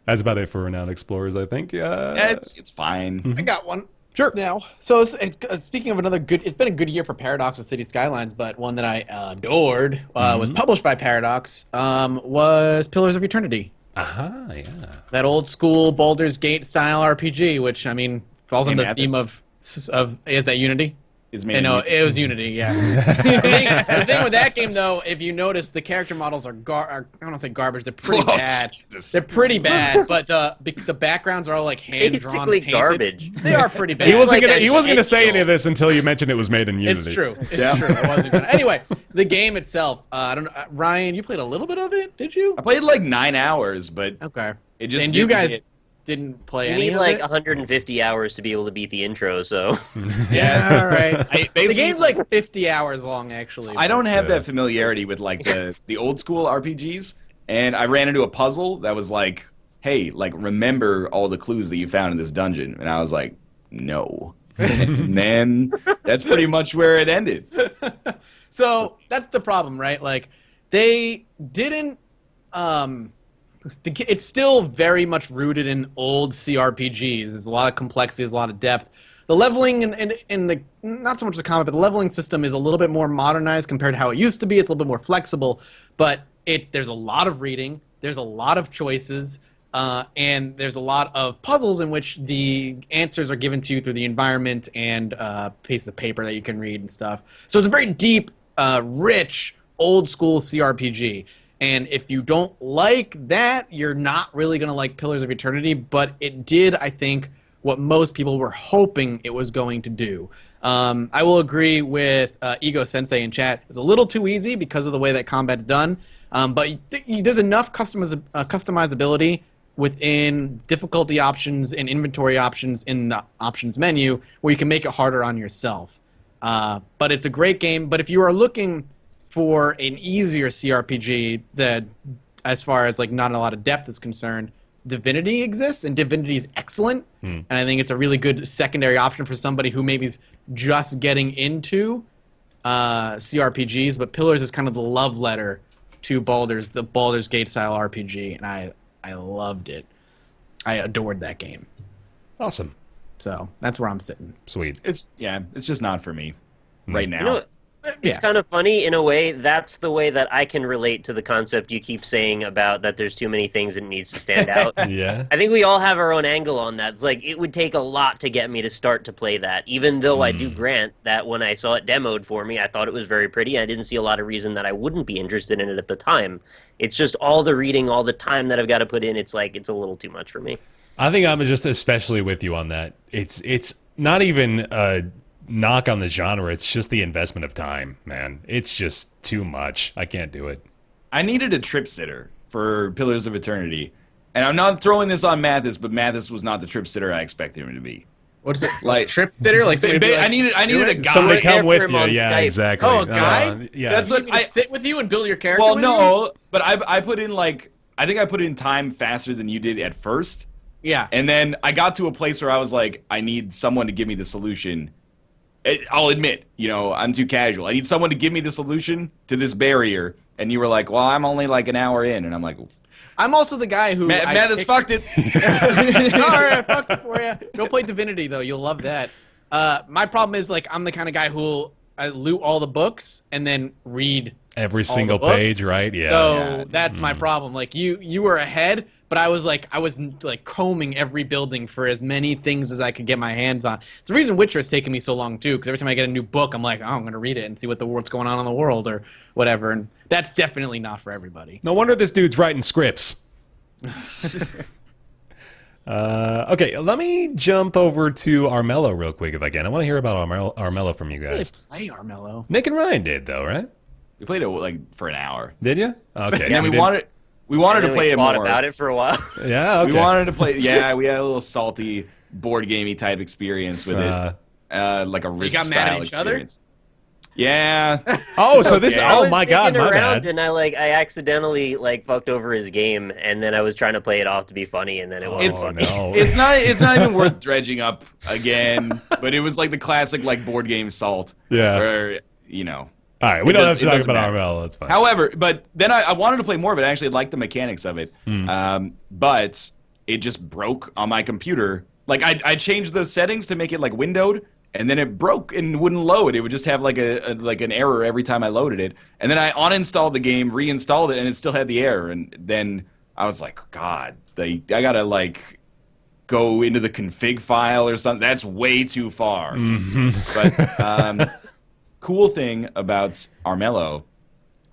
That's about it for Renowned Explorers, I think. Yeah, it's fine. I got one. Sure. Now, so speaking of another good, it's been a good year for Paradox and City Skylines, but one that I adored was published by Paradox, was Pillars of Eternity. Yeah. That old school Baldur's Gate style RPG, which I mean falls under the theme of is that Unity? Is made No, in it was Unity. Yeah. the thing with that game, though, if you notice, the character models are I don't want to say garbage. They're pretty bad. Jesus. They're pretty bad, but the backgrounds are all like hand drawn, Basically garbage. They are pretty bad. He wasn't like gonna a say shit any of this until you mentioned it was made in Unity. It's true. It's true. It wasn't gonna. Anyway, the game itself. I don't know. Ryan, you played a little bit of it, did you? I played like 9 hours, but Okay. it just And you didn't guys hit. didn't play You any need of like it? 150 hours to be able to beat the intro, so... Yeah, all right. The basically- game's like 50 hours long, actually. I don't have that familiarity with like the old school RPGs, and I ran into a puzzle that was like, hey, like remember all the clues that you found in this dungeon, and I was like, no. And then that's pretty much where it ended. So that's the problem, right? Like, they didn't. It's still very much rooted in old CRPGs. There's a lot of complexity, there's a lot of depth. The leveling and the not so much the combat, but the leveling system is a little bit more modernized compared to how it used to be. It's a little bit more flexible, but there's a lot of reading, there's a lot of choices, and there's a lot of puzzles in which the answers are given to you through the environment and pieces of paper that you can read and stuff. So it's a very deep, rich, old school CRPG. And if you don't like that, you're not really going to like Pillars of Eternity, but it did, I think, what most people were hoping it was going to do. I will agree with Ego Sensei in chat. It's a little too easy because of the way that combat's done, but there's enough customizability within difficulty options and inventory options in the options menu where you can make it harder on yourself. But it's a great game, but if you are looking for an easier CRPG that, as far as like not a lot of depth is concerned, Divinity exists, and Divinity is excellent. And I think it's a really good secondary option for somebody who maybe is just getting into CRPGs. But Pillars is kind of the love letter to the Baldur's Gate style RPG, and I loved it. I adored that game. Awesome. So that's where I'm sitting. Sweet. It's just not for me right now. You know, it's kind of funny in a way. That's the way that I can relate to the concept you keep saying about that there's too many things and it needs to stand out. Yeah. I think we all have our own angle on that. It's like it would take a lot to get me to start to play that, even though I do grant that when I saw it demoed for me, I thought it was very pretty. I didn't see a lot of reason that I wouldn't be interested in it at the time. It's just all the reading, all the time that I've got to put in. It's like it's a little too much for me. I think I'm just especially with you on that. It's not even a knock on the genre. It's just the investment of time, man. It's just too much. I can't do it. I needed a trip sitter for Pillars of Eternity, and I'm not throwing this on Mathis, but Mathis was not the trip sitter I expected him to be. What is it? Like Trip sitter? Like somebody to be like, I needed a guy. Somebody come there with for him you. on Yeah, Skype. exactly. Oh, a guy? Yeah. That's what you mean to sit with you and build your character. Well, with you? no, but I put in like I think I put in time faster than you did at first, Yeah. and then I got to a place where I was like, I need someone to give me the solution. I'll admit, I'm too casual. I need someone to give me the solution to this barrier. And you were like, well, I'm only like an hour in. And I'm like, I'm also the guy who... Mathis fucked it. All right, I fucked it for you. Go play Divinity, though. You'll love that. My problem is, like, I'm the kind of guy who'll loot all the books and then read Every all single the books. page, right? Yeah. So Yeah. that's my problem. Like, you were ahead, but I was like combing every building for as many things as I could get my hands on. It's the reason Witcher has taken me so long too, because every time I get a new book, I'm like, oh, I'm going to read it and see what's going on in the world or whatever, and that's definitely not for everybody. No wonder this dude's writing scripts. Okay, let me jump over to Armello real quick if I can. I want to hear about Armello from you I really guys. play Armello. Nick and Ryan did though, right? We played it like for an hour. Did you? Okay. Yeah, so we did- wanted And to then play we it thought more. about it for a while. Yeah. Okay. We wanted to play. Yeah, we had a little salty board gamey type experience with it, like a Risk got mad at style each other? experience. Yeah. Oh, so this. Okay. I Oh was my God, dicking my around bad. and I accidentally fucked over his game, and then I was trying to play it off to be funny, and then it wasn't Oh funny. no. It's not even worth dredging up again. But it was like the classic like board game salt. Yeah. Where All right, we It don't does- have to it talk doesn't about matter. Armello. That's fine. However, but then I wanted to play more of it. I actually liked the mechanics of it. But it just broke on my computer. Like I changed the settings to make it like windowed, and then it broke and wouldn't load. It would just have like an error every time I loaded it. And then I uninstalled the game, reinstalled it, and it still had the error. And then I was like, God, I gotta like go into the config file or something. That's way too far. But cool thing about Armello,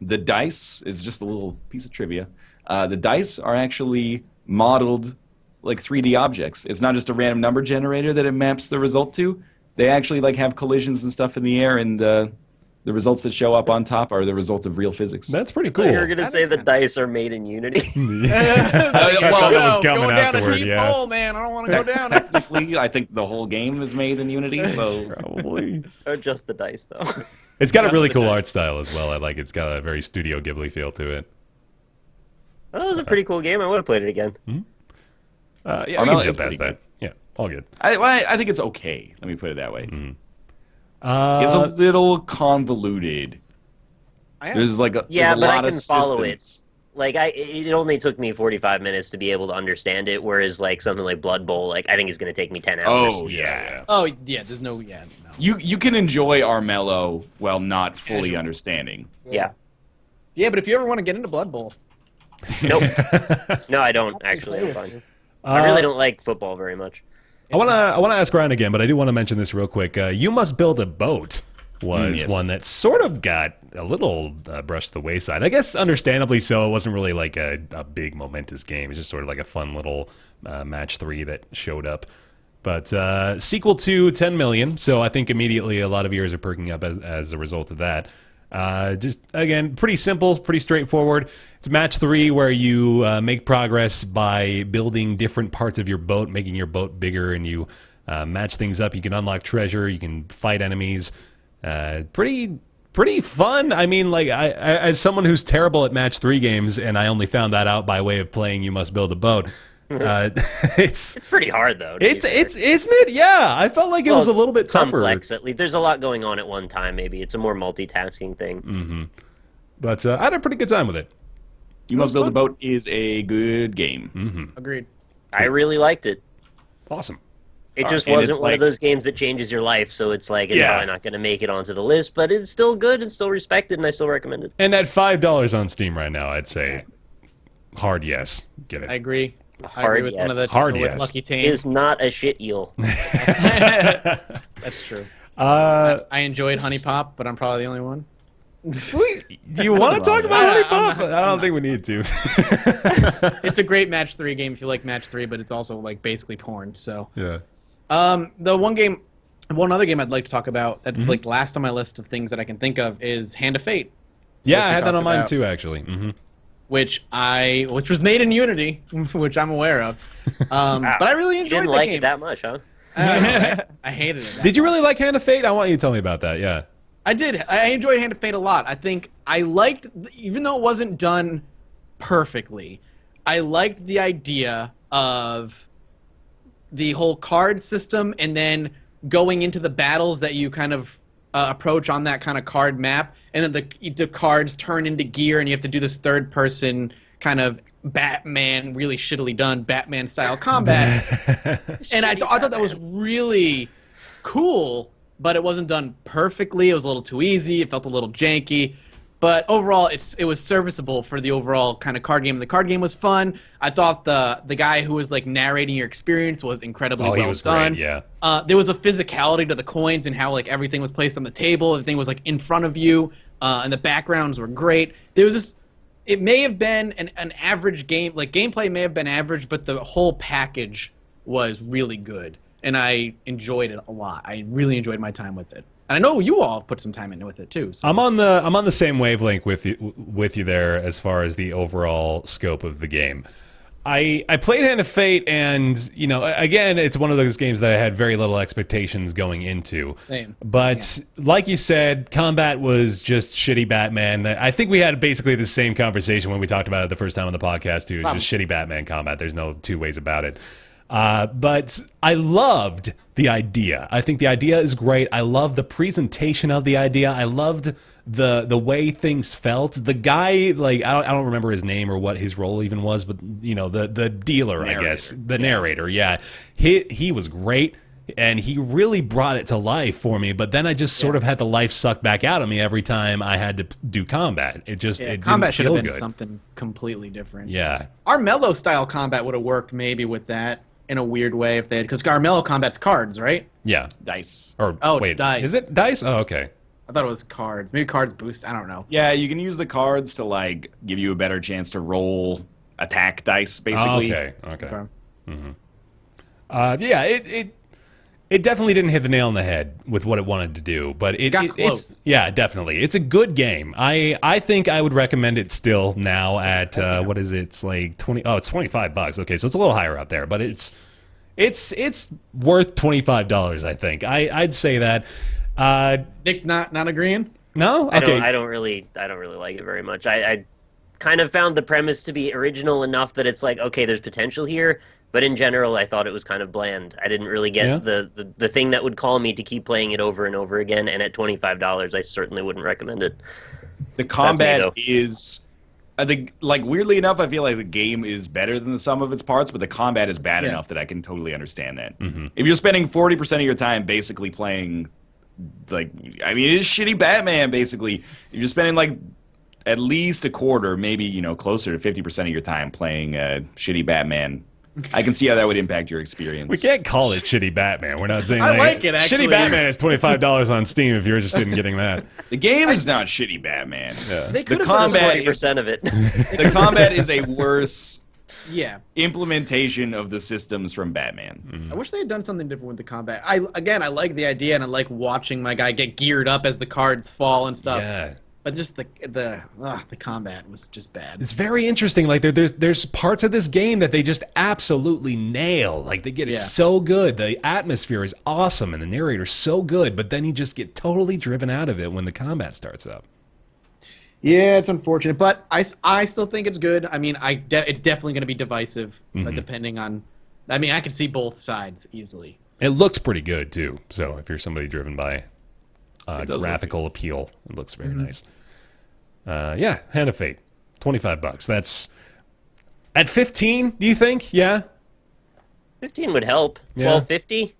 the dice is just a little piece of trivia. The dice are actually modeled like 3D objects. It's not just a random number generator that it maps the result to. They actually like have collisions and stuff in the air, and the results that show up on top are the result of real physics. That's pretty I cool. thought you were gonna say the dice are made in Unity. I thought that was coming going down a afterward, deep yeah. hole, man. I don't want to go down it. Technically, I think the whole game is made in Unity, so Probably. Or just the dice, though. It's got a really cool art style as well. I like it's got a very Studio Ghibli feel to it. That was a pretty cool game. I would have played it again. Yeah, we Armello can is jump past pretty that. Yeah, all good. I think it's okay. Let me put it that way. Mm-hmm. It's a little convoluted. There's like Yeah, there's a but I lot can of follow it. systems. It only took me 45 minutes to be able to understand it, whereas something like Blood Bowl, I think is going to take me 10 hours. Oh yeah. Oh yeah, there's no no. You can enjoy Armello while not fully Casual. understanding. Yeah. Yeah, but if you ever want to get into Blood Bowl, Nope. No, I don't actually. I'm fine. I really don't like football very much. I wanna ask Ryan again, but I do want to mention this real quick. You Must Build a Boat was Yes. one that sort of got a little brushed to the wayside. I guess understandably so. It wasn't really like a big momentous game. It's just sort of like a fun little match 3 that showed up. But sequel to 10 million, so I think immediately a lot of ears are perking up as a result of that. Just again, pretty simple, pretty straightforward. It's match 3 where you make progress by building different parts of your boat, making your boat bigger, and you match things up. You can unlock treasure, you can fight enemies. Pretty fun. I mean, I as someone who's terrible at match 3 games, and I only found that out by way of playing You Must Build a Boat. It's pretty hard though. It's isn't it? Yeah, I felt like it was a little bit tougher. Complex, at least. There's a lot going on at one time. Maybe it's a more multitasking thing. But I had a pretty good time with it. You Must Build a Boat is a good game. agreed. I really liked it. Awesome. It just and wasn't it's one of like- those games that changes your life, so it's it's Yeah. probably not going to make it onto the list, but it's still good and still respected, and I still recommend it. And at $5 on Steam right now, I'd say hard yes. Get it. I agree. I Hard agree with one of the yes. Hard with yes. Lucky It Tame. is not a shit eel. That's true. I enjoyed Honey Pop, but I'm probably the only one. Do you want to talk about Honey Pop? I don't think we need to. It's a great match 3 game if you like match 3, but it's also basically porn. So, Yeah. one other game I'd like to talk about that's last on my list of things that I can think of is Hand of Fate, Yeah, Which I we had that on talked mine about. too, actually. which was made in Unity, which I'm aware of. But I really You enjoyed didn't that like game. it that much, huh? I hated it. Did you really like Hand of Fate? I want you to tell me about that. Yeah. I did. I enjoyed Hand of Fate a lot. I think I liked, even though it wasn't done perfectly, I liked the idea of the whole card system and then going into the battles that you kind of approach on that kind of card map, and then the cards turn into gear, and you have to do this third person kind of Batman, really shittily done Batman style combat. And I thought that was really cool, but it wasn't done perfectly. It was a little too easy. It felt a little janky. But overall, it was serviceable for the overall kind of card game. The card game was fun. I thought the guy who was like narrating your experience was incredibly well done. Great, yeah. There was a physicality to the coins and how like everything was placed on the table. Everything was like in front of you, and the backgrounds were great. There was just, it may have been an average game. Like gameplay may have been average, but the whole package was really good, and I enjoyed it a lot. I really enjoyed my time with it. And I know you all put some time into with it too. So. I'm on the same wavelength with you there as far as the overall scope of the game. I played Hand of Fate, and again, it's one of those games that I had very little expectations going into. Same. But like you said, combat was just shitty Batman. I think we had basically the same conversation when we talked about it the first time on the podcast too. It's just shitty Batman combat. There's no two ways about it. But I loved the idea. I think the idea is great. I love the presentation of the idea. I loved the way things felt. The guy, like I don't remember his name or what his role even was, but the dealer, narrator. I guess the narrator. Yeah, he was great, and he really brought it to life for me. But then I just sort of had the life sucked back out of me every time I had to do combat. It just combat should have been good. Something completely different. Yeah, Armello style combat would have worked maybe with that. In a weird way, if they had, because Armello combat's cards, right? Yeah, dice. Or it's dice. Is it dice? Oh, okay. I thought it was cards. Maybe cards boost. I don't know. Yeah, you can use the cards to like give you a better chance to roll attack dice, basically. Okay. Mm-hmm. It definitely didn't hit the nail on the head with what it wanted to do, but it got close. Definitely. It's a good game. I think I would recommend it still now at what is it? It's like 20. Oh, it's $25. Okay, so it's a little higher up there, but it's worth $25. I think I'd say that. Nick, not agreeing. No, okay. I don't really like it very much. I kind of found the premise to be original enough that it's like, okay, there's potential here. But in general, I thought it was kind of bland. I didn't really get the thing that would call me to keep playing it over and over again. And at $25, I certainly wouldn't recommend it. The combat is, I think, like weirdly enough, I feel like the game is better than the sum of its parts, but the combat is bad enough that I can totally understand that. Mm-hmm. If you're spending 40% of your time basically playing, like, I mean, it is shitty Batman, basically. If you're spending like at least a quarter, maybe closer to 50% of your time playing shitty Batman. I can see how that would impact your experience. We can't call it shitty Batman. We're not saying I like it, actually. Shitty Batman is $25 on Steam if you're interested in getting that. The game is not shitty Batman. Yeah. They could have done 20% of it. The combat is a worse implementation of the systems from Batman. Mm-hmm. I wish they had done something different with the combat. I like the idea, and I like watching my guy get geared up as the cards fall and stuff. Yeah. But just the combat was just bad. It's very interesting. Like there's parts of this game that they just absolutely nail. Like they get it so good. The atmosphere is awesome, and the narrator's so good. But then you just get totally driven out of it when the combat starts up. Yeah, it's unfortunate, but I still think it's good. I mean, it's definitely going to be divisive, depending on. I mean, I can see both sides easily. It looks pretty good too. So if you're somebody driven by graphical appeal, it looks very nice. Hand of Fate, $25. That's at 15. Do you think? Yeah, 15 would help. $12.50.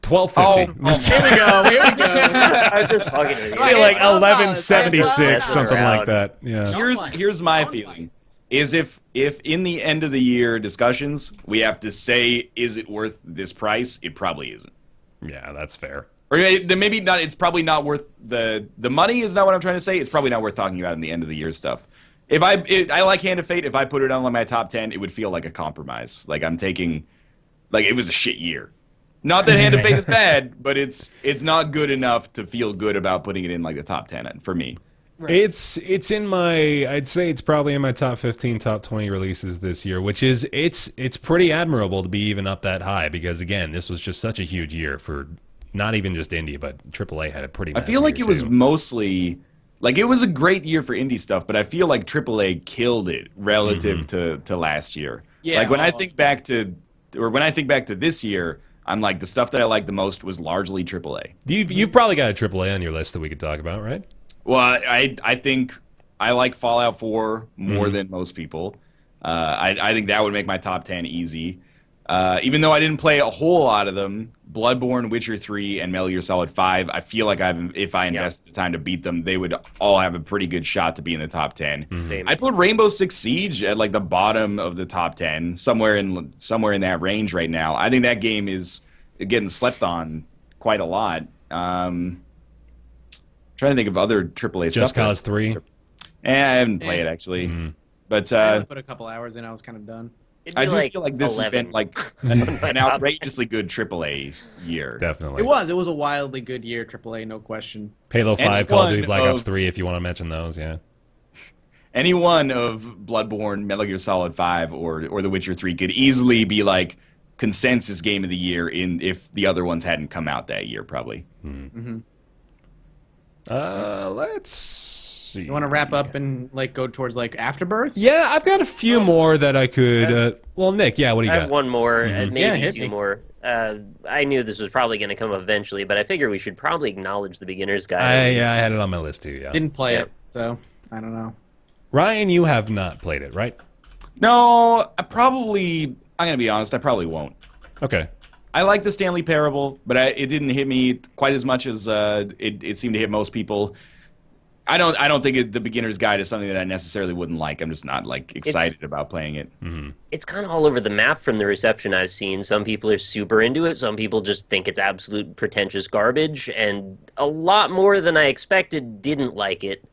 $12.50. Here we go. I'm just fucking with you. Say like $11.76, something like that. Yeah. Here's my feeling: is if in the end of the year discussions we have to say, is it worth this price? It probably isn't. Yeah, that's fair. Or maybe not. It's probably not worth the money. Is not what I'm trying to say. It's probably not worth talking about in the end of the year stuff. If I like Hand of Fate. If I put it on my top 10, it would feel like a compromise. Like I'm taking, like it was a shit year. Not that Hand of Fate is bad, but it's not good enough to feel good about putting it in like the top 10 for me. Right. It's in my, I'd say it's probably in my top 15, top 20 releases this year, which is it's pretty admirable to be even up that high because again, this was just such a huge year for. Not even just indie, but AAA had a pretty. I feel like it was mostly like it was a great year for indie stuff, but I feel like AAA killed it relative to last year. Yeah. Like when I think back to this year, I'm like the stuff that I liked the most was largely AAA. You've probably got a AAA on your list that we could talk about, right? Well, I think I like Fallout 4 more than most people. I think that would make my top 10 easy. Even though I didn't play a whole lot of them, Bloodborne, Witcher 3, and Metal Gear Solid 5, I feel like if I invest the time to beat them, they would all have a pretty good shot to be in the top 10. Same. I put Rainbow Six Siege at like the bottom of the top 10, somewhere in that range right now. I think that game is getting slept on quite a lot. Trying to think of other AAA stuff. Just Cause 3. I haven't played it actually, but I only put a couple hours in. I was kind of done. I do feel like this has been like an outrageously good AAA year. Definitely. It was a wildly good year, AAA, no question. Halo 5, Call of Duty Black of- Ops 3, if you want to mention those, yeah. Any one of Bloodborne, Metal Gear Solid 5, or The Witcher 3 could easily be like consensus game of the year if the other ones hadn't come out that year, probably. Let's see. You want to wrap up and like go towards like Afterbirth? Yeah, I've got a few more that I could... well, Nick, yeah, what do you I got? have one more, maybe Yeah, hit two me. more. I knew this was probably going to come eventually, but I figure we should probably acknowledge the beginner's guide. at Yeah, I least. had it on my list too, yeah. Didn't play Yeah. it, so I don't know. Ryan, you have not played it, right? No, I'm going to be honest, I probably won't. Okay. I like the Stanley Parable, but it didn't hit me quite as much as it seemed to hit most people. I don't think the beginner's guide is something that I necessarily wouldn't like. I'm just not like excited about playing it. It's kind of all over the map from the reception I've seen. Some people are super into it. Some people just think it's absolute pretentious garbage. And a lot more than I expected didn't like it.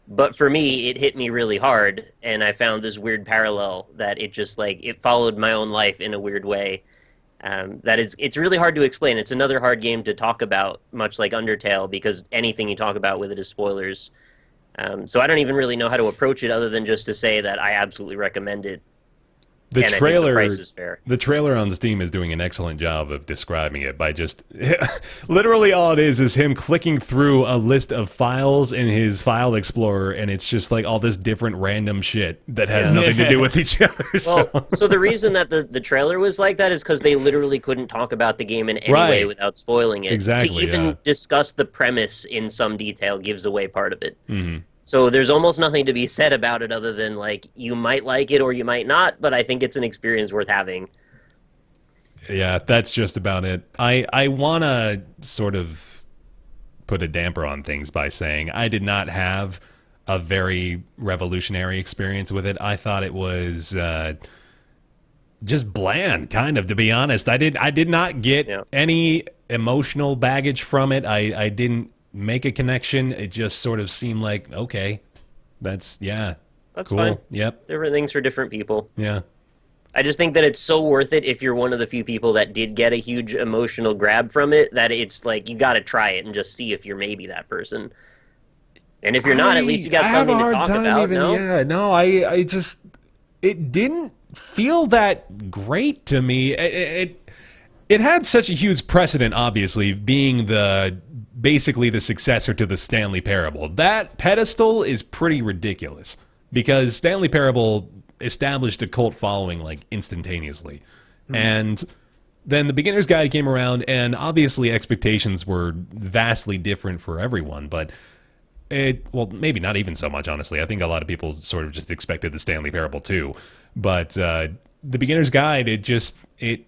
But for me, it hit me really hard. And I found this weird parallel that it just like, it followed my own life in a weird way. It's really hard to explain. It's another hard game to talk about, much like Undertale, because anything you talk about with it is spoilers. So I don't even really know how to approach it other than just to say that I absolutely recommend it. The And I think trailer, the price is fair. The trailer on Steam is doing an excellent job of describing it by just literally all it is him clicking through a list of files in his file explorer, and it's just like all this different random shit that has nothing to do with each other. Well, so the reason that the trailer was like that is because they literally couldn't talk about the game in any Right. way without spoiling it. Exactly, To even yeah. discuss the premise in some detail gives away part of it. So there's almost nothing to be said about it other than, like, you might like it or you might not, but I think it's an experience worth having. Yeah, that's just about it. I want to sort of put a damper on things by saying I did not have a very revolutionary experience with it. I thought it was just bland, kind of, to be honest. I did not get any emotional baggage from it. I didn't make a connection. It just sort of seemed like, okay, that's cool. fine. Yep. Different things for different people. Yeah. I just think that it's so worth it if you're one of the few people that did get a huge emotional grab from it, that it's like, you got to try it and just see if you're maybe that person. And if you're not, at least you got something to talk about, no? Yeah, no, I just, it didn't feel that great to me. It had such a huge precedent, obviously, being basically the successor to the Stanley Parable. That pedestal is pretty ridiculous because Stanley Parable established a cult following like instantaneously. And then the beginner's guide came around, and obviously expectations were vastly different for everyone, but well, maybe not even so much, honestly. I think a lot of people sort of just expected the Stanley Parable too. But the beginner's guide, it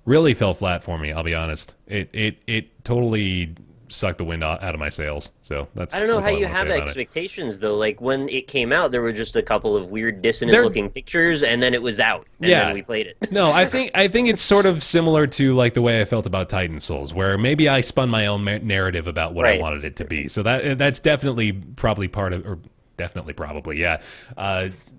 really fell flat for me, I'll be honest. It totally sucked the wind out of my sails. So that's I don't know that's how all I you wanna have say about it. expectations, though. Like, when it came out, there were just a couple of weird dissonant-looking pictures, and then it was out, and then we played it. No, I think it's sort of similar to like the way I felt about Titan Souls, where maybe I spun my own narrative about what I Right. wanted it to be. So that's definitely probably part of, or definitely probably, yeah,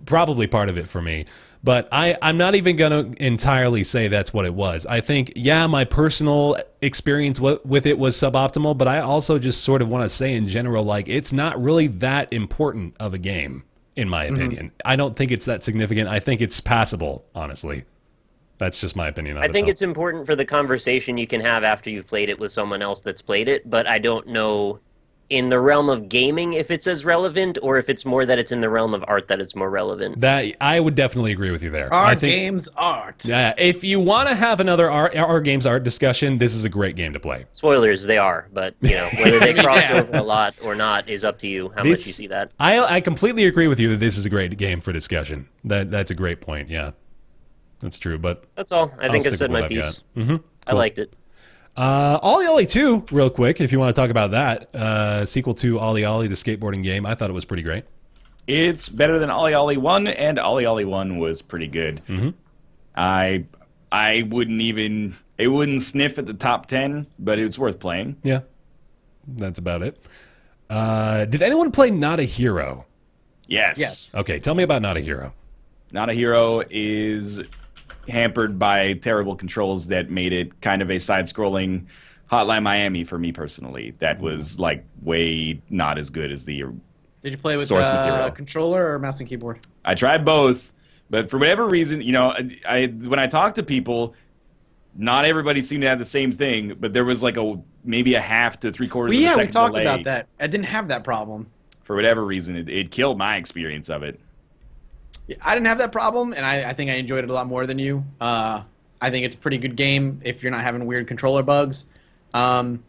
probably part of it for me. But I'm not even going to entirely say that's what it was. I think, my personal experience with it was suboptimal, but I also just sort of want to say in general, like, it's not really that important of a game, in my opinion. I don't think it's that significant. I think it's passable, honestly. That's just my opinion on it. I think though. it's important for the conversation you can have after you've played it with someone else that's played it, but I don't know in the realm of gaming if it's as relevant, or if it's more that it's in the realm of art that it's more relevant. That I would definitely agree with you there. Our I think, game's art. Yeah, if you want to have another our games art discussion, this is a great game to play. Spoilers, they are, but whether they cross over a lot or not is up to you how much you see that. I completely agree with you that this is a great game for discussion. That's a great point. Yeah. That's true, but That's all. I think stick I've said with my what I've piece. got. Mm-hmm. I liked it. Olli Olli 2, real quick, if you want to talk about that. Sequel to Olli Olli, the skateboarding game. I thought it was pretty great. It's better than Olli Olli 1, and Olli Olli 1 was pretty good. Mm-hmm. I wouldn't even... It wouldn't sniff at the top 10, but it was worth playing. Yeah, that's about it. Did anyone play Not a Hero? Yes. Yes. Okay, tell me about Not a Hero. Not a Hero is hampered by terrible controls that made it kind of a side-scrolling Hotline Miami for me personally. That was like way not as good as the Did you play with source material. controller or mouse and keyboard? I tried both, but for whatever reason, you know, when I talk to people, not everybody seemed to have the same thing, but there was like maybe a half to three-quarters of a second we talked delay. about that. I didn't have that problem. For whatever reason, it killed my experience of it. I didn't have that problem, and I think I enjoyed it a lot more than you. I think it's a pretty good game if you're not having weird controller bugs. But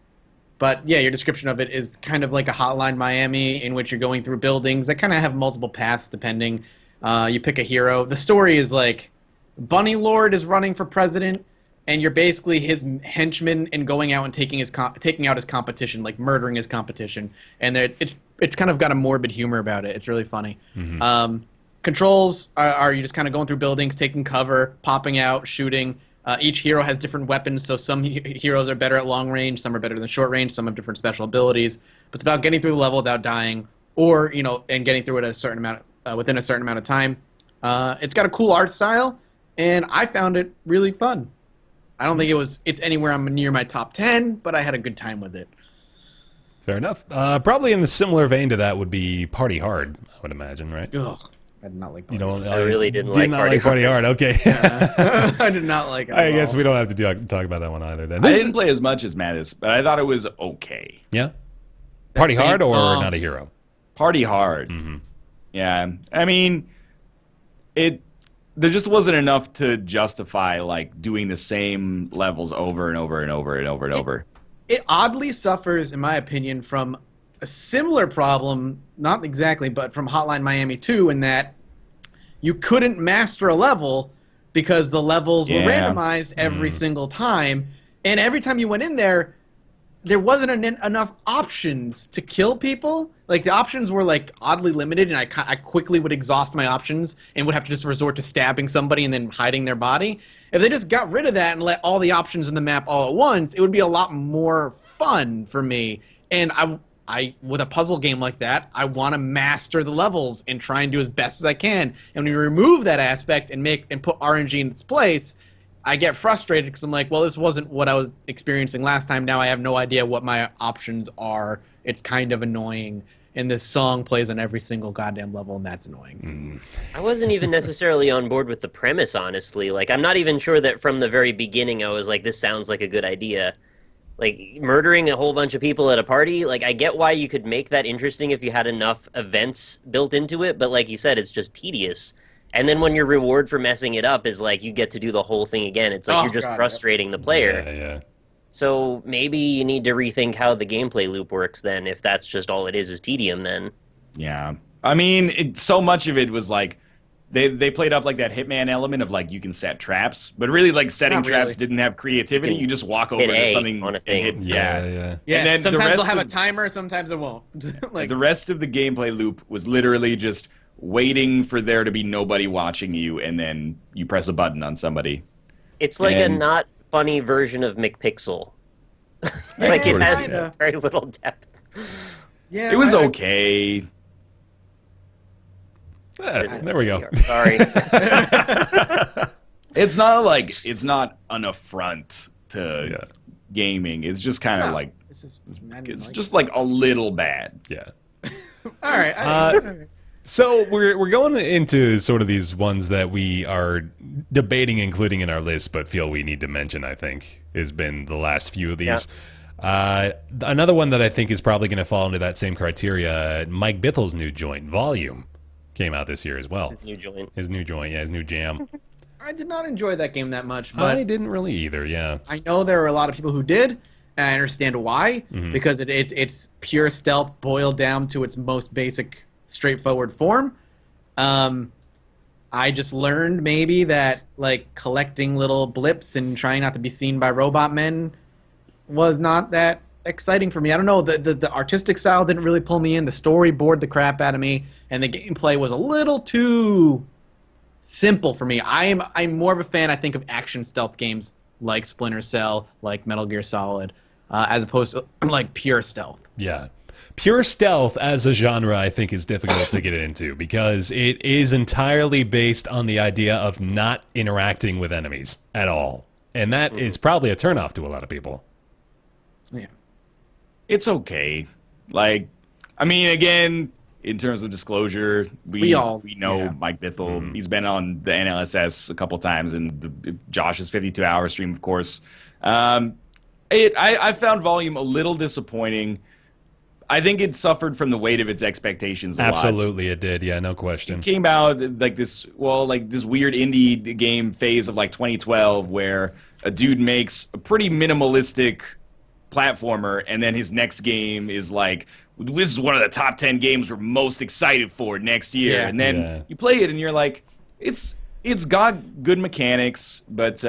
yeah, your description of it is kind of like a Hotline Miami in which you're going through buildings that kind of have multiple paths depending. You pick a hero. The story is like Bunny Lord is running for president, and you're basically his henchman and going out and taking out his competition, like murdering his competition. And it's kind of got a morbid humor about it. It's really funny. Mm-hmm. Controls are you just kind of going through buildings, taking cover, popping out, shooting. Each hero has different weapons, so some heroes are better at long range, some are better than short range, some have different special abilities. But it's about getting through the level without dying, or and getting through it within a certain amount of time. It's got a cool art style, and I found it really fun. I don't think it's anywhere near my top 10, but I had a good time with it. Fair enough. Probably in the similar vein to that would be Party Hard, I would imagine, right? Ugh. I did not like Party Hard. I really didn't like Party Hard. Okay. I did not like it I guess we don't have to talk about that one either then. I didn't play as much as Mattis, but I thought it was okay. Yeah? Party Hard or song. Not a Hero? Party Hard. Mm-hmm. Yeah. I mean, there just wasn't enough to justify like doing the same levels over and over and over and over and over. It oddly suffers, in my opinion, from a similar problem, not exactly, but from Hotline Miami 2, in that you couldn't master a level because the levels were randomized every single time, and every time you went in there wasn't enough options to kill people. Like, the options were like oddly limited, and I quickly would exhaust my options and would have to just resort to stabbing somebody and then hiding their body. If they just got rid of that and let all the options in the map all at once, it would be a lot more fun for me. And I with a puzzle game like that, I want to master the levels and try and do as best as I can. And when you remove that aspect and put RNG in its place, I get frustrated because I'm like, well, this wasn't what I was experiencing last time. Now I have no idea what my options are. It's kind of annoying. And this song plays on every single goddamn level, and that's annoying. I wasn't even necessarily on board with the premise, honestly. Like, I'm not even sure that from the very beginning I was like, this sounds like a good idea. Like, murdering a whole bunch of people at a party, like, I get why you could make that interesting if you had enough events built into it, but like you said, it's just tedious. And then when your reward for messing it up is, like, you get to do the whole thing again, it's like you're just frustrating the player. Yeah. So maybe you need to rethink how the gameplay loop works then, if that's just all it is tedium then. Yeah. I mean, so much of it was like, they played up like that Hitman element of like you can set traps, but really like setting traps didn't have creativity. You just walk over to something on a thing. and hit. Yeah. And then sometimes they'll have a timer, sometimes it won't. Like the rest of the gameplay loop was literally just waiting for there to be nobody watching you, and then you press a button on somebody. It's like a not funny version of McPixel. Like it has very little depth. Yeah, it was okay. There we go. Sorry. It's not an affront to gaming. It's just kind of like it's just like a little bad. Yeah. All right. So we're going into sort of these ones that we are debating including in our list, but feel we need to mention, I think, has been the last few of these. Another one that I think is probably going to fall into that same criteria, Mike Bithel's new joint, Volume, came out this year as well. His new joint, his new jam. I did not enjoy that game that much, but I didn't really either, yeah. I know there are a lot of people who did, and I understand why, because it's pure stealth boiled down to its most basic, straightforward form. I just learned maybe that like collecting little blips and trying not to be seen by robot men was not that exciting for me. I don't know, the artistic style didn't really pull me in. The story bored the crap out of me, and the gameplay was a little too simple for me. I'm more of a fan, I think, of action stealth games like Splinter Cell, like Metal Gear Solid, as opposed to like pure stealth. Yeah. Pure stealth as a genre, I think, is difficult to get into because it is entirely based on the idea of not interacting with enemies at all. And that is probably a turnoff to a lot of people. Yeah. It's okay. Like, I mean, again, in terms of disclosure, we know Mike Bithell. He's been on the NLSS a couple times, and Josh's 52-hour stream, of course. I found Volume a little disappointing. I think it suffered from the weight of its expectations a lot. Absolutely, it did. Yeah, no question. It came out like this weird indie game phase of like 2012 where a dude makes a pretty minimalistic platformer, and then his next game is like, this is one of the top 10 games we're most excited for next year. Yeah. And then you play it and you're like, it's got good mechanics, but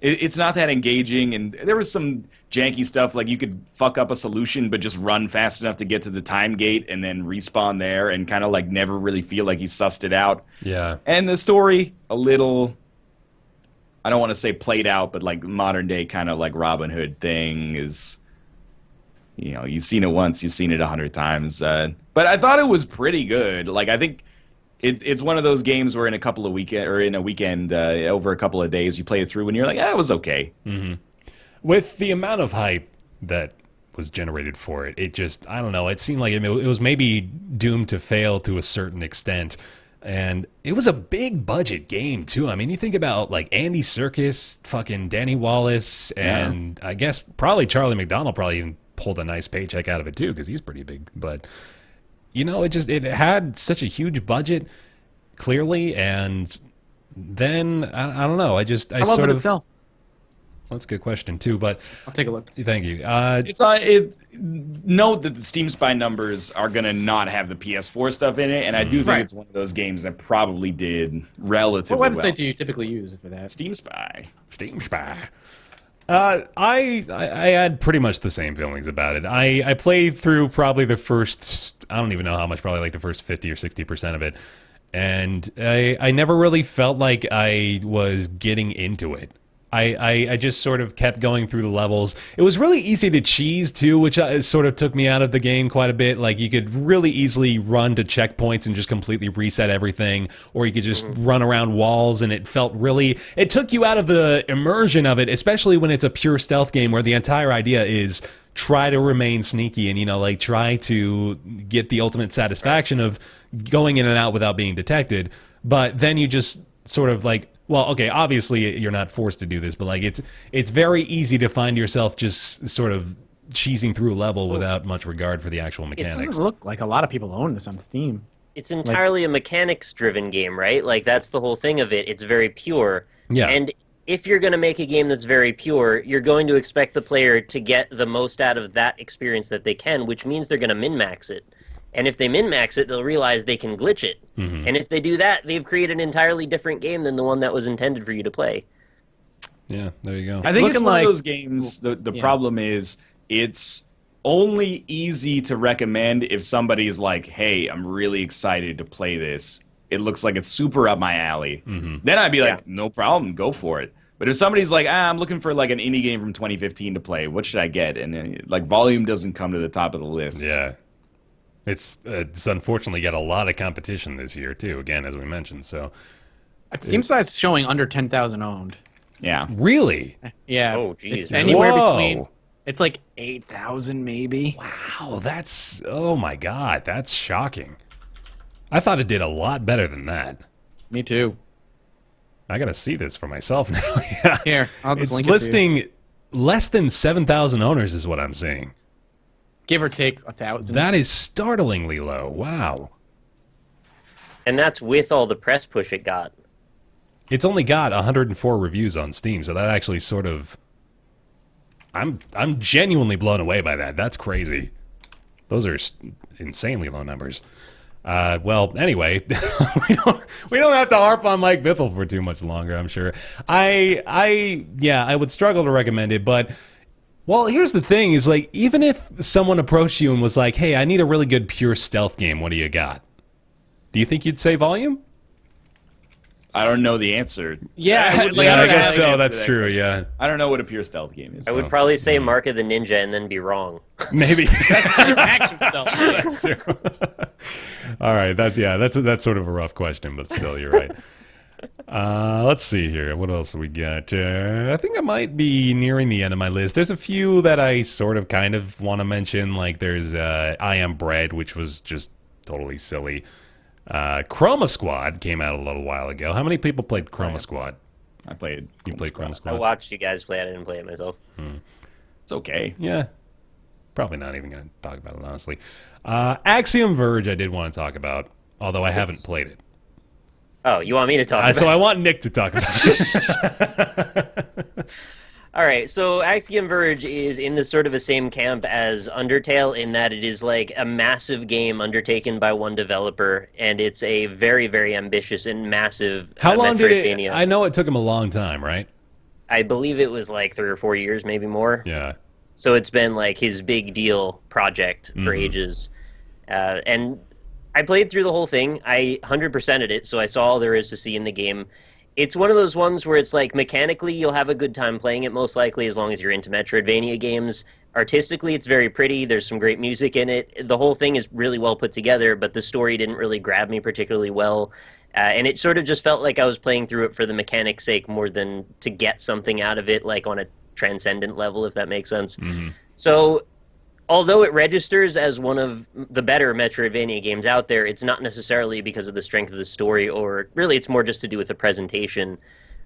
it's not that engaging. And there was some janky stuff, like you could fuck up a solution but just run fast enough to get to the time gate and then respawn there and kind of like never really feel like you sussed it out. Yeah. And the story, a little, I don't want to say played out, but like modern day kind of like Robin Hood thing is, you know, you've seen it once, you've seen it 100 times. But I thought it was pretty good. Like, I think it's one of those games where in a weekend, over a couple of days, you play it through and you're like, it was okay. Mm-hmm. With the amount of hype that was generated for it, it just, I don't know, it seemed like it was maybe doomed to fail to a certain extent. And it was a big budget game, too. I mean, you think about, like, Andy Serkis, fucking Danny Wallace, and I guess probably Charlie McDonald probably even pulled a nice paycheck out of it, too, because he's pretty big. But, you know, it had such a huge budget, clearly, and then, I don't know, I How well did it sell? Well, that's a good question, too, but I'll take a look. Thank you. Note that the Steam Spy numbers are going to not have the PS4 stuff in it, and I do think it's one of those games that probably did relatively well. What website do you typically use for that? Steam Spy. Steam Spy. I had pretty much the same feelings about it. I played through probably the first, I don't even know how much, probably like the first 50 or 60% of it, and I never really felt like I was getting into it. I just sort of kept going through the levels. It was really easy to cheese, too, which sort of took me out of the game quite a bit. Like, you could really easily run to checkpoints and just completely reset everything, or you could just run around walls, and it felt really... It took you out of the immersion of it, especially when it's a pure stealth game where the entire idea is try to remain sneaky and, you know, like, try to get the ultimate satisfaction of going in and out without being detected. But then you just sort of, like... Well, okay, obviously you're not forced to do this, but like it's very easy to find yourself just sort of cheesing through a level without much regard for the actual mechanics. It doesn't look like a lot of people own this on Steam. It's entirely a mechanics-driven game, right? Like, that's the whole thing of it. It's very pure. Yeah. And if you're going to make a game that's very pure, you're going to expect the player to get the most out of that experience that they can, which means they're going to min-max it. And if they min-max it, they'll realize they can glitch it. Mm-hmm. And if they do that, they've created an entirely different game than the one that was intended for you to play. Yeah, there you go. I think it's one of those games, the problem is it's only easy to recommend if somebody's like, hey, I'm really excited to play this. It looks like it's super up my alley. Mm-hmm. Then I'd be like, no problem, go for it. But if somebody's like, I'm looking for like an indie game from 2015 to play, what should I get? And like Volume doesn't come to the top of the list. Yeah. It's unfortunately got a lot of competition this year, too, again, as we mentioned. So Steam Spy's showing under 10,000 owned. Yeah. Really? Yeah. Oh, geez. It's anywhere between... It's like 8,000, maybe. Wow, that's... Oh, my God, that's shocking. I thought it did a lot better than that. Me too. I got to see this for myself now. Yeah. Here, I'll just link it's it to you. listing less than 7,000 owners is what I'm seeing. Give or take 1,000. That is startlingly low. Wow. And that's with all the press push it got. It's only got 104 reviews on Steam, so that actually sort of... I'm genuinely blown away by that. That's crazy. Those are insanely low numbers. Well, anyway, we don't have to harp on Mike Bithell for too much longer, I'm sure. I would struggle to recommend it, but well, here's the thing: is like even if someone approached you and was like, "Hey, I need a really good pure stealth game. What do you got?" Do you think you'd say Volume? I don't know the answer. Yeah, I I guess so. answer That's that true. question. Yeah, I don't know what a pure stealth game is. I would probably say Mark of the Ninja and then be wrong. maybe. action stealth. That's true. All right, that's sort of a rough question, but still, you're right. Let's see here. What else do we got? I think I might be nearing the end of my list. There's a few that I sort of kind of want to mention. Like there's I Am Bread, which was just totally silly. Chroma Squad came out a little while ago. How many people played Chroma Squad? I played. You played Chroma I Squad? watched you guys play it. I didn't play it myself. It's okay. Yeah. Probably not even going to talk about it, honestly. Axiom Verge I did want to talk about, although I haven't played it. Oh, you want me to talk about So I want Nick to talk about it. All right, so Axiom Verge is in the sort of the same camp as Undertale in that it is like a massive game undertaken by one developer, and it's a very, very ambitious and massive How long did it... Metroidvania. I know it took him a long time, right? I believe it was like 3 or 4 years, maybe more. Yeah. So it's been like his big deal project for ages. And I played through the whole thing. I 100%ed it, so I saw all there is to see in the game. It's one of those ones where it's like mechanically you'll have a good time playing it most likely as long as you're into Metroidvania games. Artistically, it's very pretty. There's some great music in it. The whole thing is really well put together, but the story didn't really grab me particularly well. And it sort of just felt like I was playing through it for the mechanic's sake more than to get something out of it, like on a transcendent level, if that makes sense. So although it registers as one of the better Metroidvania games out there, it's not necessarily because of the strength of the story, or really it's more just to do with the presentation.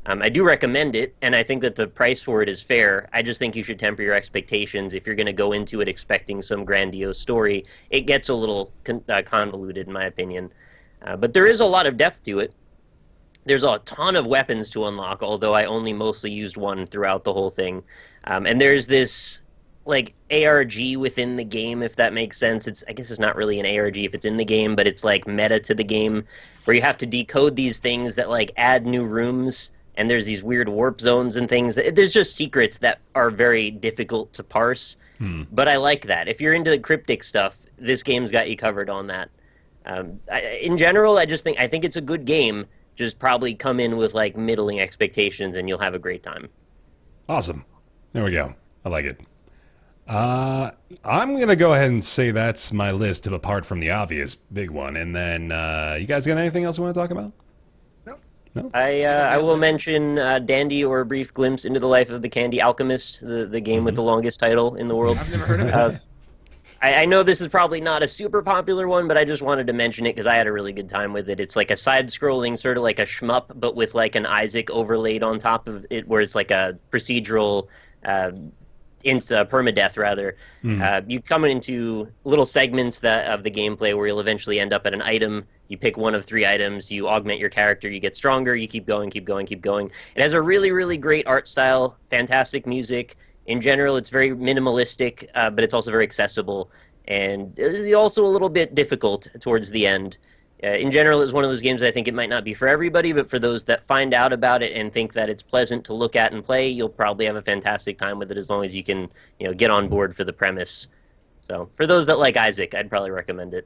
I do recommend it, and I think that the price for it is fair. I just think you should temper your expectations. If you're going to go into it expecting some grandiose story, it gets a little convoluted, in my opinion. But there is a lot of depth to it. There's a ton of weapons to unlock, although I only mostly used one throughout the whole thing. And there's this like ARG within the game, if that makes sense. I guess it's not really an ARG if it's in the game, but it's like meta to the game, where you have to decode these things that like add new rooms, and there's these weird warp zones and things. There's just secrets that are very difficult to parse, but I like that. If you're into the cryptic stuff, this game's got you covered on that. In general, I think it's a good game. Just probably come in with like middling expectations, and you'll have a great time. Awesome. There we go. I like it. I'm going to go ahead and say that's my list, apart from the obvious big one. And then, you guys got anything else you want to talk about? No? I will mention Dandy or a Brief Glimpse into the Life of the Candy Alchemist, the game with the longest title in the world. I've never heard of it. I know this is probably not a super popular one, but I just wanted to mention it because I had a really good time with it. It's like a side-scrolling, sort of like a shmup, but with like an Isaac overlaid on top of it, where it's like a procedural permadeath, rather. You come into little segments of the gameplay where you'll eventually end up at an item. You pick one of 3 items, you augment your character, you get stronger, you keep going, keep going, keep going. It has a really, really great art style, fantastic music. In general, it's very minimalistic, but it's also very accessible, and also a little bit difficult towards the end. In general, it's one of those games I think it might not be for everybody, but for those that find out about it and think that it's pleasant to look at and play, you'll probably have a fantastic time with it as long as you can, get on board for the premise. So for those that like Isaac, I'd probably recommend it.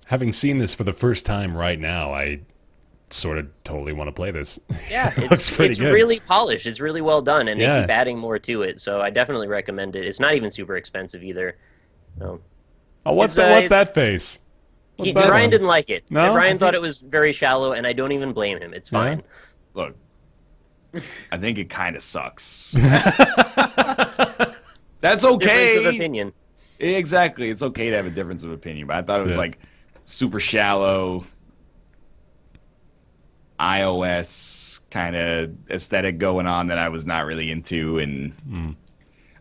Having seen this for the first time right now, I sort of totally want to play this. Yeah, Looks pretty it's good. really polished. It's really well done, and they Yeah. keep adding more to it. So I definitely recommend it. It's not even super expensive either. No. Oh, what's It's, that face? What's that Brian one? didn't like it. No? Brian thought it was very shallow, and I don't even blame him. It's fine. Look, I think it kind of sucks. That's okay. Difference of opinion. Exactly. It's okay to have a difference of opinion, but I thought it was like super shallow iOS kind of aesthetic going on that I was not really into, and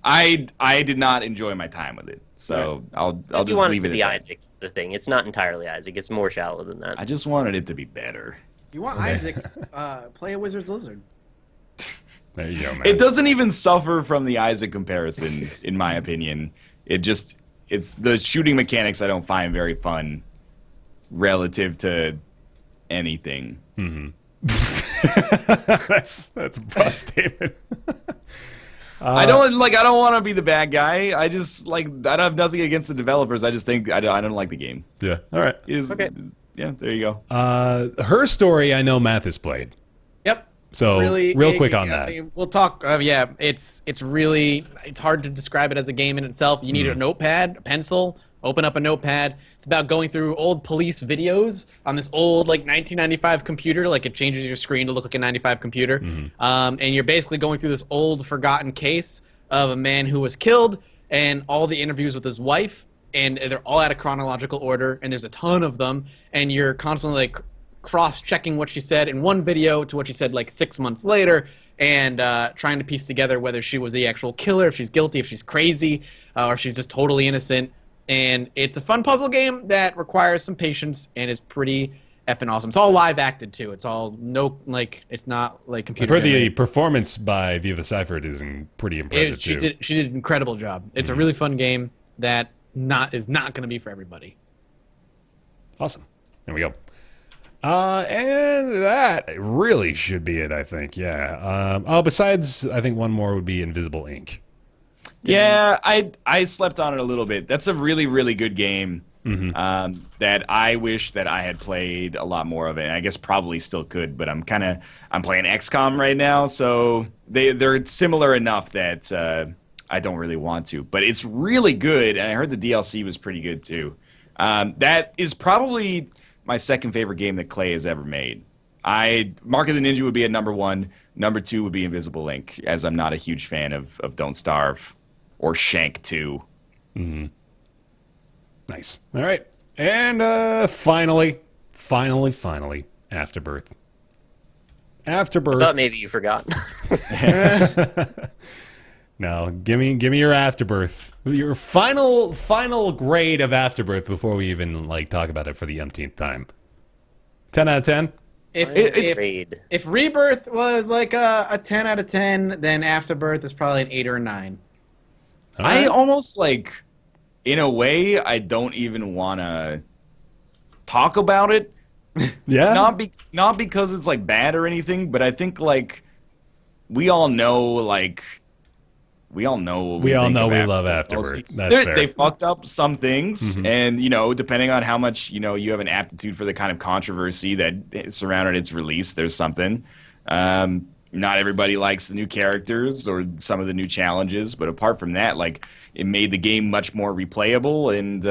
I did not enjoy my time with it. So I'll just you want leave it to be at that. Isaac. It's the thing. It's not entirely Isaac. It's more shallow than that. I just wanted it to be better. You want Isaac? Play a Wizard's Lizard. There you go, man. It doesn't even suffer from the Isaac comparison, in my opinion. It's the shooting mechanics I don't find very fun. relative to anything. That's a broad statement. I don't want to be the bad guy. I just I don't have nothing against the developers. I just think I don't like the game. Yeah. All right. Okay. Yeah, there you go. Her story, I know Math has played. Yep. So real quick on that. We'll talk. Yeah, it's hard to describe it as a game in itself. You need a notepad, a pencil. Open up a notepad. It's about going through old police videos on this old 1995 computer. Like, it changes your screen to look like a 95 computer. And you're basically going through this old forgotten case of a man who was killed and all the interviews with his wife. And they're all out of chronological order. And there's a ton of them. And you're constantly cross-checking what she said in one video to what she said 6 months later. And trying to piece together whether she was the actual killer, if she's guilty, if she's crazy, or if she's just totally innocent. And it's a fun puzzle game that requires some patience and is pretty effing awesome. It's all live acted too. It's all it's not computer. I've heard the generated. performance by Viva Cypher is pretty impressive too. She did an incredible job. It's a really fun game that is not going to be for everybody. Awesome. There we go. And that really should be it, I think. Yeah. Besides, I think one more would be Invisible Ink. Yeah, I slept on it a little bit. That's a really, really good game that I wish that I had played a lot more of it. I guess probably still could, but I'm playing XCOM right now, so they're similar enough that I don't really want to. But it's really good, and I heard the DLC was pretty good too. That is probably my second favorite game that Clay has ever made. Mark of the Ninja would be at number 1. Number 2 would be Invisible Ink, as I'm not a huge fan of Don't Starve. Or Shank 2. Nice. All right. And finally, Afterbirth. I thought maybe you forgot. No, give me your Afterbirth. Your final grade of Afterbirth before we even talk about it for the umpteenth time. 10 out of 10? If Rebirth was a 10 out of 10, then Afterbirth is probably an 8 or a 9. I almost in a way, I don't even want to talk about it. Yeah. Not because it's bad or anything, but I think we all know we love Afterbirth. That's fair. They fucked up some things, and depending on how much you have an aptitude for the kind of controversy that surrounded its release, there's something. Not everybody likes the new characters or some of the new challenges, but apart from that, it made the game much more replayable, and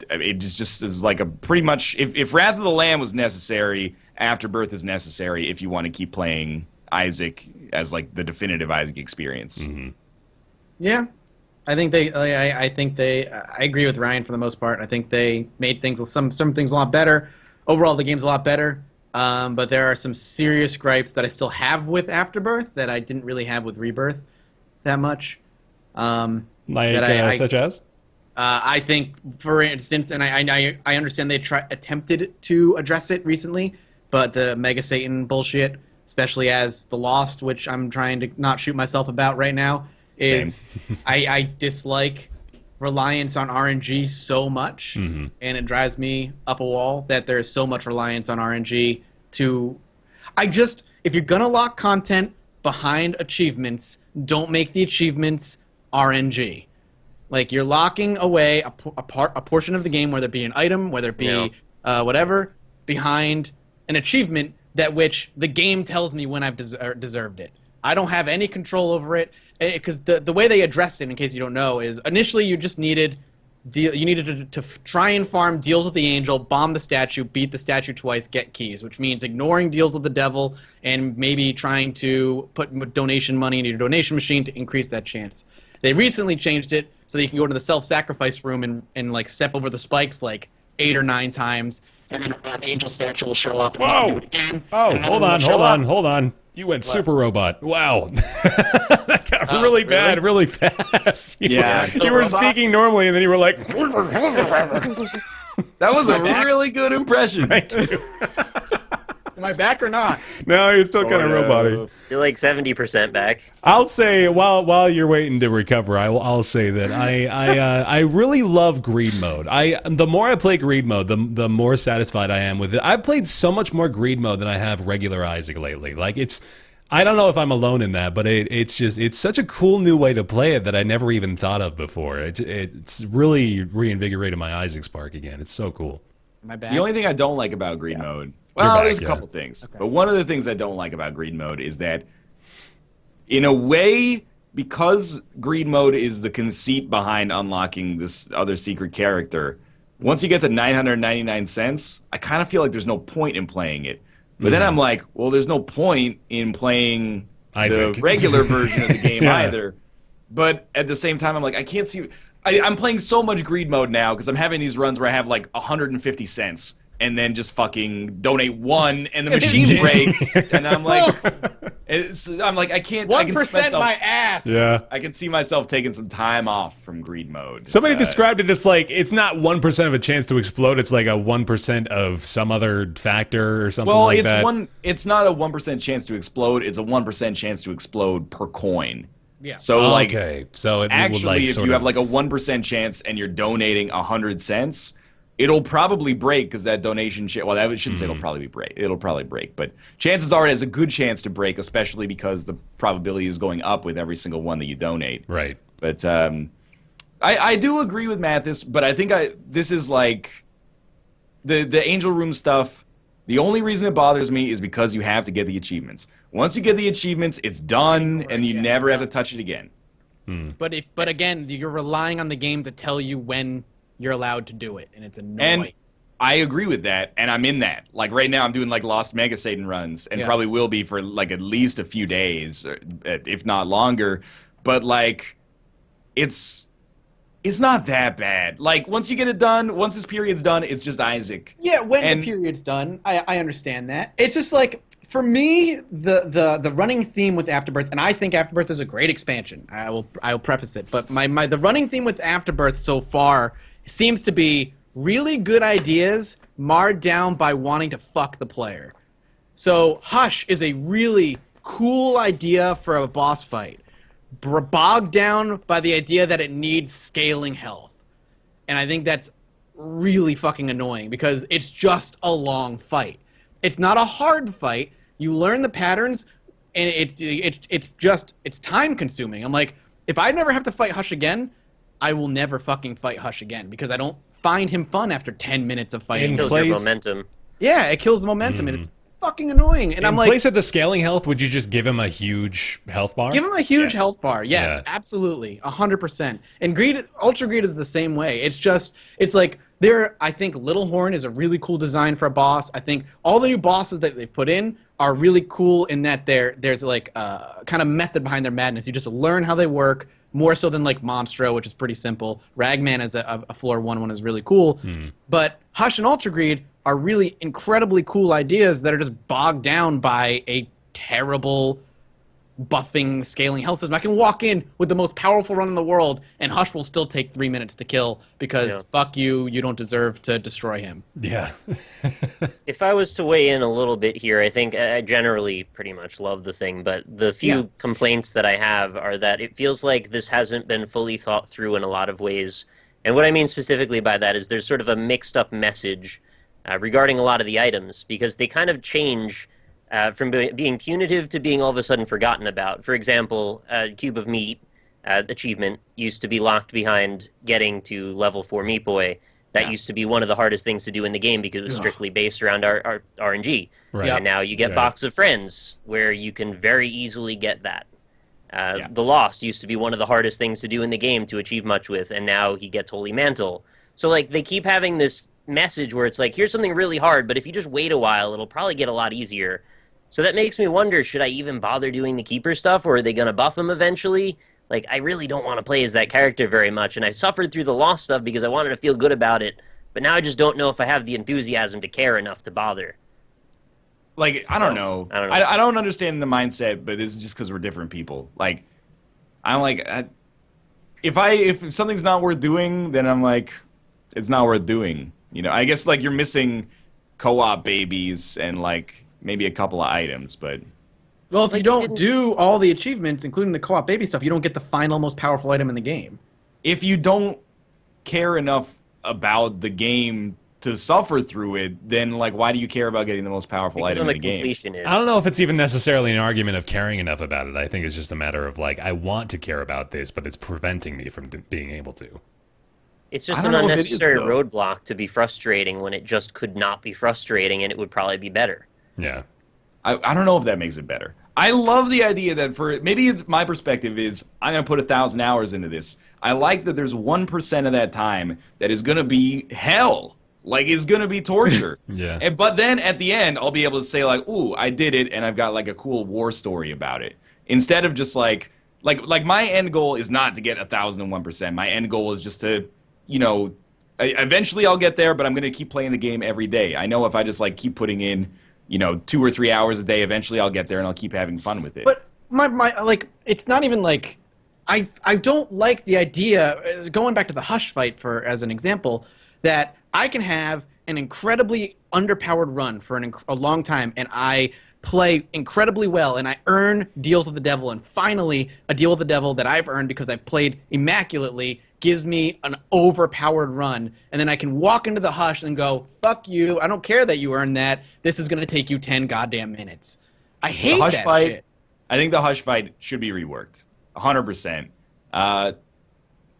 it just is a pretty much if Wrath of the Lamb was necessary, Afterbirth is necessary if you want to keep playing Isaac as the definitive Isaac experience. Yeah, I think I agree with Ryan for the most part. I think they made some things a lot better. Overall, the game's a lot better. But there are some serious gripes that I still have with Afterbirth that I didn't really have with Rebirth that much. Such as? I think, for instance, and I understand they attempted to address it recently, but the Mega Satan bullshit, especially as The Lost, which I'm trying to not shoot myself about right now, is I dislike reliance on RNG so much, and it drives me up a wall that there's so much reliance on RNG if you're gonna lock content behind achievements, don't make the achievements RNG. You're locking away a portion of the game, whether it be an item, whether it be whatever, behind an achievement that which the game tells me when I've deserved it. I don't have any control over it, because the way they addressed it, in case you don't know, is initially you just needed to try and farm deals with the angel, bomb the statue, beat the statue twice, get keys, which means ignoring deals with the devil and maybe trying to put donation money into your donation machine to increase that chance. They recently changed it so that you can go to the self-sacrifice room and step over the spikes 8 or 9 times, and then an angel statue will show up. Whoa! And do it again, Oh, hold on. You went super robot. Wow. That got really bad really fast. You were speaking normally, and then you were like... That was a really good impression. Thank you. Am I back or not? No, you're still kind of robotic. You're like 70% back. I'll say while you're waiting to recover, I'll say that I really love greed mode. The more I play greed mode, the more satisfied I am with it. I've played so much more greed mode than I have regular Isaac lately. Like I don't know if I'm alone in that, but it's such a cool new way to play it that I never even thought of before. It's really reinvigorated my Isaac spark again. It's so cool. Am I back? The only thing I don't like about greed mode, well, back, there's a yeah. couple things, Okay. but one of the things I don't like about greed mode is that, in a way, because greed mode is the conceit behind unlocking this other secret character, once you get to 999 cents, I kind of feel like there's no point in playing it. But then I'm like, well, there's no point in playing Isaac. the regular version of the game Yeah. either. But at the same time, I'm like, I can't see. I'm playing so much greed mode now because I'm having these runs where I have like 150 cents and then just fucking donate one and the machine breaks. And I'm like, I can't. I can see 1% myself, my ass. Yeah. I can see myself taking some time off from greed mode. Somebody described it. It's like it's not 1% of a chance to explode. It's like a 1% of some other factor or something Well, like that. it's not a 1% chance to explode. It's a 1% chance to explode per coin. Yeah. So like, okay, so it actually, would like if sort you of have like a 1% chance and you're donating 100 cents, it'll probably break because that donation well, I shouldn't say it'll probably break. It'll probably break, but chances are it has a good chance to break, especially because the probability is going up with every single one that you donate. right. But I do agree with Mathis, but I think this is like the Angel Room stuff. The only reason it bothers me is because you have to get the achievements. Once you get the achievements, it's done, and you never have to touch it again. But again, you're relying on the game to tell you when you're allowed to do it, and it's annoying. And I agree with that, and I'm in that. Like right now, I'm doing like Lost Mega Satan runs, and probably will be for like at least a few days, if not longer. But like, it's not that bad. Like once you get it done, once this period's done, it's just Isaac. Yeah, when And- the period's done, I understand that. It's just like, for me, the running theme with Afterbirth, and I think Afterbirth is a great expansion. I will preface it, but the running theme with Afterbirth so far seems to be really good ideas marred down by wanting to fuck the player. So Hush is a really cool idea for a boss fight, bogged down by the idea that it needs scaling health. And I think that's really fucking annoying because it's just a long fight. It's not a hard fight. You learn the patterns, and it's time consuming. I'm like, if I never have to fight Hush again, I will never fucking fight Hush again because I don't find him fun after 10 minutes of fighting. In Kills place- your momentum. Yeah, it kills the momentum, and it's fucking annoying. And I'm In like, place of the scaling health, would you just give him a huge health bar? give him a huge Yes. health bar. Yes, Yeah. absolutely. 100%. And Greed, Ultra Greed is the same way. It's like, I think Little Horn is a really cool design for a boss. I think all the new bosses that they've put in are really cool in that there's like a kind of method behind their madness. You just learn how they work, more so than like Monstro, which is pretty simple. Ragman is a floor 1 is really cool. But Hush and Ultra Greed are really incredibly cool ideas that are just bogged down by a terrible buffing, scaling health system. I can walk in with the most powerful run in the world, and Hush will still take 3 minutes to kill because fuck you, you don't deserve to destroy him. Yeah. If I was to weigh in a little bit here, I think I generally pretty much love the thing, but the few complaints that I have are that it feels like this hasn't been fully thought through in a lot of ways. And what I mean specifically by that is there's sort of a mixed up message regarding a lot of the items, because they kind of change from being punitive to being all of a sudden forgotten about. For example, Cube of Meat achievement used to be locked behind getting to level 4 Meat Boy. That used to be one of the hardest things to do in the game because it was strictly based around our RNG. Right. And now you get Right. Box of Friends, where you can very easily get that. The Lost used to be one of the hardest things to do in the game to achieve much with, and now he gets Holy Mantle. So like they keep having this message where it's like, here's something really hard, but if you just wait a while, it'll probably get a lot easier. So that makes me wonder, should I even bother doing the Keeper stuff, or are they going to buff him eventually? Like, I really don't want to play as that character very much, and I suffered through the Lost stuff because I wanted to feel good about it, but now I just don't know if I have the enthusiasm to care enough to bother. Like, I don't know. I don't know. I don't understand the mindset, but this is just because we're different people. Like, I'm like, if something's not worth doing, then I'm like, it's not worth doing. You know, I guess like you're missing co-op babies and like maybe a couple of items, but Well, if Like, you they don't didn't- do all the achievements, including the co-op baby stuff, you don't get the final most powerful item in the game. if you don't care enough about the game to suffer through it, then like why do you care about getting the most powerful Because item I'm in a the game? completionist. I don't know if it's even necessarily an argument of caring enough about it. I think it's just a matter of like, I want to care about this, but it's preventing me from being able to. It's I just don't an know if it is, unnecessary though. roadblock to be frustrating when it just could not be frustrating and it would probably be better. Yeah. I don't know if that makes it better. I love the idea that maybe it's my perspective is I'm gonna put 1,000 hours into this. I like that there's 1% of that time that is gonna be hell. Like it's gonna be torture. Yeah. But then at the end, I'll be able to say like, "Ooh, I did it," and I've got like a cool war story about it. Instead of just like my end goal is not to get 1,001%. My end goal is just to, eventually I'll get there. But I'm gonna keep playing the game every day. I know if I just like keep putting in, 2 or 3 hours a day, eventually I'll get there and I'll keep having fun with it. But my like, it's not even like I don't like the idea. Going back to the Hush fight as an example, that I can have an incredibly underpowered run for a long time, and I play incredibly well, and I earn deals with the devil, and finally a deal with the devil that I've earned because I've played immaculately gives me an overpowered run, and then I can walk into the Hush and go, fuck you, I don't care that you earned that, this is going to take you 10 goddamn minutes. I hate the Hush that fight, shit. I think the Hush fight should be reworked, 100%.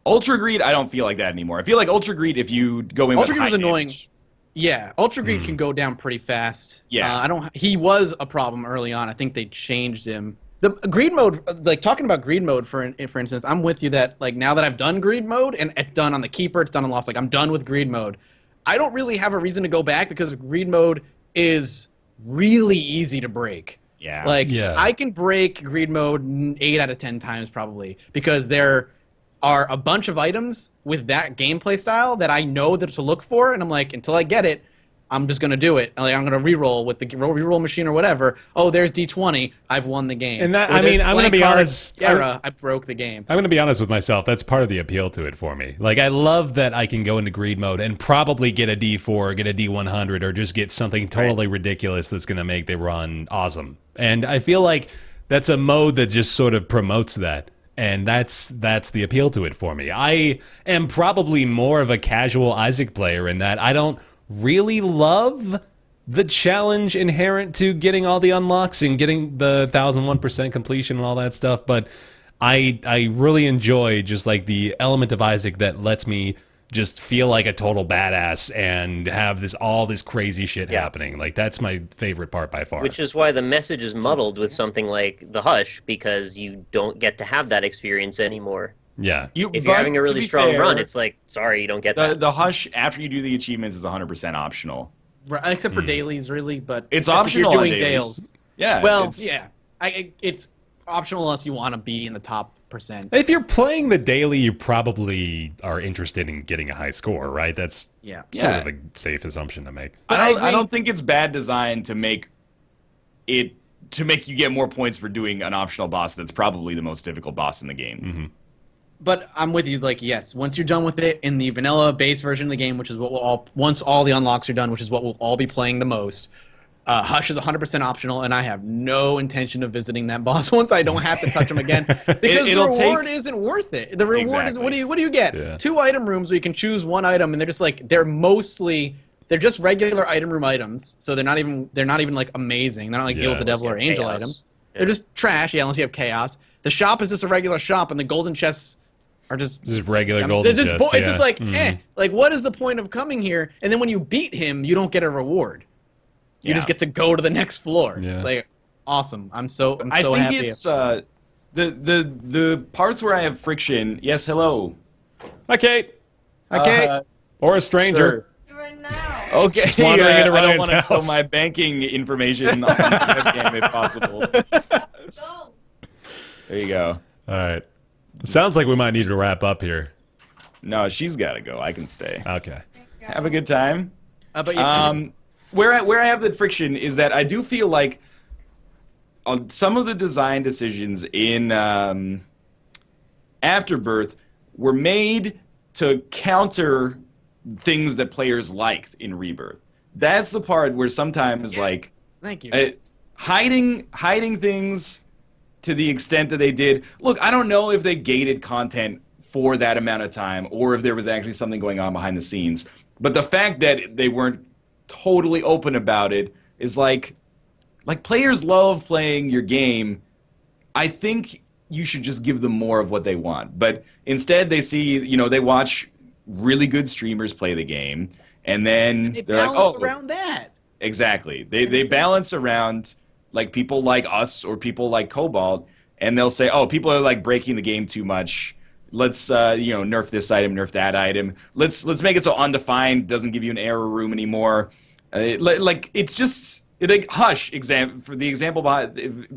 Ultra Greed, I don't feel like that anymore. I feel like Ultra Greed, if you go in Ultra with Greed was high annoying. damage- Yeah, Ultra Greed can go down pretty fast. Yeah. He was a problem early on. I think they changed him. The greed mode, like talking about greed mode for instance, I'm with you that like now that I've done greed mode and it's done on the Keeper, it's done on Lost, like I'm done with greed mode. I don't really have a reason to go back because greed mode is really easy to break. Yeah. Like Yeah. I can break greed mode 8 out of 10 times probably because there are a bunch of items with that gameplay style that I know that to look for, and I'm like, until I get it, I'm just gonna do it. Like I'm gonna reroll with the reroll machine or whatever. Oh, there's D20. I've won the game. And that- Or I mean, there's I'm gonna blank be card honest, Era, I broke the game. I'm going to be honest with myself. That's part of the appeal to it for me. Like, I love that I can go into greed mode and probably get a D4, get a D100, or just get something totally ridiculous that's going to make the run awesome. And I feel like that's a mode that just sort of promotes that. And that's the appeal to it for me. I am probably more of a casual Isaac player in that I don't really love the challenge inherent to getting all the unlocks and getting the 1,001% completion and all that stuff, but I really enjoy just like the element of Isaac that lets me just feel like a total badass and have all this crazy shit happening. Like that's my favorite part by far. Which is why the message is muddled with something like the Hush, because you don't get to have that experience anymore. Yeah. If you're having a really strong run, it's like, sorry, you don't get that. The Hush, after you do the achievements, is 100% optional. Right, except for dailies, really, but It's if optional You're on doing dailies. Dales. Yeah. Well, it's- yeah, it's optional unless you want to be in the top percent. If you're playing the daily, you probably are interested in getting a high score, right? That's Yeah. sort of a safe assumption to make. But I I don't think it's bad design to make you get more points for doing an optional boss that's probably the most difficult boss in the game. Mm-hmm. But I'm with you. Like, yes, once you're done with it in the vanilla base version of the game, which is what once all the unlocks are done, which is what we'll all be playing the most. Hush is 100% optional, and I have no intention of visiting that boss once I don't have to touch him again because the reward isn't worth it. The reward is what do you get? Yeah. 2 item rooms where you can choose one item, and they're just like they're just regular item room items, so they're not even like amazing. They're not like Deal with the Devil or Unless you have Angel chaos. items. They're just trash, unless you have chaos. The shop is just a regular shop, and the golden chests are just regular I mean, golden they're just chests, it's just yeah. like like what is the point of coming here? And then when you beat him, you don't get a reward. You just get to go to the next floor. Yeah. It's like awesome. I'm so I think happy. it's the parts where I have friction. Yes, hello. Hi, Kate. okay. Or a stranger. Sure. Right now. Okay, Just wandering into I don't Ryan's want to show house. my banking information on the webcam if possible. Go. There you go. All right. It sounds like we might need to wrap up here. No, she's got to go. I can stay. Okay. Have a good time. But you, Where I have the friction is that I do feel like on some of the design decisions in Afterbirth were made to counter things that players liked in Rebirth. That's the part where sometimes like Thank you. Hiding things to the extent that they did. Look, I don't know if they gated content for that amount of time or if there was actually something going on behind the scenes. But the fact that they weren't totally open about it is like players love playing your game. I think you should just give them more of what they want. But instead they see, they watch really good streamers play the game, and then they're like, oh, around that. Exactly. They balance around like people like us or people like Cobalt, and they'll say, oh, people are like breaking the game too much. Let's nerf this item, nerf that item. Let's make it so undefined doesn't give you an error room anymore. It's just like Hush for the example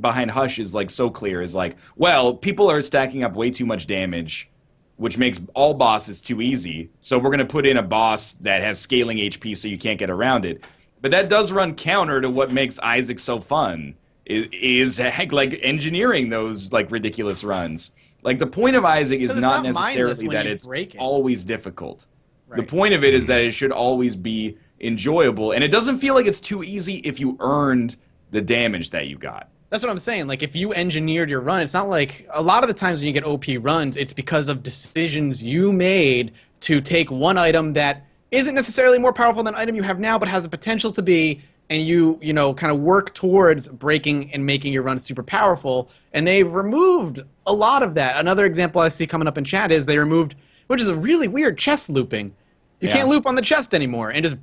behind Hush is like so clear. Is like, well, people are stacking up way too much damage, which makes all bosses too easy. So we're gonna put in a boss that has scaling HP so you can't get around it. But that does run counter to what makes Isaac so fun. Is like engineering those like ridiculous runs. Like the point of Isaac is not necessarily that it's always difficult. Right. The point of it is that it should always be enjoyable, and it doesn't feel like it's too easy if you earned the damage that you got. That's what I'm saying. Like, if you engineered your run, it's not like a lot of the times when you get OP runs, it's because of decisions you made to take one item that isn't necessarily more powerful than the item you have now, but has the potential to be, and you kind of work towards breaking and making your run super powerful, and they've removed a lot of that. Another example I see coming up in chat is they removed, which is a really weird, chest looping. You can't loop on the chest anymore, and it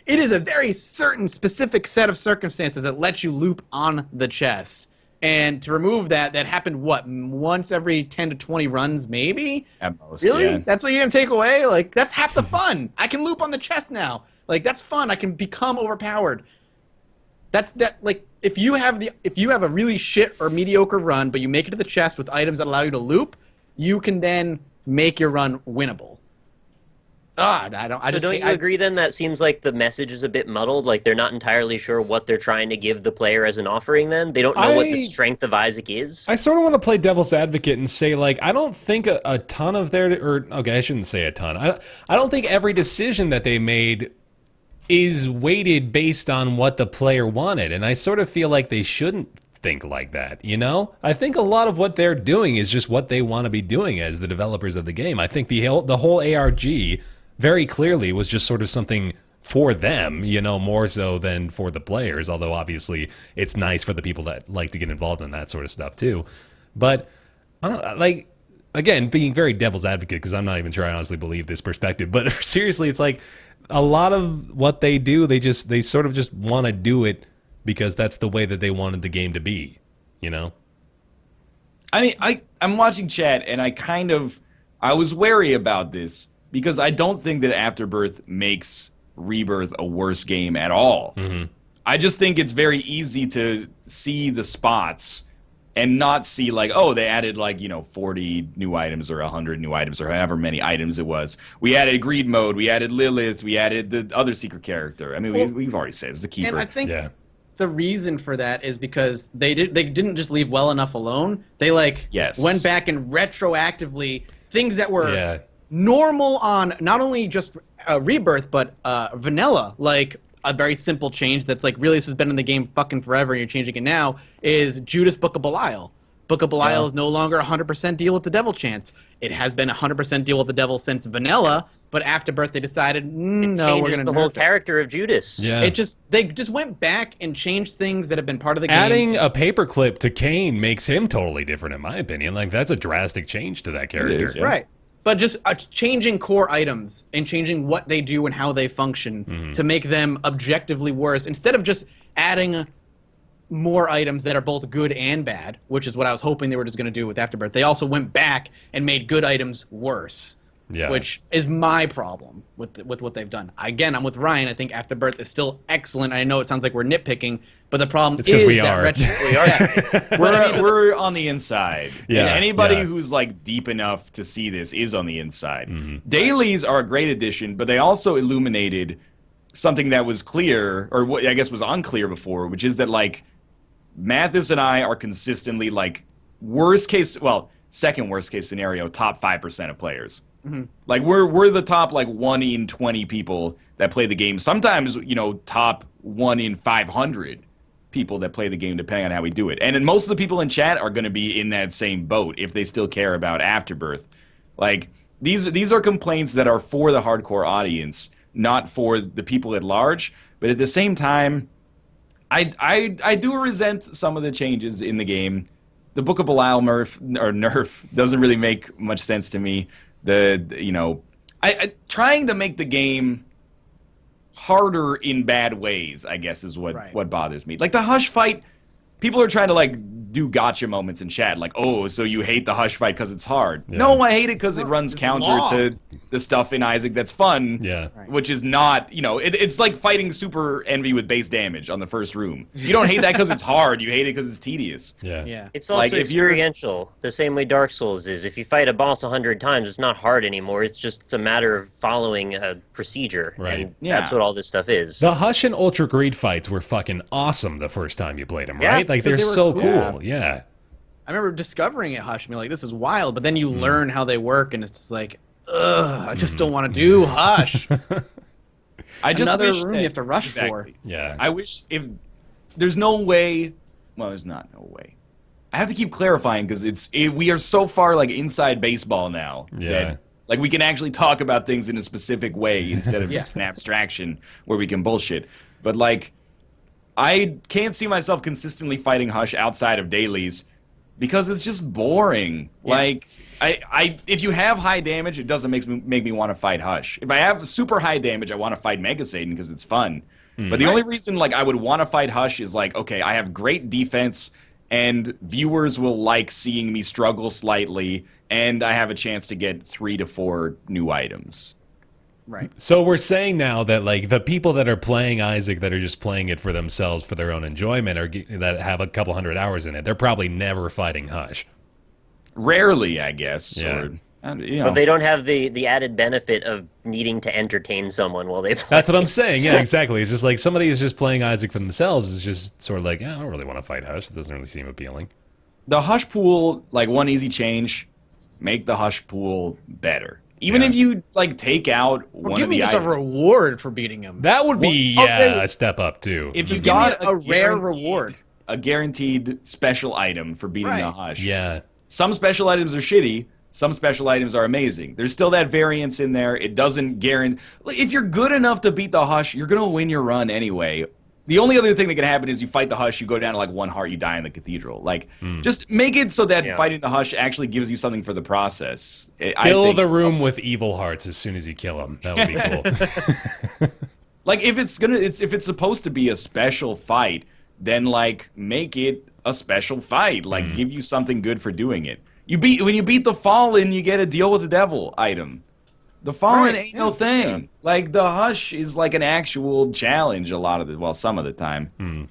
is a very certain specific set of circumstances that lets you loop on the chest. And to remove that happened, once every 10 to 20 runs, maybe? At most, really? Yeah. That's what you're going to take away? Like, that's half the fun. I can loop on the chest now. Like, that's fun. I can become overpowered. If you have a really shit or mediocre run, but you make it to the chest with items that allow you to loop, you can then make your run winnable. Don't you agree then that seems like the message is a bit muddled? Like they're not entirely sure what they're trying to give the player as an offering then? They don't know what the strength of Isaac is? I sort of want to play devil's advocate and say, like, I don't think a ton of I shouldn't say a ton. I don't think every decision that they made is weighted based on what the player wanted. And I sort of feel like they shouldn't think like that, I think a lot of what they're doing is just what they want to be doing as the developers of the game. I think the whole ARG very clearly was just sort of something for them, more so than for the players, although obviously it's nice for the people that like to get involved in that sort of stuff too. But I don't again, being very devil's advocate, because I'm not even sure I honestly believe this perspective, but seriously, it's like a lot of what they do, they sort of just want to do it because that's the way that they wanted the game to be, I mean, I'm watching chat, and I was wary about this, because I don't think that Afterbirth makes Rebirth a worse game at all. Mm-hmm. I just think it's very easy to see the spots and not see like, oh, they added 40 new items or 100 new items or however many items it was. We added greed mode, we added Lilith, we added the other secret character. I mean, we've already said it's the keeper. And I think the reason for that is because they didn't just leave well enough alone. They went back and retroactively things that were normal on not only just Rebirth but vanilla, like a very simple change that's like, really, this has been in the game fucking forever and you're changing it now, is Judas Book of Belial. Book of Belial is no longer 100% deal with the devil chance. It has been 100% deal with the devil since vanilla, but Afterbirth they decided, no, we're going to the whole character of Judas. Yeah. They just went back and changed things that have been part of the game. Adding a paperclip to Cain makes him totally different, in my opinion. Like, that's a drastic change to that character. It is, yeah. Right. But just changing core items and changing what they do and how they function to make them objectively worse, instead of just adding more items that are both good and bad, which is what I was hoping they were just going to do with Afterbirth. They also went back and made good items worse, which is my problem with what they've done. Again, I'm with Ryan. I think Afterbirth is still excellent. I know it sounds like we're nitpicking, but the problem is we that are. We are. We're on the inside. Yeah. And anybody who's deep enough to see this is on the inside. Mm-hmm. Dailies are a great addition, but they also illuminated something that was clear, or what I guess was unclear before, which is that Mathis and I are consistently second worst case scenario, top 5% of players. Like we're the top like 1 in 20 people that play the game. Sometimes, top 1 in 500 people that play the game, depending on how we do it. And then most of the people in chat are going to be in that same boat if they still care about Afterbirth. Like these are complaints that are for the hardcore audience, not for the people at large. But at the same time, I do resent some of the changes in the game. The Book of Belial nerf doesn't really make much sense to me. Trying to make the game harder in bad ways, I guess, is what bothers me. Like the Hush fight, people are trying to like do gotcha moments in chat, like, oh, so you hate the Hush fight because it's hard. Yeah. No, I hate it because it runs counter to the stuff in Isaac that's fun, which is not, it's like fighting Super Envy with base damage on the first room. You don't hate that because it's hard, you hate it because it's tedious. Yeah. It's also like, experiential, the same way Dark Souls is. If you fight a boss 100 times, it's not hard anymore, it's a matter of following a procedure, and that's what all this stuff is. The Hush and Ultra Greed fights were fucking awesome the first time you played them, right? Like, they're so cool. Yeah. I remember discovering it, Hush, and being like, this is wild, but then you learn how they work, and it's just like, ugh, I just don't want to do Hush. Another room you have to rush for. Yeah. I wish there's no way, well, there's not no way. I have to keep clarifying, because we are so far, like, inside baseball now. That, like, we can actually talk about things in a specific way instead of just an abstraction where we can bullshit. But, like, I can't see myself consistently fighting Hush outside of dailies because it's just boring. Yeah. Like, if you have high damage, it doesn't make me want to fight Hush. If I have super high damage, I want to fight Mega Satan because it's fun. But the only reason like I would want to fight Hush is like, okay, I have great defense, and viewers will like seeing me struggle slightly, and I have a chance to get 3 to 4 new items. Right. So we're saying now that like the people that are playing Isaac that are just playing it for themselves for their own enjoyment or that have a couple 100 hours in it, they're probably never fighting Hush. Rarely, I guess. Yeah. But they don't have the added benefit of needing to entertain someone while they play. That's what I'm saying. Yeah, exactly. It's just like somebody who's just playing Isaac for themselves is just sort of like, I don't really want to fight Hush. It doesn't really seem appealing. The Hush pool, like one easy change, make the Hush pool better. Even if you like take out one of the items. Give him just a reward for beating him. That would be a step up too. If you got a rare reward, a guaranteed special item for beating the Hush. Yeah. Some special items are shitty. Some special items are amazing. There's still that variance in there. It doesn't guarantee. If you're good enough to beat the Hush, you're gonna win your run anyway. The only other thing that can happen is you fight the Hush, you go down to like 1 heart, you die in the cathedral. Like, just make it so that fighting the Hush actually gives you something for the process. Fill the room with evil hearts as soon as you kill them. That would be cool. Like, if it's supposed to be a special fight, then like make it a special fight. Like, give you something good for doing it. When you beat the Fallen, you get a Deal with the Devil item. The Fallen ain't no thing. Yeah. Like, the Hush is like an actual challenge some of the time.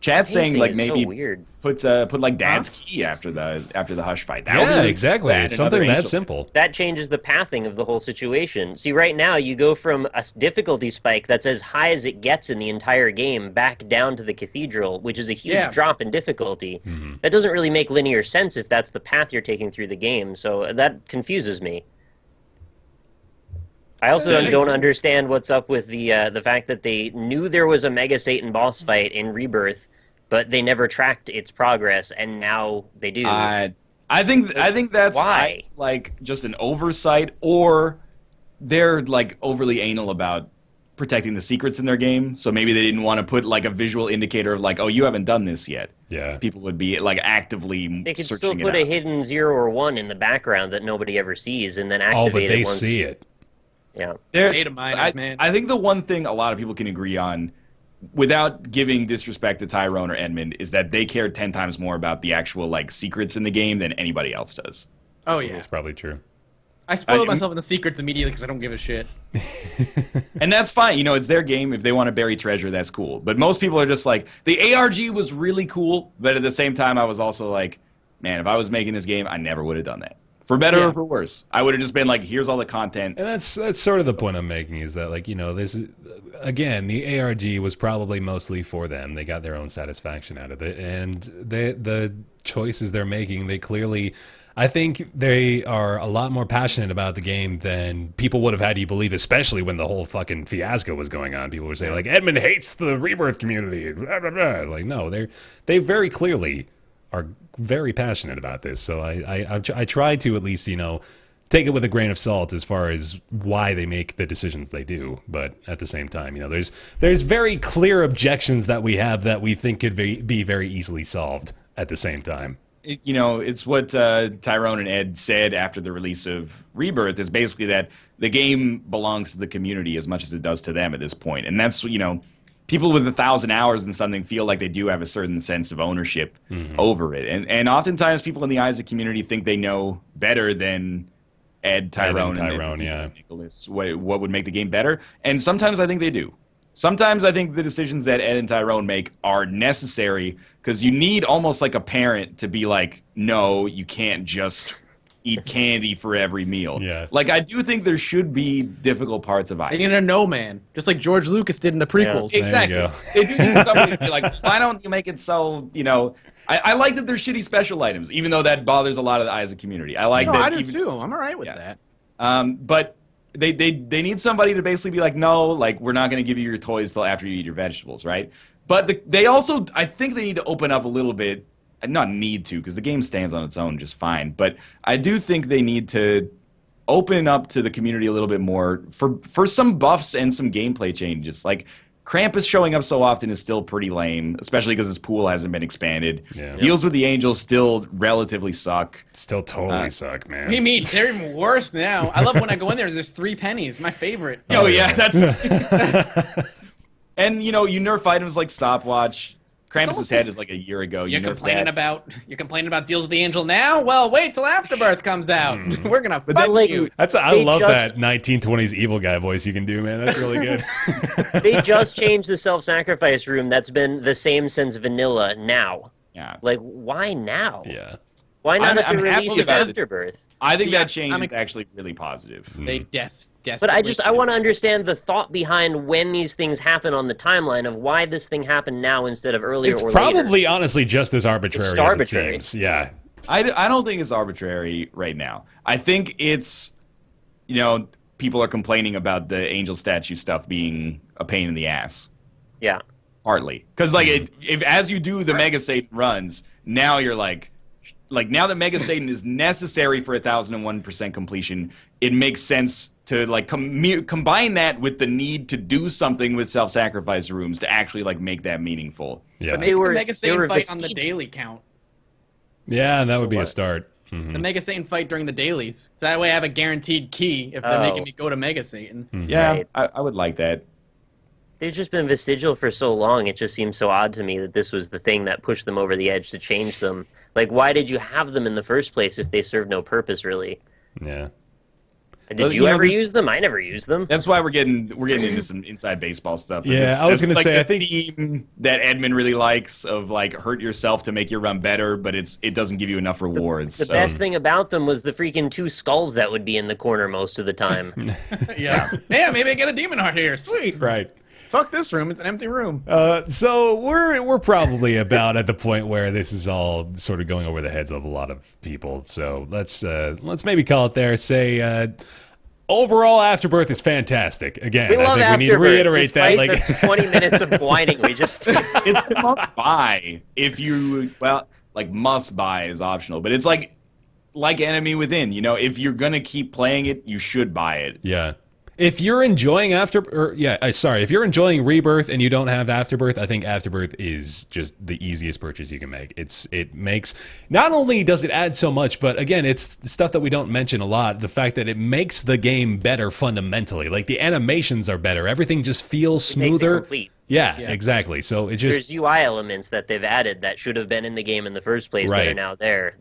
Chat's saying like maybe so weird. put like Dad's Key after the Hush fight. That would be exactly. It's something that simple. That changes the pathing of the whole situation. See, right now you go from a difficulty spike that's as high as it gets in the entire game back down to the cathedral, which is a huge drop in difficulty. That doesn't really make linear sense if that's the path you're taking through the game. So that confuses me. I also don't understand what's up with the fact that they knew there was a Mega Satan boss fight in Rebirth, but they never tracked its progress, and now they do. I think that's why, like just an oversight, or they're like overly anal about protecting the secrets in their game. So maybe they didn't want to put like a visual indicator of like, oh, you haven't done this yet. Yeah, people would be like actively. They could still put a hidden 0 or 1 in the background that nobody ever sees, and then activate it. Oh, but they see it. Yeah, data miners, man. I think the one thing a lot of people can agree on, without giving disrespect to Tyrone or Edmund, is that they care 10 times more about the actual like secrets in the game than anybody else does. Oh yeah, that's probably true. I spoiled myself in the secrets immediately because I don't give a shit. And that's fine. It's their game. If they want to bury treasure, that's cool. But most people are just like, the ARG was really cool, but at the same time, I was also like, man, if I was making this game, I never would have done that. For better or for worse. I would have just been like, here's all the content. And that's sort of the point I'm making, is that, like, this again, the ARG was probably mostly for them. They got their own satisfaction out of it. And the choices they're making, they clearly, I think they are a lot more passionate about the game than people would have had you believe, especially when the whole fucking fiasco was going on. People were saying, like, Edmund hates the Rebirth community. Blah, blah, blah. Like, no, they very clearly are very passionate about this. So I try to at least, take it with a grain of salt as far as why they make the decisions they do. But at the same time, there's very clear objections that we have that we think could be very easily solved at the same time. It's what Tyrone and Ed said after the release of Rebirth is basically that the game belongs to the community as much as it does to them at this point. And that's, people with 1,000 hours in something feel like they do have a certain sense of ownership over it. And oftentimes people in the eyes of the community think they know better than Ed, Tyrone, and Nicholas what would make the game better. And sometimes I think they do. Sometimes I think the decisions that Ed and Tyrone make are necessary because you need almost like a parent to be like, no, you can't just eat candy for every meal. Yeah. Like, I do think there should be difficult parts of They it. need a no man, just like George Lucas did in the prequels. There you Exactly. go. They do need somebody to be like, why don't you make it so, I like that there's shitty special items, even though that bothers a lot of the eyes of the community. I like No, that. I do too. I'm all right with that. But they need somebody to basically be like, no, like, we're not going to give you your toys till after you eat your vegetables, right? But they also, I think they need to open up a little bit. Not need to, because the game stands on its own just fine. But I do think they need to open up to the community a little bit more for some buffs and some gameplay changes. Like, Krampus showing up so often is still pretty lame, especially because his pool hasn't been expanded. Yeah. Deals with the Angels still relatively suck. Still totally suck, man. What do you mean? They're even worse now. I love when I go in there's 3 pennies. My favorite. Oh, yeah, that's... And, you nerf items like Stopwatch. Krampus' head is like a year ago. You're You nerfed complaining that. about Deals with the Angel now? Well, wait till Afterbirth comes out. We're gonna fuck like- you. I love just- that 1920s evil guy voice you can do, man. That's really good. They just changed the self-sacrifice room that's been the same since vanilla now. Yeah. Like, why now? Yeah. Why not at the I'm happy release of about it. Afterbirth? I think Yeah, that change I'm is actually really positive. They But desperately. I want to understand the thought behind when these things happen on the timeline of why this thing happened now instead of earlier It's or later. probably honestly just as arbitrary It's as arbitrary. it seems. Yeah. I don't think it's arbitrary right now. I think it's, people are complaining about the angel statue stuff being a pain in the ass. Yeah. Partly. Because, if as you do the Mega Satan runs, now you're like now that Mega Satan is necessary for 1001% completion, it makes sense to combine that with the need to do something with self-sacrifice rooms to actually make that meaningful. Yeah. They were- the Mega they Satan were fight on the vestige- daily count. Yeah, that would be a start. The Mega Satan fight during the dailies. So that way I have a guaranteed key if they're making me go to Mega Satan. Yeah, Right. I would like that. They've just been vestigial for so long, it just seems so odd to me that this was the thing that pushed them over the edge to change them. Like, why did you have them in the first place if they serve no purpose, really? Yeah. Did Well, you ever there's- use them? I never used them. That's why we're getting into some inside baseball stuff. Yeah, That's- I was that's, gonna say, the I think- theme that Edmund really likes of hurt yourself to make your run better, but it doesn't give you enough rewards. The so. best thing about them was the freaking 2 skulls that would be in the corner most of the time. Yeah. Yeah, maybe I get a demon heart here. Sweet. Right. Fuck this room. It's an empty room. So we're probably about at the point where this is all sort of going over the heads of a lot of people. So let's maybe call it there. Say overall, Afterbirth is fantastic. Again, We love I think we need to Afterbirth, reiterate that. despite the 20 minutes of whining we just did. It's the must buy if you must buy is optional, but it's like Enemy Within. If you're gonna keep playing it, you should buy it. Yeah. If you're enjoying if you're enjoying Rebirth and you don't have Afterbirth, I think Afterbirth is just the easiest purchase you can make. It makes, not only does it add so much, but again, it's stuff that we don't mention a lot. The fact that it makes the game better fundamentally. Like, the animations are better. Everything just feels It makes it smoother. complete. Yeah, exactly. So it just There's UI elements that they've added that should have been in the game in the first place that are Right. now there.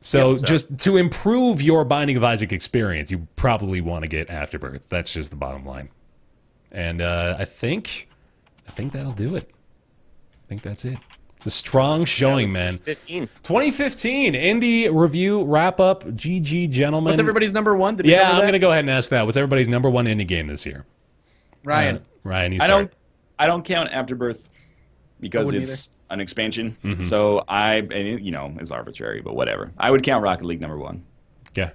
So just to improve your Binding of Isaac experience, you probably want to get Afterbirth. That's just the bottom line. And I think that'll do it. I think that's it. It's a strong showing, man. 15. 2015 indie review wrap up. GG, gentlemen. What's everybody's number one? Did we Yeah, cover I'm that? going to go ahead and ask that. What's everybody's number one indie game this year? Ryan. Ryan, you I start. don't count Afterbirth because wouldn't it's an expansion. So and it's arbitrary, but whatever. I would count Rocket League number 1. Yeah.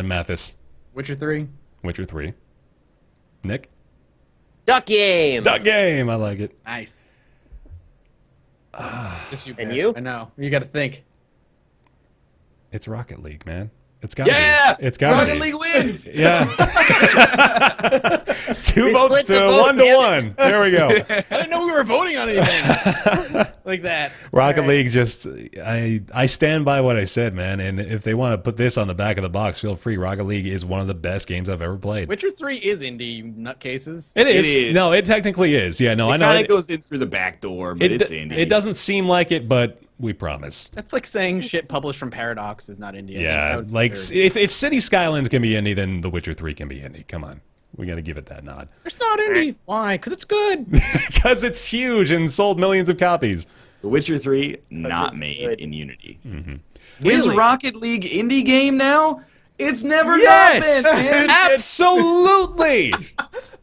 Mathis. Witcher 3. Witcher 3. Nick? Duck Game. Duck Game. I like it. Nice. Just you, And Ben. you? I know. You got to think. It's Rocket League, man. It's got to be. It's got to Rocket be. League wins. Yeah. 2 We votes split to the vote, 1 to damn 1. There we go. I didn't know we were voting on anything like that. Rocket All right. League just, I stand by what I said, man. And if they want to put this on the back of the box, feel free. Rocket League is one of the best games I've ever played. Witcher 3 is indie, you nutcases. It is. It is. No, it technically is. Yeah, no, I It know. kind of goes in through the back door, but it's indie. It doesn't seem like it, but we promise. That's like saying shit published from Paradox is not indie. I think I Yeah, would like consider it. if City Skylines can be indie, then The Witcher 3 can be indie. Come on. We got to give it that nod. It's not indie. Why? Because it's good. Because it's huge and sold millions of copies. The Witcher 3 not it's made good. in Unity. Is Really? Rocket League indie game now? It's never Yes! not been, man. Absolutely!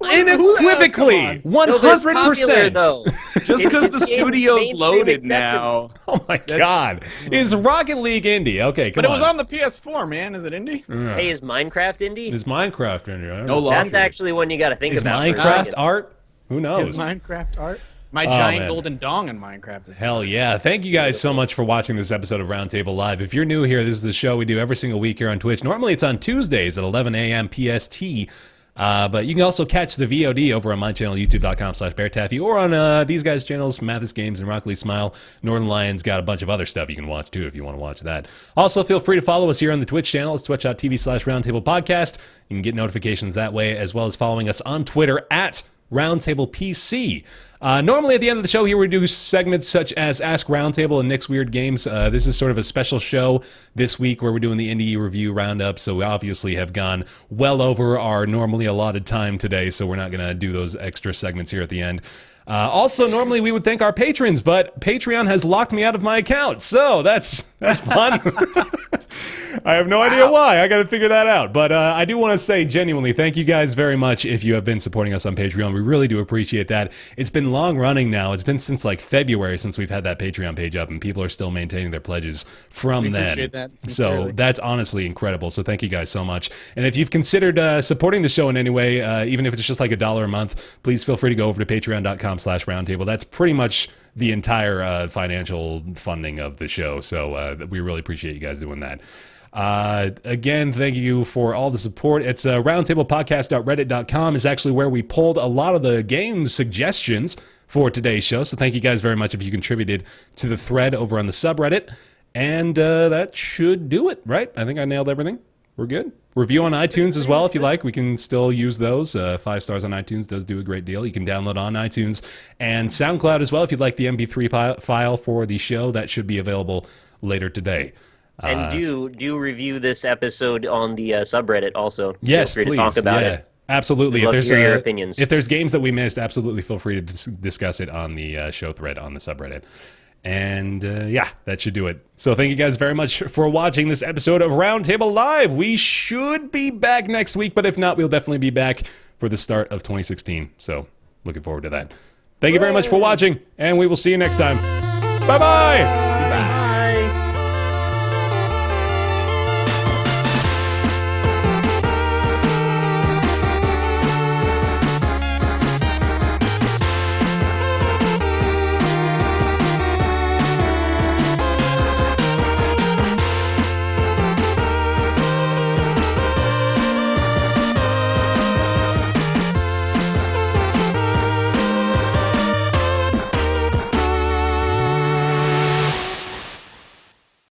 Unequivocally! No, but it's popular 100%! though. Just because the It's gained studio's mainstream loaded now. acceptance. Oh my god. Is Rocket League indie? Okay, come But it on. was on the PS4, man. Is it indie? Hey, is Minecraft indie? Is Minecraft indie? I don't No know. longer. That's actually one you got to think Is about. for a Minecraft second. art? Who knows? Is Minecraft art? My Oh, giant man. golden dong in Minecraft is Hell yeah. Thank you guys so much for watching this episode of Roundtable Live. If you're new here, this is the show we do every single week here on Twitch. Normally it's on Tuesdays at 11 a.m. PST. But you can also catch the VOD over on my channel, youtube.com/BearTaffy, or on these guys' channels, Mathis Games and Rocket League Smile. Northern Lions got a bunch of other stuff you can watch, too, if you want to watch that. Also, feel free to follow us here on the Twitch channel. It's twitch.tv/Roundtable Podcast. You can get notifications that way, as well as following us on Twitter at Roundtable PC. Normally at the end of the show here we do segments such as Ask Roundtable and Nick's Weird Games. This is sort of a special show this week where we're doing the Indie Review Roundup, so we obviously have gone well over our normally allotted time today, so we're not going to do those extra segments here at the end. Also, normally we would thank our patrons, but Patreon has locked me out of my account, so that's fun. I have no idea why. I got to figure that out. But I do want to say genuinely, thank you guys very much if you have been supporting us on Patreon. We really do appreciate that. It's been long running now. It's been since like February since we've had that Patreon page up, and people are still maintaining their pledges from We then. appreciate that So sincerely. that's honestly incredible. So thank you guys so much. And if you've considered supporting the show in any way, even if it's just like $1 a month, please feel free to go over to patreon.com/roundtable. That's pretty much the entire financial funding of the show. So we really appreciate you guys doing that. Again, thank you for all the support. It's roundtablepodcast.reddit.com is actually where we pulled a lot of the game suggestions for today's show. So thank you guys very much if you contributed to the thread over on the subreddit. And that should do it, right? I think I nailed everything. We're good. Review on iTunes as well if you like. We can still use those. 5 stars on iTunes does do a great deal. You can download on iTunes and SoundCloud as well if you'd like the MP3 file for the show. That should be available later today. And do review this episode on the subreddit also. Yes, Feel free please. to talk about yeah, it. absolutely. We'd love to hear your opinions. If there's games that we missed, absolutely feel free to discuss it on the show thread on the subreddit. And yeah, that should do it. So thank you guys very much for watching this episode of Roundtable Live. We should be back next week, but if not, we'll definitely be back for the start of 2016. So looking forward to that. Thank you very much for watching, and we will see you next time. Bye-bye!